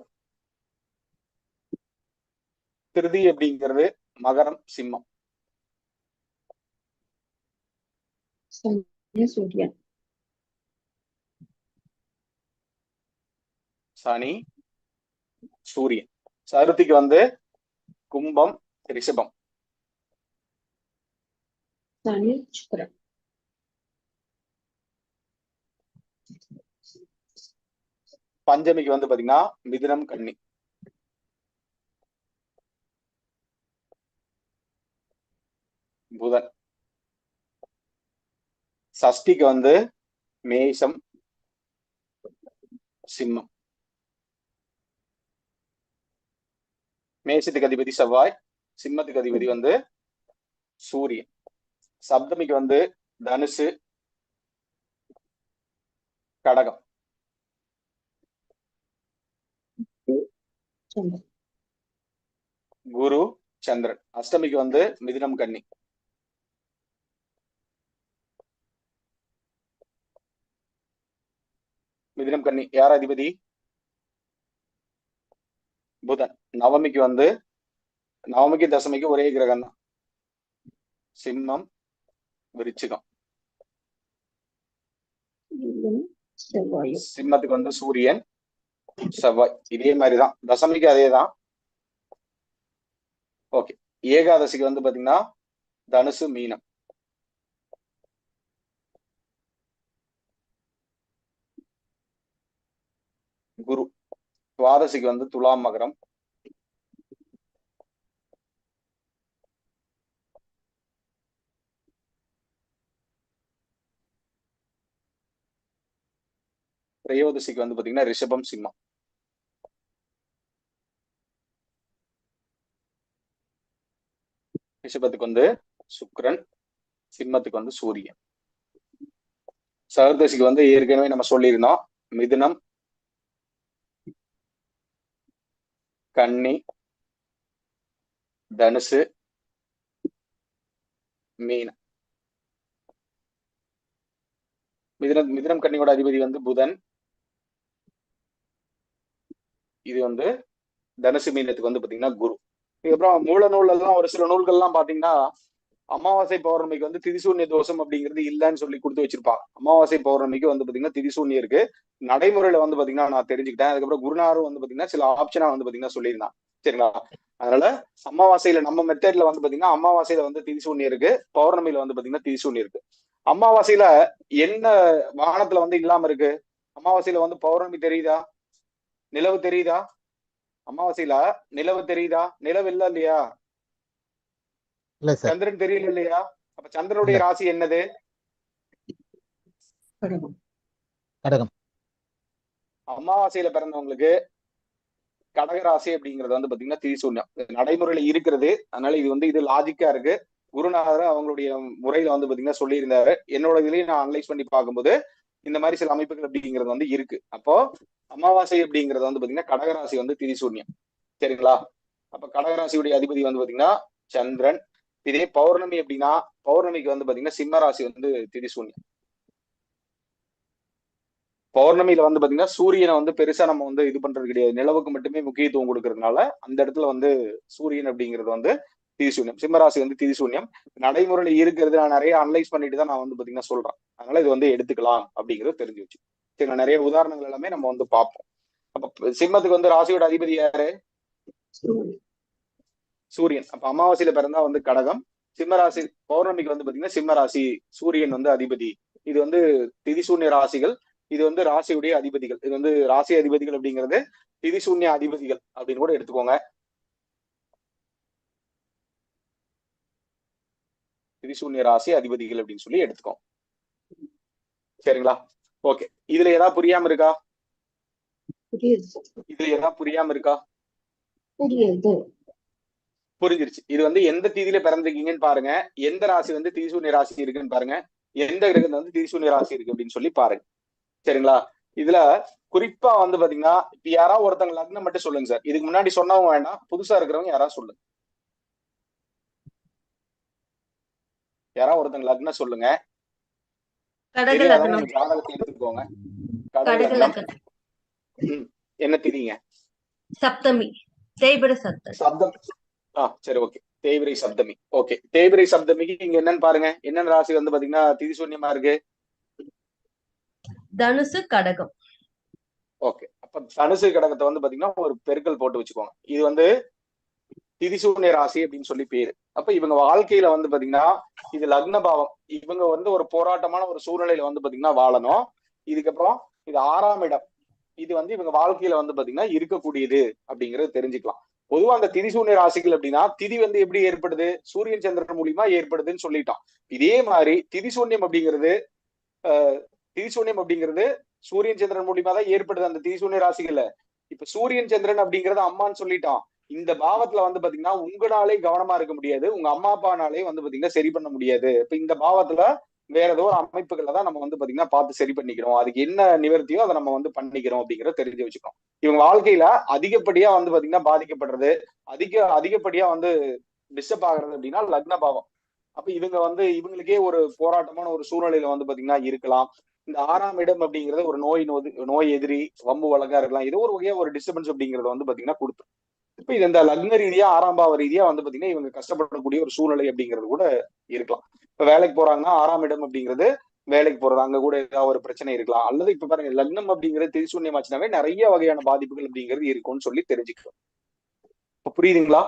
திருதி அப்படிங்கிறது மகரம், சிம்மம். சூரியன். சனி, சூரியன். சதுர்த்திக்கு வந்து கும்பம், ரிஷபம். சனி சுக்கிரன். பஞ்சமிக்கு வந்து பாத்தீங்கன்னா மிதுனம், கன்னி. புதன். சஷ்டிக்கு வந்து மேஷம், சிம்மம். மேஷத்துக்கு அதிபதி செவ்வாய், சிம்மத்துக்கு அதிபதி வந்து சூரியன். சப்தமிக்கு வந்து தனுசு, கடகம். குரு, சந்திரன். அஷ்டமிக்கு வந்து மிதுனம், கன்னி. மிதுனம், கன்னி யார் அதிபதி? புதன். நவமிக்கு வந்து நவமிக்கு தசமிக்கு ஒரே கிரகம் தான், சிம்மம், விருச்சிகம். சிம்மத்துக்கு வந்து சூரியன், செவ்வாய். இதே மாதிரிதான் தசமிக்கு அதேதான். ஓகே. ஏகாதசிக்கு வந்து பாத்தீங்கன்னா தனுசு, மீனம். குரு. துவாதசிக்கு வந்து துலாம், மகரம். திரையோதசிக்கு வந்து பாத்தீங்கன்னா ரிஷபம், சிம்மம். ரிஷபத்துக்கு வந்து சுக்கிரன், சிம்மத்துக்கு வந்து சூரியன். சதுர்தசிக்கு வந்து ஏற்கனவே நம்ம சொல்லியிருந்தோம், மிதுனம், கன்னி, தனுசு, மீனம். மிதுனம் கன்னியோட அதிபதி வந்து புதன். இது வந்து தனுசு, மீனத்துக்கு வந்து பாத்தீங்கன்னா குரு. இதுக்கப்புறம் மூல நூல் எல்லாம் ஒரு சில நூல்கள்லாம் பாத்தீங்கன்னா அமாவாசை பௌர்ணமிக்கு வந்து திதிசூன்ய தோஷம் அப்படிங்கிறது இல்லைன்னு சொல்லி கொடுத்து வச்சிருப்பாங்க. அமாவாசை பௌர்ணமிக்கு வந்து பாத்தீங்கன்னா திதிசூன்யம் இருக்கு. நடைமுறையில வந்து பாத்தீங்கன்னா நான் தெரிஞ்சுக்கிட்டேன். அதுக்கப்புறம் குருநாரும் வந்து பாத்தீங்கன்னா சில ஆப்ஷனா வந்து பாத்தீங்கன்னா சொல்லியிருந்தான். சரிங்களா? அதனால அமாவாசையில நம்ம மெத்தட்ல வந்து பாத்தீங்கன்னா அமாவாசையில வந்து திதிசூன்யம் இருக்கு, பௌர்ணமியில வந்து பாத்தீங்கன்னா திதிசூன்யம் இருக்கு. அமாவாசையில என்ன வானத்துல வந்து இல்லாம இருக்கு? அமாவாசையில வந்து பௌர்ணமி தெரியுதா? நிலவு தெரியுதா? அமாவாசையில நிலவு தெரியுதா? நிலவு இல்ல இல்லையா? இல்ல சார். சந்திரன் தெரியல இல்லையா? அப்ப சந்திரனுடைய ராசி என்னது? கடகம். அமாவாசையில பிறந்தவங்களுக்கு கடக ராசி அப்படிங்கிறது வந்து பாத்தீங்கன்னா திரிசூன்யம் நடைமுறையில இருக்கிறது. அதனால இது வந்து இது லாஜிக்கா இருக்கு. குருநாதர் அவங்களுடைய முறையில வந்து பாத்தீங்கன்னா சொல்லியிருந்தாரு. என்னோட இதுலயும் நான் அனலைஸ் பண்ணி பார்க்கும்போது இந்த மாதிரி சில அமைப்புகள் அப்படிங்கிறது வந்து இருக்கு. அப்போ அமாவாசை அப்படிங்கிறது வந்து பாத்தீங்கன்னா கடகராசி வந்து திரிசூன்யம். சரிங்களா? அப்ப கடகராசியுடைய அதிபதி வந்து பாத்தீங்கன்னா சந்திரன். இதே பௌர்ணமி அப்படின்னா பௌர்ணமிக்கு வந்து பாத்தீங்கன்னா சிம்ம ராசி வந்து திரிசூன்யம். பௌர்ணமியில வந்து பாத்தீங்கன்னா சூரியனை வந்து பெருசா நம்ம வந்து இது பண்றது கிடையாது. நிலவுக்கு மட்டுமே முக்கியத்துவம் கொடுக்கறதுனால அந்த இடத்துல வந்து சூரியன் அப்படிங்கிறது வந்து திரிசூன்யம். சிம்மராசி வந்து திரிசூன்யம் நடைமுறையில இருக்கிறது. நான் நிறைய அனலைஸ் பண்ணிட்டு தான் நான் வந்து பாத்தீங்கன்னா சொல்றேன். அதனால இது வந்து எடுத்துக்கலாம் அப்படிங்கிறது தெரிஞ்சு வச்சு. சரி, நான் நிறைய உதாரணங்கள் எல்லாமே நம்ம வந்து பார்ப்போம். அப்ப சிம்மத்துக்கு வந்து ராசியோட அதிபதி யாரு? சூரியன். அப்ப அமாவாசையில பிறந்தா வந்து கடகம். சிம்மராசி பௌர்ணமிக்கு வந்து பாத்தீங்கன்னா சிம்மராசி, சூரியன் வந்து அதிபதி. இது வந்து திதிசூன்ய ராசிகள். இது வந்து ராசியுடைய அதிபதிகள். இது வந்து ராசி அதிபதிகள் அப்படிங்கிறது திதிசூன்ய அதிபதிகள் அப்படின்னு கூட எடுத்துக்கோங்க. திதிசூன்ய ராசி அதிபதிகள் அப்படின்னு சொல்லி எடுத்துக்கோங்க. சரிங்களா? ஓகே. இதுல ஏதாவது புரியாம இருக்கா? இதுல ஏதாவது புரியாம இருக்கா? புரிஞ்சிருச்சு. இது வந்து எந்த தீதியில பிறந்திருக்கீங்கன்னு பாருங்க. எந்த ராசி வந்து திதிசூன்ய ராசி இருக்குன்னு பாருங்க. எந்த கிரகம் வந்து திதிசூன்ய ராசி இருக்கு அப்படின்னு சொல்லி பாருங்க. சரிங்களா? இதுல குறிப்பா வந்து பாத்தீங்கன்னா இப்ப யாராவது ஒருத்தங்க லக்னம் மட்டும் சொல்லுங்க சார். இதுக்கு முன்னாடி சொன்னவங்க வேண்டாம், புதுசா இருக்கிறவங்க யாராவது சொல்லுங்க. யாராவது ஒருத்தங்க லக்னம் சொல்லுங்க. தெரியாதவங்க ஜாதகத்தை எடுத்துக்கோங்க. கடக லக்னம். என்ன தெரியுங்க? சப்தமி, தேய்பிர சப்தம். சரி, ஓகே. தேய்பிரை சப்தமி. ஓகே. தேய்பிரை சப்தமிக்கு இங்க என்னன்னு பாருங்க. என்னென்ன ராசி வந்து பாத்தீங்கன்னா திதிசூன்யமா இருக்கு? தனுசு, கடகம். ஓகே. அப்ப தனுசு கடகத்தை வந்து பாத்தீங்கன்னா ஒரு பெருக்கல் போட்டு வச்சுக்கோங்க. இது வந்து திரிசூன்ய ராசி அப்படின்னு சொல்லி பேரு. அப்ப இவங்க வாழ்க்கையில வந்து பாத்தீங்கன்னா இது லக்ன பாவம். இவங்க வந்து ஒரு போராட்டமான ஒரு சூழ்நிலையில வந்து பாத்தீங்கன்னா வாழணும். இதுக்கப்புறம் இது 6ஆம் இடம். இது வந்து இவங்க வாழ்க்கையில வந்து பாத்தீங்கன்னா இருக்கக்கூடியது அப்படிங்கறது தெரிஞ்சுக்கலாம். பொதுவா அந்த திரிசூன்ய ராசிகள் அப்படின்னா திதி வந்து எப்படி ஏற்படுது, சூரியன் சந்திரன் மூலியமா ஏற்படுதுன்னு சொல்லிட்டோம். இதே மாதிரி திரிசூன்யம் அப்படிங்கிறது திரிசூன்யம் அப்படிங்கிறது சூரியன் சந்திரன் மூலியமா தான் ஏற்படுது அந்த திரிசூன்ய ராசிகள்ல. இப்ப சூரியன் சந்திரன் அப்படிங்கறது அம்மான்னு சொல்லிட்டோம். இந்த பாவத்துல வந்து பாத்தீங்கன்னா உங்களாலே கவனமா இருக்க முடியாது, உங்க அம்மா அப்பானாலே வந்து பாத்தீங்கன்னா சரி பண்ண முடியாது. இப்ப இந்த பாவத்துல வேற ஏதோ ஒரு அமைப்புகளை தான் நம்ம வந்து பாத்தீங்கன்னா பார்த்து சரி பண்ணிக்கிறோம். அதுக்கு என்ன நிவர்த்தியோ அதை நம்ம வந்து பண்ணிக்கிறோம் அப்படிங்கறத தெரிஞ்சு வச்சுக்கணும். இவங்க வாழ்க்கையில அதிகப்படியா வந்து பாத்தீங்கன்னா பாதிக்கப்படுறது, அதிகப்படியா வந்து டிஸ்டர்ப் ஆகுறது அப்படின்னா லக்ன பாவம். அப்ப இவங்க வந்து இவங்களுக்கே ஒரு போராட்டமான ஒரு சூழ்நிலையில வந்து பாத்தீங்கன்னா இருக்கலாம். இந்த 6ஆம் இடம் அப்படிங்கறது ஒரு நோய் எதிரி, வம்பு வழக்கா இருக்கலாம். ஏதோ ஒரு வகையா ஒரு டிஸ்டர்பன்ஸ் அப்படிங்கறத வந்து பாத்தீங்கன்னா கொடுத்துரும். இப்ப இது இந்த லக்ன ரீதியா 6ஆம் பாவ ரீதியா வந்து பாத்தீங்கன்னா இவங்க கஷ்டப்படக்கூடிய ஒரு சூழ்நிலை அப்படிங்கிறது கூட இருக்கலாம். இப்ப வேலைக்கு போறாங்கன்னா 6ஆம் இடம் அப்படிங்கிறது வேலைக்கு போறது, அங்க கூட ஏதாவது ஒரு பிரச்சனை இருக்கலாம். அல்லது இப்ப பாருங்க லக்னம் அப்படிங்கிறது திரிசூன்யமாச்சுனாவே நிறைய வகையான பாதிப்புகள் அப்படிங்கிறது இருக்கும்னு சொல்லி தெரிஞ்சுக்கலாம். இப்ப புரியுதுங்களா?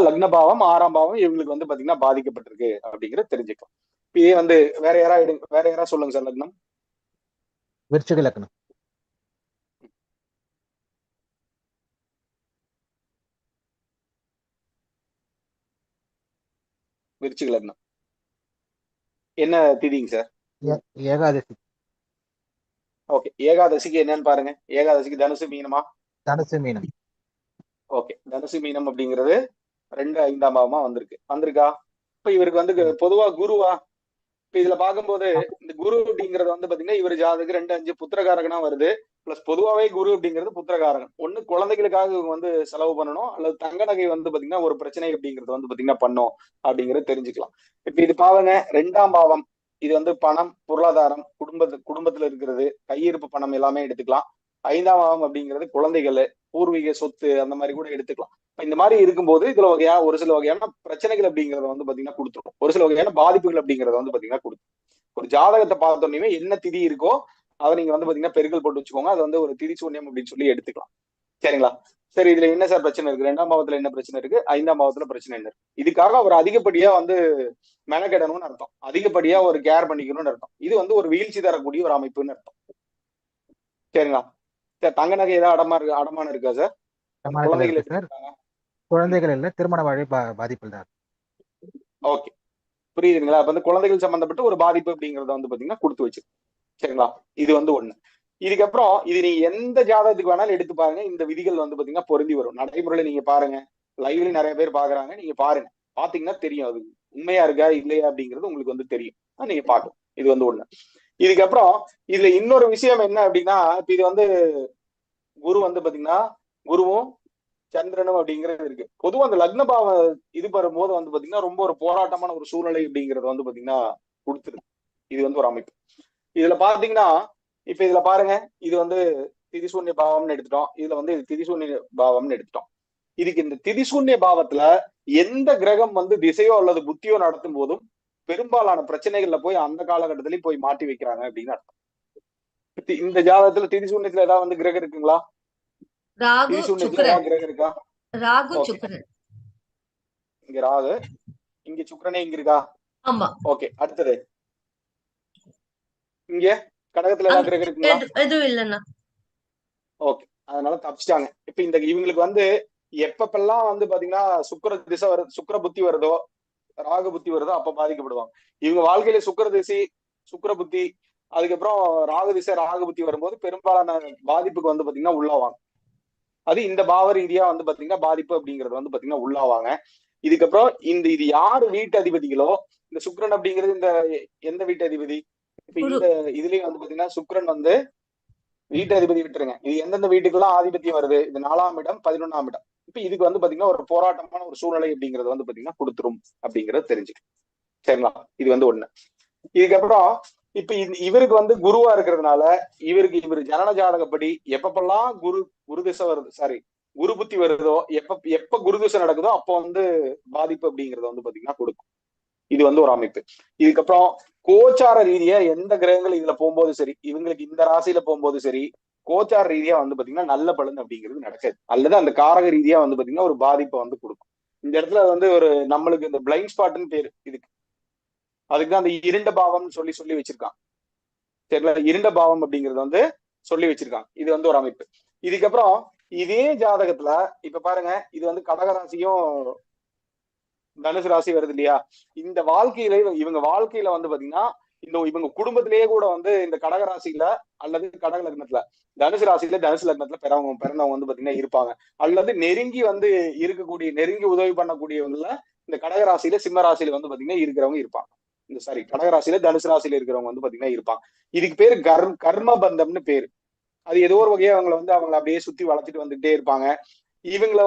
லக்ன பாவம் 6ஆம் பாவம் இவங்களுக்கு வந்து பாத்தீங்கன்னா பாதிக்கப்பட்டிருக்கு அப்படிங்கறது தெரிஞ்சுக்கலாம். இதே வந்து வேற யாரா சொல்லுங்க சார். லக்னம் விருச்சிக லக்னம். விருச்சிக லக்னம் என்ன திதிங்க சார்? ஏகாதசி. ஓகே, ஏகாதசிக்கு என்னன்னு பாருங்க. ஏகாதசிக்கு தனுசு மீனமா? தனுசு மீனம். ஓகே, தனுசு மீனம் அப்படிங்கிறது 2 5ஆம் பாவமா வந்திருக்கா? இப்ப இவருக்கு வந்து பொதுவா குருவா? இப்ப இதுல பார்க்கும்போது இந்த குரு அப்படிங்கறது வந்து பாத்தீங்கன்னா இவர் ஜாதகம் 2 5 புத்திரகாரகனா வருது. பிளஸ் பொதுவாவே குரு அப்படிங்கிறது புத்திரகாரகன். ஒண்ணு குழந்தைகளுக்காக இவங்க வந்து செலவு பண்ணணும், அல்லது தங்க நகை வந்து பாத்தீங்கன்னா ஒரு பிரச்சனை அப்படிங்கிறது வந்து பாத்தீங்கன்னா பண்ணும் அப்படிங்கறது தெரிஞ்சுக்கலாம். இப்ப இது பாருங்க 2ஆம் பாவம். இது வந்து பணம், பொருளாதாரம், குடும்பத்துல இருக்கிறது, கையிருப்பு பணம் எல்லாமே எடுத்துக்கலாம். 5ஆம் பாவம் அப்படிங்கிறது குழந்தைகள், பூர்வீக சொத்து அந்த மாதிரி கூட எடுத்துக்கலாம். இந்த மாதிரி இருக்கும்போது இதுல ஒரு சில வகையான பிரச்சனைகள் அப்படிங்கறத வந்து பாத்தீங்கன்னா கொடுத்துரும். ஒரு சில வகையான பாதிப்புகள் அப்படிங்கறத வந்து பாத்தீங்கன்னா கொடுத்துரும். ஒரு ஜாதகத்தை பார்த்தோன்னே என்ன திதி இருக்கோ அதை நீங்க வந்து பாத்தீங்கன்னா பெருக்கல் போட்டு வச்சுக்கோங்க. அது வந்து ஒரு திரிசூன்யம் அப்படின்னு சொல்லி எடுத்துக்கலாம். சரிங்களா? சரி, இதுல என்ன சார் பிரச்சனை இருக்கு? 2ஆம் பாவத்துல என்ன பிரச்சனை இருக்கு? 5ஆம் பாவத்துல பிரச்சனை என்ன இருக்கு? இதுக்காக அவர் அதிகப்படியா வந்து மெனக்கெடணும்னு அர்த்தம், அதிகப்படியா ஒரு கேர் பண்ணிக்கணும்னு அர்த்தம். இது வந்து ஒரு வீழ்ச்சி தரக்கூடிய ஒரு அமைப்புன்னு அர்த்தம். சரிங்களா? சார் தங்க நகை ஏதாவது அடமானம் இருக்கா சார்? குழந்தைகள் இல்ல, திருமண வாழ்க்கை பாதிப்பு தான். ஓகே, புரியுதுங்களா? அப்ப வந்து குழந்தைகள் சம்பந்தப்பட்ட ஒரு பாதிப்பு அப்படிங்கறத வந்து பாத்தீங்கன்னா கொடுத்து வச்சு. சரிங்களா? இது வந்து ஒண்ணு. இதுக்கப்புறம் இது நீ எந்த ஜாதகத்துக்கு வேணாலும் எடுத்து பாருங்க, இந்த விதிகள் வந்து பாத்தீங்கன்னா பொருந்தி வரும். நடைமுறையில நீங்க பாருங்க, லைவ்ல நிறைய பேர் பாக்குறாங்க, நீங்க பாருங்க, பாத்தீங்கன்னா தெரியும் அது உண்மையா இருக்கா இல்லையா அப்படிங்கிறது உங்களுக்கு வந்து தெரியும். நீங்க பாக்கணும். இது வந்து ஒண்ணு. இதுக்கப்புறம் இதுல இன்னொரு விஷயம் என்ன அப்படின்னா, இப்ப இது வந்து குரு வந்து பாத்தீங்கன்னா குருவும் சந்திரனும் அப்படிங்கிறது இருக்கு. பொதுவா அந்த லக்ன பாவம் இது வரும்போது வந்து பாத்தீங்கன்னா ரொம்ப ஒரு போராட்டமான ஒரு சூழ்நிலை அப்படிங்கறது வந்து பாத்தீங்கன்னா கொடுத்துருக்கு. இது வந்து ஒரு அமைப்பு. இதுல பாத்தீங்கன்னா இப்ப இதுல பாருங்க, இது வந்து திரிசூன்ய பாவம்னு எடுத்துட்டோம். இதுல வந்து இது திரிசூன்ய பாவம்னு எடுத்துட்டோம். இதுக்கு இந்த திரிசூன்ய பாவத்துல எந்த கிரகம் வந்து திசையோ அல்லது புத்தியோ நடத்தும் போதும் பெரும்பாலான பிரச்சனைகள்ல போய் அந்த காலகட்டத்திலயும் போய் மாட்டி வைக்கிறாங்க அப்படின்னு அர்த்தம். இந்த ஜாதகத்துல திரிசூன்யத்துல ஏதாவது வந்து கிரகம் இருக்குங்களா? கிரகம் இருக்கா? இங்க ராகு, இங்க சுக்கிரனே இங்க இருக்கா? ஓகே, அடுத்தது இங்க கடகத்துல ஏதாவது கிரகம் இருக்குங்களா? ஓகே, அதனால தப்பிச்சிட்டாங்க. இப்ப இந்த இவங்களுக்கு வந்து எப்பப்பெல்லாம் வந்து பாத்தீங்கன்னா சுக்கிர திசை வருது, சுக்கிர புத்தி வருதோ, ராகு புத்தி வருதோ அப்ப பாதிக்கப்படுவாங்க. இவங்க வாழ்க்கையில சுக்கிர திசை, சுக்கிர புத்தி, அதுக்கப்புறம் ராகு திசை, ராகு புத்தி வரும்போது பெரும்பாலான பாதிப்புக்கு வந்து பாத்தீங்கன்னா உள்ளாவாங்க. அது இந்த பாவ ரீதியா வந்து பாத்தீங்கன்னா பாதிப்பு அப்படிங்கறது வந்து பாத்தீங்கன்னா உள்ளாவாங்க. இதுக்கப்புறம் இது யாரு வீட்டு அதிபதிகளோ, இந்த சுக்கிரன் அப்படிங்கிறது இந்த எந்த வீட்டு அதிபதி? இப்ப இந்த இதுலயும் வந்து பாத்தீங்கன்னா சுக்கிரன் வந்து வீட்டு அதிபதி விட்டுருங்க. இது எந்தெந்த வீட்டுக்கெல்லாம் ஆதிபத்தியம் வருது? இது 4ஆம் இடம், 11ஆம் இடம். இப்ப இதுக்கு வந்து பாத்தீங்கன்னா ஒரு போராட்டமான ஒரு சூழ்நிலை அப்படிங்கறது வந்து பாத்தீங்கன்னா கொடுத்துரும் அப்படிங்கறது தெரிஞ்சுக்கணும். சரிங்களா? இது வந்து ஒண்ணு. இதுக்கப்புறம் இப்ப இவருக்கு வந்து குருவா இருக்கிறதுனால இவர் ஜனன ஜாதகப்படி எப்பப்பெல்லாம் குரு திசை வருது, குரு புத்தி வருதோ, எப்ப குரு திசை நடக்குதோ அப்போ வந்து பாதிப்பு அப்படிங்கறத வந்து பாத்தீங்கன்னா கொடுக்கும். இது வந்து ஒரு அமைப்பு. இதுக்கப்புறம் கோச்சார ரீதியா எந்த கிரகங்கள் இதுல போகும்போது சரி, இவங்களுக்கு இந்த ராசியில போகும்போது சரி, கோச்சார ரீதியா வந்து பாத்தீங்கன்னா நல்ல பலன் அப்படிங்கிறது நடக்காது, அல்லது அந்த காரக ரீதியா வந்து பாத்தீங்கன்னா ஒரு பாதிப்பை வந்து கொடுக்கும். இந்த இடத்துல வந்து ஒரு நம்மளுக்கு இந்த பிளைண்ட் ஸ்பாட்னு பேரு இதுக்கு. அதுக்குதான் அந்த இருண்ட பாவம்னு சொல்லி சொல்லி வச்சிருக்கான். சரிங்களா? இருண்ட பாவம் அப்படிங்கறது வந்து சொல்லி வச்சிருக்காங்க. இது வந்து ஒரு அமைப்பு. இதுக்கப்புறம் இதே ஜாதகத்துல இப்ப பாருங்க, இது வந்து கடகராசியும் தனுசு ராசி வருது இல்லையா? இந்த வாழ்க்கையில இவங்க வாழ்க்கையில வந்து பாத்தீங்கன்னா இவங்க குடும்பத்திலேயே கூட வந்து இந்த கடகராசியில அல்லது கடக லக்னத்துல தனுசு ராசியில தனுசு லக்னத்துல பிறந்தவங்க வந்து பாத்தீங்கன்னா இருப்பாங்க. அல்லது நெருங்கி வந்து இருக்கக்கூடிய நெருங்கி உதவி பண்ணக்கூடியவங்கள இந்த கடகராசியில சிம்ம ராசியில வந்து பாத்தீங்கன்னா இருக்கிறவங்க இருப்பாங்க. இந்த சாரி கடகராசியில தனுசு ராசியில இருக்கிறவங்க வந்து பாத்தீங்கன்னா இருப்பாங்க. இதுக்கு பேரு கர்ம பந்தம்னு பேரு. அது ஏதோ ஒரு வகையா அவங்களை அப்படியே சுத்தி வளர்த்துட்டு வந்துகிட்டே இருப்பாங்க. இவங்களை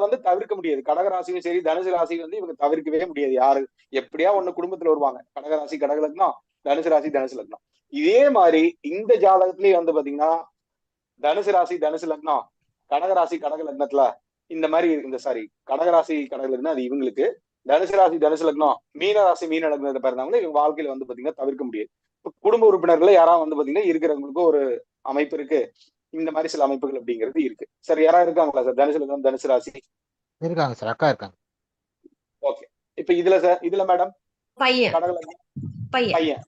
வந்து தவிர்க்க முடியாது. கடகராசியும் சரி தனுசு ராசியும் வந்து இவங்க தவிர்க்கவே முடியாது. யாரு எப்படியா ஒண்ணு குடும்பத்துல வருவாங்க. கடகராசி கடக லக்னம், தனுசு ராசி தனுசு லக்னம். இதே மாதிரி இந்த ஜாதகத்திலேயே வந்து பாத்தீங்கன்னா தனுசு ராசி தனுசு லக்னம், கடகராசி கடக லக்னத்துல இந்த மாதிரி கடகராசி கடக லக்னம் அது இவங்களுக்கு, தனுசு ராசி தனுசு லக்னம் மீன ராசி மீன லக்னத்தை பிறந்தவங்க இவங்க வாழ்க்கையில வந்து பாத்தீங்கன்னா தவிர்க்க முடியாது. குடும்ப உறுப்பினர்கள் யாராவது வந்து பாத்தீங்கன்னா இருக்கிறவங்களுக்கு ஒரு அமைப்பு இருக்கு. இந்த மாதிரி சில அமைப்புகள் அப்படிங்கிறது இருக்கு. சார் யாராவது இருக்காங்களா சார் தனுசு லக்னம் தனுசு ராசி? இருக்காங்க சார், அக்கா இருக்காங்க. ஓகே. இப்ப இதுல மேடம் பையன் கடக லக்னம் பையன் பையன்.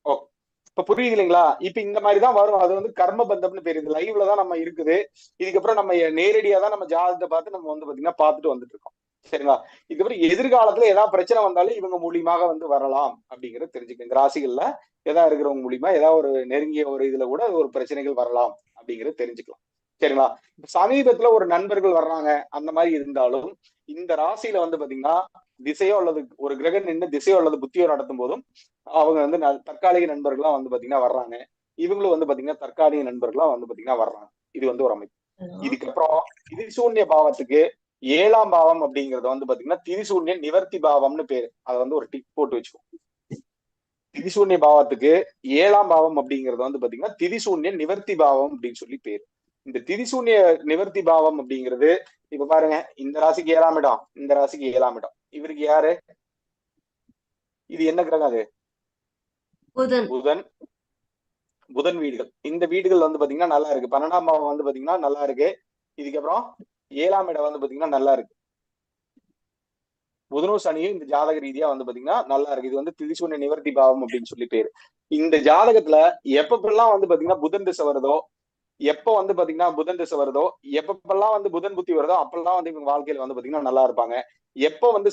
ஓகே, இப்ப புரியுது இல்லைங்களா? இப்ப இந்த மாதிரிதான் வரும். அது வந்து கர்ம பந்தம்னு பேரு. இது லைவ்ல தான் நம்ம இருக்குது. இதுக்கப்புறம் நம்ம நேரடியா தான் நம்ம ஜாதகத்தை பார்த்து நம்ம வந்து பாத்தீங்கன்னா பார்த்துட்டு வந்துட்டு இருக்கோம். சரிங்களா? இதுக்கப்புறம் எதிர்காலத்துல ஏதாவது பிரச்சனை வந்தாலும் இவங்க மூலியமாக வந்து வரலாம் அப்படிங்கறது தெரிஞ்சுக்க. இந்த ராசிகள்ல ஏதாவது இருக்கிறவங்க மூலியமா ஏதாவது ஒரு நெருங்கிய ஒரு இதுல கூட ஒரு பிரச்சனைகள் வரலாம் அப்படிங்கறது தெரிஞ்சுக்கலாம். சரிங்களா? சமீபத்துல ஒரு நண்பர்கள் வர்றாங்க அந்த மாதிரி இருந்தாலும் இந்த ராசியில வந்து பாத்தீங்கன்னா திசையோ அல்லது ஒரு கிரகம் நின்று திசையோ அல்லது புத்தியோ நடத்தும் போதும் அவங்க வந்து தற்காலிக நண்பர்களா வந்து பாத்தீங்கன்னா வர்றாங்க. இவங்களும் வந்து பாத்தீங்கன்னா தற்காலிக நண்பர்களா வந்து பாத்தீங்கன்னா வர்றாங்க. இது வந்து ஒரு அமைப்பு. இதுக்கப்புறம் திரிசூன்ய பாவத்துக்கு 7ஆம் பாவம் அப்படிங்கறது வந்து பாத்தீங்கன்னா திரிசூன்ய நிவர்த்தி பாவம்னு பேரு. அதை வந்து ஒரு டிக் போட்டு வச்சுக்கோங்க. திரிசூன்ய பாவத்துக்கு 7ஆம் பாவம் அப்படிங்கறது வந்து பாத்தீங்கன்னா திரிசூன்ய நிவர்த்தி பாவம் அப்படின்னு சொல்லி பேரு. இந்த திரிசூன்ய நிவர்த்தி பாவம் அப்படிங்கிறது இப்ப பாருங்க, இந்த ராசிக்கு 7ஆம் இடம், இந்த ராசிக்கு 7ஆம் இடம். இவருக்கு யாரு? இது என்ன கிரகம்? அது புதன் வீடுகள். இந்த வீடுகள் வந்து பாத்தீங்கன்னா நல்லா இருக்கு. 12ஆம் பாவம் வந்து பாத்தீங்கன்னா நல்லா இருக்கு. இதுக்கப்புறம் 7ஆம் இடம் வந்து பாத்தீங்கன்னா நல்லா இருக்கு. புதனும் சனியும் இந்த ஜாதக ரீதியா வந்து பாத்தீங்கன்னா நல்லா இருக்கு. இது வந்து திரிசூன்ய நிவர்த்தி பாவம் அப்படின்னு சொல்லி பேரு. இந்த ஜாதகத்துல எப்பப்பெல்லாம் வந்து பாத்தீங்கன்னா புதன் திசை வருதோ, எப்ப வந்து பாத்தீங்கன்னா புதன் திசை வருதோ, எப்பப்பெல்லாம் வந்து புதன் புத்தி வருதோ அப்பெல்லாம் வந்து இவங்க வாழ்க்கையில வந்து பாத்தீங்கன்னா நல்லா இருப்பாங்க. எப்ப வந்து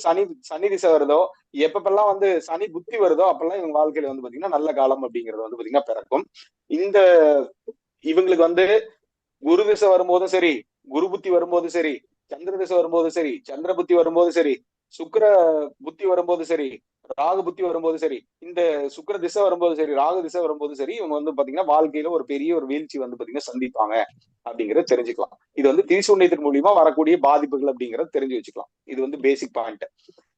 சனி திசை வருதோ, எப்பப்பெல்லாம் வந்து சனி புத்தி வருதோ அப்பெல்லாம் இவங்க வாழ்க்கையில வந்து பாத்தீங்கன்னா நல்ல காலம் அப்படிங்கிறது வந்து பாத்தீங்கன்னா பிறக்கும். இந்த இவங்களுக்கு வந்து குரு திசை வரும்போதும் சரி, குரு புத்தி வரும்போதும் சரி, சந்திர திசை வரும்போதும் சரி, சந்திர புத்தி வரும்போதும் சரி, சுக்கிர புத்தி வரும்போது சரி, ராகு புத்தி வரும்போது சரி, இந்த சுக்கிர திசை வரும்போது சரி, ராகு திசை வரும்போது சரி, இவங்க வந்து பாத்தீங்கன்னா வாழ்க்கையில ஒரு பெரிய ஒரு வீழ்ச்சி வந்து பாத்தீங்கன்னா சந்திப்பாங்க அப்படிங்கறத தெரிஞ்சுக்கலாம். இது வந்து திரிசூன்யத்தின் மூலியமா வரக்கூடிய பாதிப்புகள் அப்படிங்கறத தெரிஞ்சு வச்சுக்கலாம். இது வந்து பேசிக் பாயிண்ட்.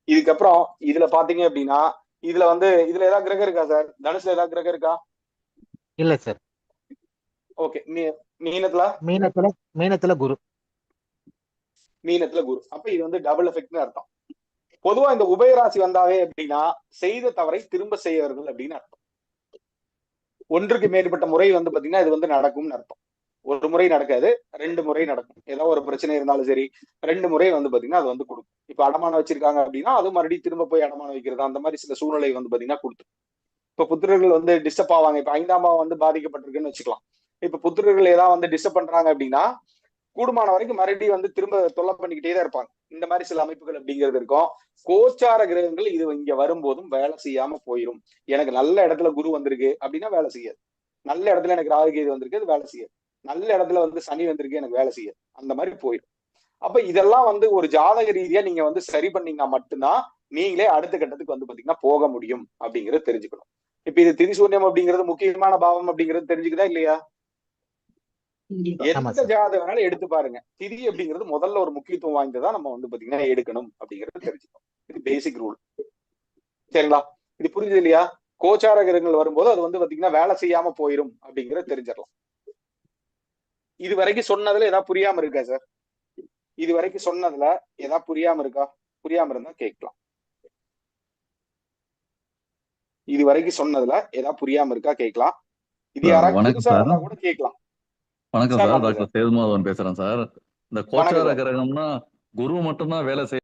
இதுக்கப்புறம் இதுல பாத்தீங்க அப்படின்னா இதுல ஏதாவது கிரகம் இருக்கா சார்? தனுசுல ஏதாவது கிரகம் இருக்கா? இல்ல சார். ஓகே. மீனத்துல மீனத்துல குரு. மீனத்துல குரு. அப்ப இது வந்து டபுள் எஃபெக்ட்னு அர்த்தம். பொதுவா இந்த உபயராசி வந்தாவே அப்படின்னா செய்த தவறை திரும்ப செய்யவர்கள் அப்படின்னு அர்த்தம். ஒன்றுக்கு மேற்பட்ட முறை வந்து பாத்தீங்கன்னா இது வந்து நடக்கும்னு அர்த்தம். ஒரு முறை நடக்காது, 2 முறை நடக்கும். ஏதோ ஒரு பிரச்சனை இருந்தாலும் சரி 2 முறை வந்து பாத்தீங்கன்னா அது வந்து கொடுக்கும். இப்ப அடமானம் வச்சிருக்காங்க அப்படின்னா அது மறுபடியும் திரும்ப போய் அடமானம் வைக்கிறது, அந்த மாதிரி சில சூழ்நிலை வந்து பாத்தீங்கன்னா கொடுத்து. இப்ப புத்திரர்கள் வந்து டிஸ்டர்ப் ஆவாங்க. இப்ப 5ஆம் பாவம் வந்து பாதிக்கப்பட்டிருக்குன்னு வச்சுக்கலாம். இப்ப புத்திரர்கள் ஏதாவது வந்து டிஸ்டர்ப் பண்றாங்க அப்படின்னா கூடுமான வரைக்கும் மறுபடியும் வந்து திரும்ப தொல்லை பண்ணிக்கிட்டே தான் இருப்பாங்க. இந்த மாதிரி சில அமைப்புகள் அப்படிங்கிறது இருக்கும். கோச்சார கிரகங்கள் இது இங்க வரும்போதும் வேலை செய்யாம போயிடும். எனக்கு நல்ல இடத்துல குரு வந்திருக்கு அப்படின்னா வேலை செய்யாது. நல்ல இடத்துல எனக்கு ராகுகேது வந்திருக்கு, அது வேலை செய்யாது. நல்ல இடத்துல வந்து சனி வந்திருக்கு, எனக்கு வேலை செய்யாது. அந்த மாதிரி போயிடும். அப்ப இதெல்லாம் வந்து ஒரு ஜாதக ரீதியா நீங்க வந்து சரி பண்ணீங்கன்னா மட்டும்தான் நீங்களே அடுத்த கட்டத்துக்கு வந்து பாத்தீங்கன்னா போக முடியும் அப்படிங்கறத தெரிஞ்சுக்கணும். இப்ப இது திரிசூன்யம் அப்படிங்கிறது முக்கியமான பாவம் அப்படிங்கிறது தெரிஞ்சுக்குதா இல்லையா? எந்த ஜாதகம் வேணாலும் எடுத்து பாருங்க. திதி அப்படிங்கிறது முதல்ல ஒரு முக்கியத்துவம் வாய்ந்ததா நம்ம வந்து பாத்தீங்கன்னா எடுக்கணும் அப்படிங்கறது தெரிஞ்சுக்கணும். இது பேசிக் ரூல். சரிங்களா? இது புரிஞ்சது இல்லையா? கோச்சார கிரகங்கள் வரும்போது அது வந்து பாத்தீங்கன்னா வேலை செய்யாம போயிடும் அப்படிங்கறத தெரிஞ்சிடலாம். இது வரைக்கும் சொன்னதுல ஏதாவது புரியாம இருக்கா சார்? இது வரைக்கும் சொன்னதுல ஏதாவது புரியாம இருக்கா? புரியாம இருந்தா கேட்கலாம். இது வரைக்கும் சொன்னதுல ஏதாவது புரியாம இருக்கா கேட்கலாம். இது சார் யாராவது வணக்கம் புதுசா சார். வந்தா கூட கேட்கலாம். வணக்கம் சார் சார், வணக்கம் சார். டாக்டர் சேதுமாதவன் பேசுறேன் சார். இந்த வணக்கம் கோச்சார சார். கிரகம்னா குரு மட்டும்தான் வேலை செய்ய